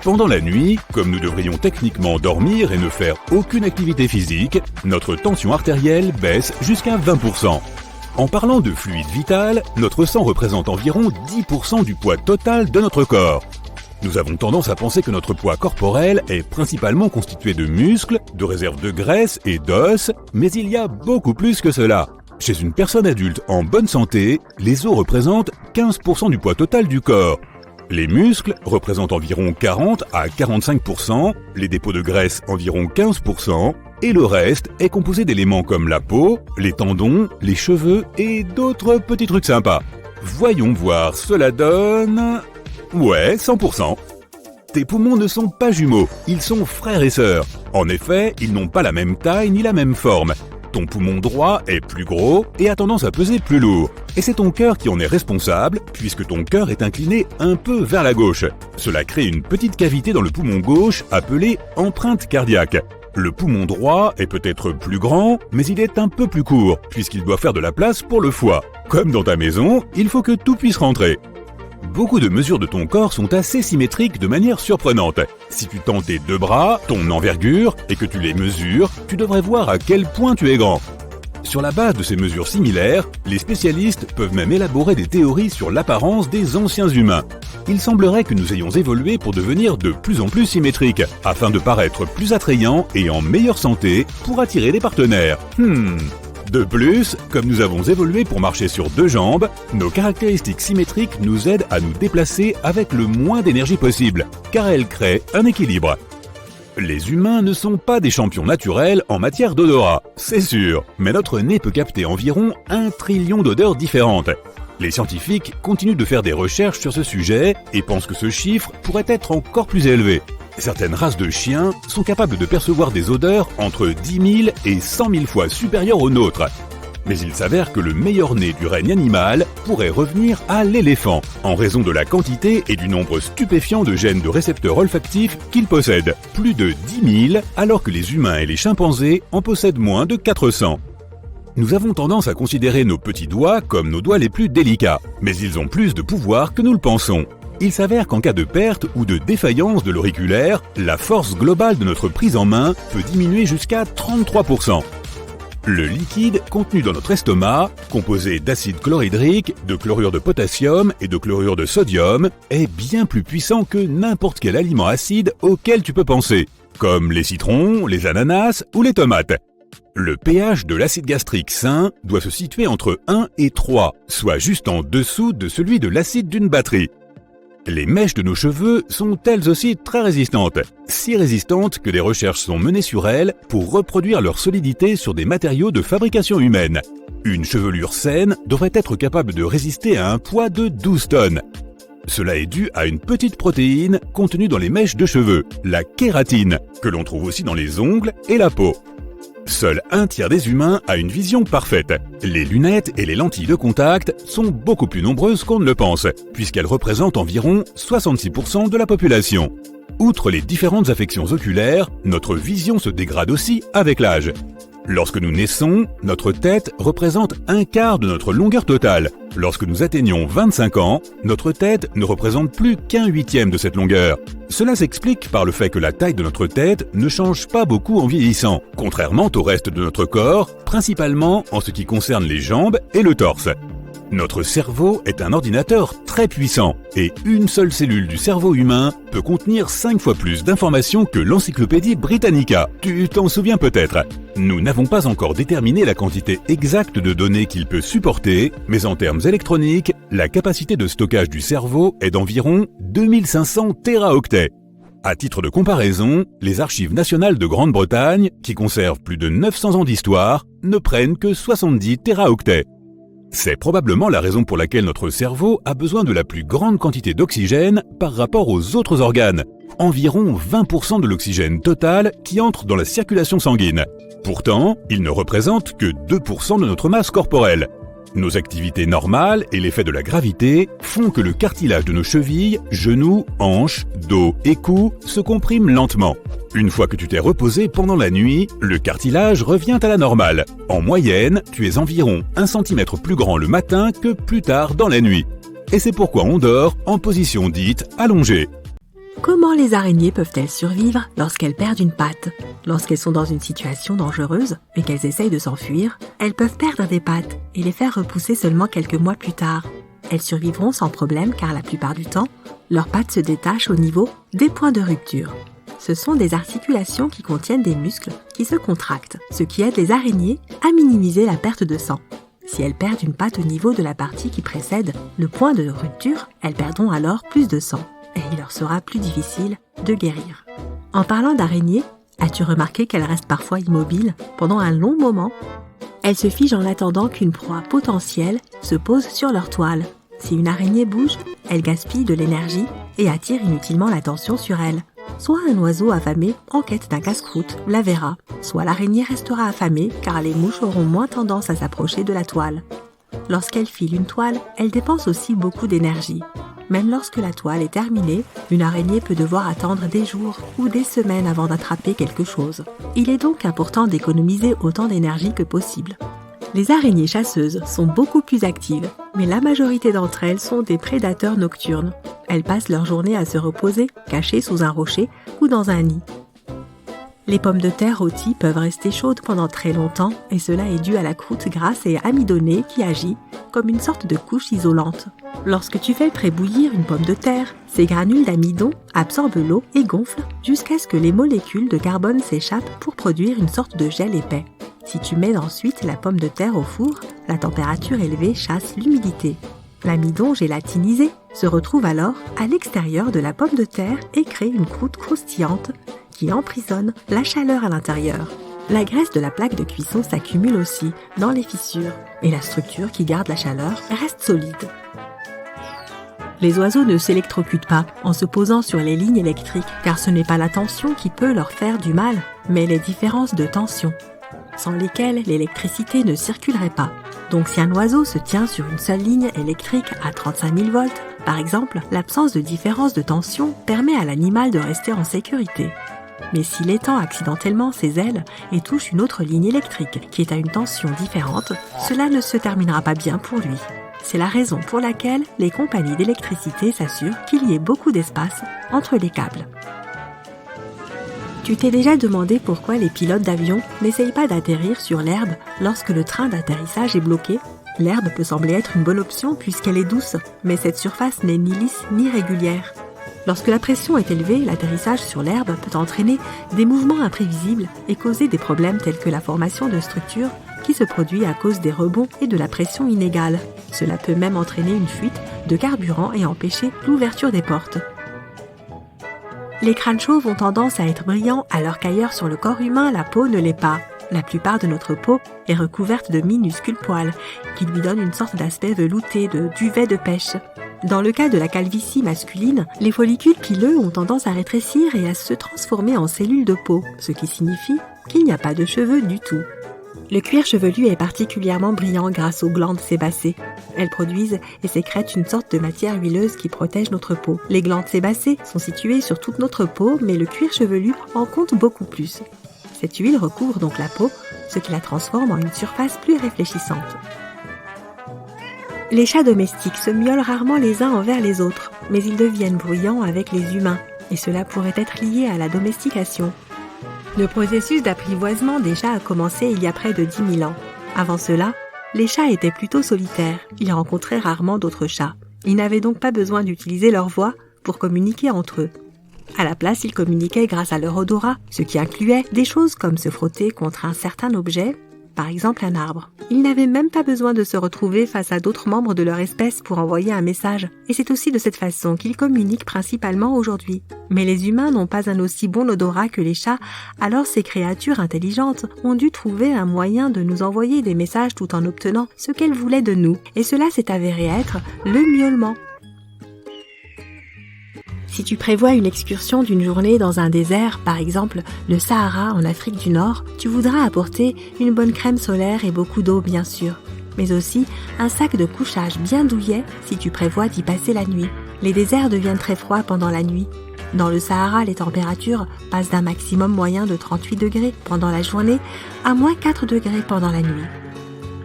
Pendant la nuit, comme nous devrions techniquement dormir et ne faire aucune activité physique, notre tension artérielle baisse jusqu'à 20%. En parlant de fluide vital, notre sang représente environ 10% du poids total de notre corps. Nous avons tendance à penser que notre poids corporel est principalement constitué de muscles, de réserves de graisse et d'os, mais il y a beaucoup plus que cela. Chez une personne adulte en bonne santé, les os représentent 15% du poids total du corps. Les muscles représentent environ 40 à 45%, les dépôts de graisse environ 15%, et le reste est composé d'éléments comme la peau, les tendons, les cheveux et d'autres petits trucs sympas. Voyons voir, cela donne... Ouais, 100%. Tes poumons ne sont pas jumeaux, ils sont frères et sœurs. En effet, ils n'ont pas la même taille ni la même forme. Ton poumon droit est plus gros et a tendance à peser plus lourd. Et c'est ton cœur qui en est responsable, puisque ton cœur est incliné un peu vers la gauche. Cela crée une petite cavité dans le poumon gauche appelée empreinte cardiaque. Le poumon droit est peut-être plus grand, mais il est un peu plus court, puisqu'il doit faire de la place pour le foie. Comme dans ta maison, il faut que tout puisse rentrer. Beaucoup de mesures de ton corps sont assez symétriques de manière surprenante. Si tu tends tes deux bras, ton envergure, et que tu les mesures, tu devrais voir à quel point tu es grand. Sur la base de ces mesures similaires, les spécialistes peuvent même élaborer des théories sur l'apparence des anciens humains. Il semblerait que nous ayons évolué pour devenir de plus en plus symétriques, afin de paraître plus attrayants et en meilleure santé pour attirer des partenaires. De plus, comme nous avons évolué pour marcher sur deux jambes, nos caractéristiques symétriques nous aident à nous déplacer avec le moins d'énergie possible, car elles créent un équilibre. Les humains ne sont pas des champions naturels en matière d'odorat, c'est sûr, mais notre nez peut capter environ 1 trillion d'odeurs différentes. Les scientifiques continuent de faire des recherches sur ce sujet et pensent que ce chiffre pourrait être encore plus élevé. Certaines races de chiens sont capables de percevoir des odeurs entre 10 000 et 100 000 fois supérieures aux nôtres. Mais il s'avère que le meilleur nez du règne animal pourrait revenir à l'éléphant, en raison de la quantité et du nombre stupéfiant de gènes de récepteurs olfactifs qu'il possède, plus de 10 000, alors que les humains et les chimpanzés en possèdent moins de 400. Nous avons tendance à considérer nos petits doigts comme nos doigts les plus délicats, mais ils ont plus de pouvoir que nous le pensons. Il s'avère qu'en cas de perte ou de défaillance de l'auriculaire, la force globale de notre prise en main peut diminuer jusqu'à 33%. Le liquide contenu dans notre estomac, composé d'acide chlorhydrique, de chlorure de potassium et de chlorure de sodium, est bien plus puissant que n'importe quel aliment acide auquel tu peux penser, comme les citrons, les ananas ou les tomates. Le pH de l'acide gastrique sain doit se situer entre 1 et 3, soit juste en dessous de celui de l'acide d'une batterie. Les mèches de nos cheveux sont elles aussi très résistantes, si résistantes que des recherches sont menées sur elles pour reproduire leur solidité sur des matériaux de fabrication humaine. Une chevelure saine devrait être capable de résister à un poids de 12 tonnes. Cela est dû à une petite protéine contenue dans les mèches de cheveux, la kératine, que l'on trouve aussi dans les ongles et la peau. Seul un tiers des humains a une vision parfaite. Les lunettes et les lentilles de contact sont beaucoup plus nombreuses qu'on ne le pense, puisqu'elles représentent environ 66% de la population. Outre les différentes affections oculaires, notre vision se dégrade aussi avec l'âge. Lorsque nous naissons, notre tête représente un quart de notre longueur totale. Lorsque nous atteignons 25 ans, notre tête ne représente plus qu'un huitième de cette longueur. Cela s'explique par le fait que la taille de notre tête ne change pas beaucoup en vieillissant, contrairement au reste de notre corps, principalement en ce qui concerne les jambes et le torse. Notre cerveau est un ordinateur très puissant et une seule cellule du cerveau humain peut contenir 5 fois plus d'informations que l'encyclopédie Britannica. Tu t'en souviens peut-être. Nous n'avons pas encore déterminé la quantité exacte de données qu'il peut supporter, mais en termes électroniques, la capacité de stockage du cerveau est d'environ 2500 téraoctets. À titre de comparaison, les archives nationales de Grande-Bretagne, qui conservent plus de 900 ans d'histoire, ne prennent que 70 téraoctets. C'est probablement la raison pour laquelle notre cerveau a besoin de la plus grande quantité d'oxygène par rapport aux autres organes, environ 20% de l'oxygène total qui entre dans la circulation sanguine. Pourtant, il ne représente que 2% de notre masse corporelle. Nos activités normales et l'effet de la gravité font que le cartilage de nos chevilles, genoux, hanches, dos et cou se comprime lentement. Une fois que tu t'es reposé pendant la nuit, le cartilage revient à la normale. En moyenne, tu es environ 1 cm plus grand le matin que plus tard dans la nuit. Et c'est pourquoi on dort en position dite allongée. Comment les araignées peuvent-elles survivre lorsqu'elles perdent une patte? Lorsqu'elles sont dans une situation dangereuse et qu'elles essayent de s'enfuir, elles peuvent perdre des pattes et les faire repousser seulement quelques mois plus tard. Elles survivront sans problème car la plupart du temps, leurs pattes se détachent au niveau des points de rupture. Ce sont des articulations qui contiennent des muscles qui se contractent, ce qui aide les araignées à minimiser la perte de sang. Si elles perdent une patte au niveau de la partie qui précède le point de rupture, elles perdront alors plus de sang et il leur sera plus difficile de guérir. En parlant d'araignées, as-tu remarqué qu'elles restent parfois immobiles pendant un long moment? Elles se figent en attendant qu'une proie potentielle se pose sur leur toile. Si une araignée bouge, elle gaspille de l'énergie et attire inutilement l'attention sur elle. Soit un oiseau affamé en quête d'un casse-croûte la verra, soit l'araignée restera affamée car les mouches auront moins tendance à s'approcher de la toile. Lorsqu'elle file une toile, elle dépense aussi beaucoup d'énergie. Même lorsque la toile est terminée, une araignée peut devoir attendre des jours ou des semaines avant d'attraper quelque chose. Il est donc important d'économiser autant d'énergie que possible. Les araignées chasseuses sont beaucoup plus actives, mais la majorité d'entre elles sont des prédateurs nocturnes. Elles passent leur journée à se reposer, cachées sous un rocher ou dans un nid. Les pommes de terre rôties peuvent rester chaudes pendant très longtemps et cela est dû à la croûte grasse et amidonnée qui agit comme une sorte de couche isolante. Lorsque tu fais prébouillir une pomme de terre, ces granules d'amidon absorbent l'eau et gonflent jusqu'à ce que les molécules de carbone s'échappent pour produire une sorte de gel épais. Si tu mets ensuite la pomme de terre au four, la température élevée chasse l'humidité. L'amidon gélatinisé se retrouve alors à l'extérieur de la pomme de terre et crée une croûte croustillante qui emprisonne la chaleur à l'intérieur. La graisse de la plaque de cuisson s'accumule aussi dans les fissures et la structure qui garde la chaleur reste solide. Les oiseaux ne s'électrocutent pas en se posant sur les lignes électriques car ce n'est pas la tension qui peut leur faire du mal, mais les différences de tension, sans lesquelles l'électricité ne circulerait pas. Donc si un oiseau se tient sur une seule ligne électrique à 35 000 volts, par exemple, l'absence de différence de tension permet à l'animal de rester en sécurité. Mais s'il étend accidentellement ses ailes et touche une autre ligne électrique qui est à une tension différente, cela ne se terminera pas bien pour lui. C'est la raison pour laquelle les compagnies d'électricité s'assurent qu'il y ait beaucoup d'espace entre les câbles. Tu t'es déjà demandé pourquoi les pilotes d'avion n'essayent pas d'atterrir sur l'herbe lorsque le train d'atterrissage est bloqué? L'herbe peut sembler être une bonne option puisqu'elle est douce, mais cette surface n'est ni lisse ni régulière. Lorsque la pression est élevée, l'atterrissage sur l'herbe peut entraîner des mouvements imprévisibles et causer des problèmes tels que la formation de structures qui se produit à cause des rebonds et de la pression inégale. Cela peut même entraîner une fuite de carburant et empêcher l'ouverture des portes. Les crânes chauves ont tendance à être brillants alors qu'ailleurs sur le corps humain, la peau ne l'est pas. La plupart de notre peau est recouverte de minuscules poils qui lui donnent une sorte d'aspect velouté de duvet de pêche. Dans le cas de la calvitie masculine, les follicules pileux ont tendance à rétrécir et à se transformer en cellules de peau, ce qui signifie qu'il n'y a pas de cheveux du tout. Le cuir chevelu est particulièrement brillant grâce aux glandes sébacées. Elles produisent et sécrètent une sorte de matière huileuse qui protège notre peau. Les glandes sébacées sont situées sur toute notre peau, mais le cuir chevelu en compte beaucoup plus. Cette huile recouvre donc la peau, ce qui la transforme en une surface plus réfléchissante. Les chats domestiques se miaulent rarement les uns envers les autres, mais ils deviennent bruyants avec les humains, et cela pourrait être lié à la domestication. Le processus d'apprivoisement des chats a commencé il y a près de 10 000 ans. Avant cela, les chats étaient plutôt solitaires, ils rencontraient rarement d'autres chats. Ils n'avaient donc pas besoin d'utiliser leur voix pour communiquer entre eux. À la place, ils communiquaient grâce à leur odorat, ce qui incluait des choses comme se frotter contre un certain objet, par exemple un arbre. Ils n'avaient même pas besoin de se retrouver face à d'autres membres de leur espèce pour envoyer un message. Et c'est aussi de cette façon qu'ils communiquent principalement aujourd'hui. Mais les humains n'ont pas un aussi bon odorat que les chats, alors ces créatures intelligentes ont dû trouver un moyen de nous envoyer des messages tout en obtenant ce qu'elles voulaient de nous. Et cela s'est avéré être le miaulement. Si tu prévois une excursion d'une journée dans un désert, par exemple le Sahara en Afrique du Nord, tu voudras apporter une bonne crème solaire et beaucoup d'eau bien sûr, mais aussi un sac de couchage bien douillet si tu prévois d'y passer la nuit. Les déserts deviennent très froids pendant la nuit. Dans le Sahara, les températures passent d'un maximum moyen de 38 degrés pendant la journée à moins 4 degrés pendant la nuit.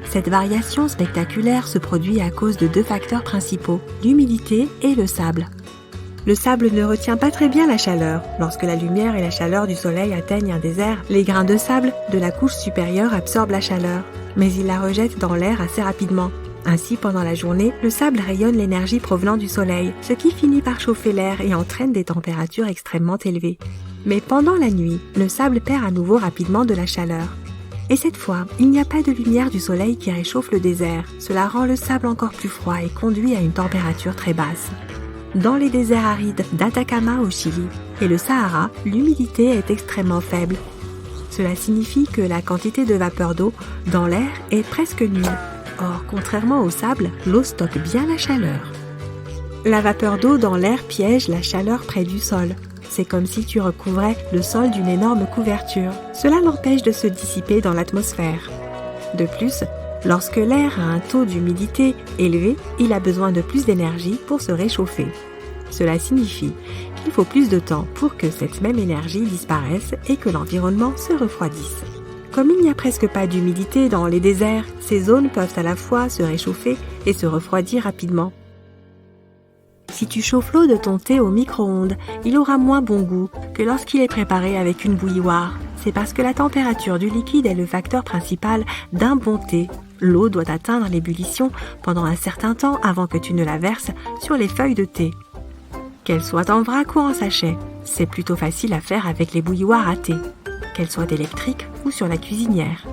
Cette variation spectaculaire se produit à cause de 2 facteurs principaux, l'humidité et le sable. Le sable ne retient pas très bien la chaleur. Lorsque la lumière et la chaleur du soleil atteignent un désert, les grains de sable de la couche supérieure absorbent la chaleur, mais ils la rejettent dans l'air assez rapidement. Ainsi, pendant la journée, le sable rayonne l'énergie provenant du soleil, ce qui finit par chauffer l'air et entraîne des températures extrêmement élevées. Mais pendant la nuit, le sable perd à nouveau rapidement de la chaleur. Et cette fois, il n'y a pas de lumière du soleil qui réchauffe le désert. Cela rend le sable encore plus froid et conduit à une température très basse. Dans les déserts arides d'Atacama au Chili et le Sahara, l'humidité est extrêmement faible. Cela signifie que la quantité de vapeur d'eau dans l'air est presque nulle. Or, contrairement au sable, l'eau stocke bien la chaleur. La vapeur d'eau dans l'air piège la chaleur près du sol. C'est comme si tu recouvrais le sol d'une énorme couverture. Cela l'empêche de se dissiper dans l'atmosphère. De plus, lorsque l'air a un taux d'humidité élevé, il a besoin de plus d'énergie pour se réchauffer. Cela signifie qu'il faut plus de temps pour que cette même énergie disparaisse et que l'environnement se refroidisse. Comme il n'y a presque pas d'humidité dans les déserts, ces zones peuvent à la fois se réchauffer et se refroidir rapidement. Si tu chauffes l'eau de ton thé au micro-ondes, il aura moins bon goût que lorsqu'il est préparé avec une bouilloire. C'est parce que la température du liquide est le facteur principal d'un bon thé. L'eau doit atteindre l'ébullition pendant un certain temps avant que tu ne la verses sur les feuilles de thé. Qu'elles soient en vrac ou en sachet, c'est plutôt facile à faire avec les bouilloires à thé, qu'elles soient électriques ou sur la cuisinière.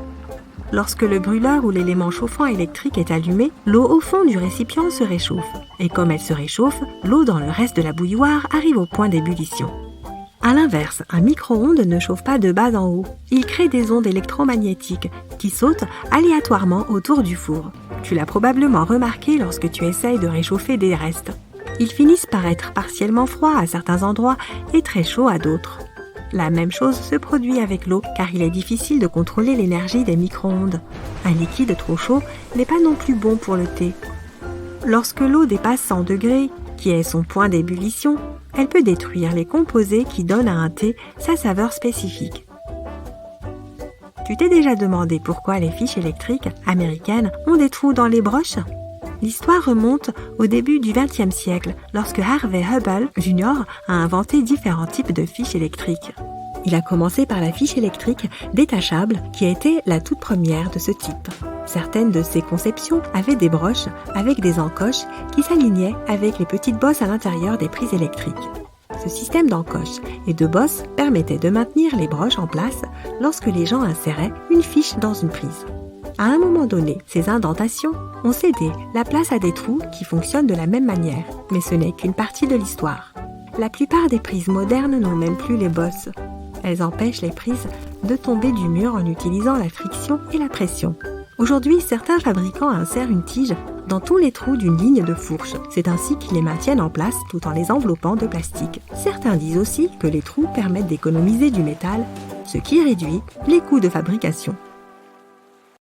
Lorsque le brûleur ou l'élément chauffant électrique est allumé, l'eau au fond du récipient se réchauffe. Et comme elle se réchauffe, l'eau dans le reste de la bouilloire arrive au point d'ébullition. À l'inverse, un micro-ondes ne chauffe pas de bas en haut. Il crée des ondes électromagnétiques qui sautent aléatoirement autour du four. Tu l'as probablement remarqué lorsque tu essayes de réchauffer des restes. Ils finissent par être partiellement froids à certains endroits et très chauds à d'autres. La même chose se produit avec l'eau, car il est difficile de contrôler l'énergie des micro-ondes. Un liquide trop chaud n'est pas non plus bon pour le thé. Lorsque l'eau dépasse 100 degrés, qui est son point d'ébullition, elle peut détruire les composés qui donnent à un thé sa saveur spécifique. Tu t'es déjà demandé pourquoi les fiches électriques américaines ont des trous dans les broches ? L'histoire remonte au début du XXe siècle, lorsque Harvey Hubble Jr. a inventé différents types de fiches électriques. Il a commencé par la fiche électrique détachable, qui a été la toute première de ce type. Certaines de ces conceptions avaient des broches avec des encoches qui s'alignaient avec les petites bosses à l'intérieur des prises électriques. Ce système d'encoches et de bosses permettait de maintenir les broches en place lorsque les gens inséraient une fiche dans une prise. À un moment donné, ces indentations ont cédé la place à des trous qui fonctionnent de la même manière, mais ce n'est qu'une partie de l'histoire. La plupart des prises modernes n'ont même plus les bosses. Elles empêchent les prises de tomber du mur en utilisant la friction et la pression. Aujourd'hui, certains fabricants insèrent une tige dans tous les trous d'une ligne de fourche. C'est ainsi qu'ils les maintiennent en place tout en les enveloppant de plastique. Certains disent aussi que les trous permettent d'économiser du métal, ce qui réduit les coûts de fabrication.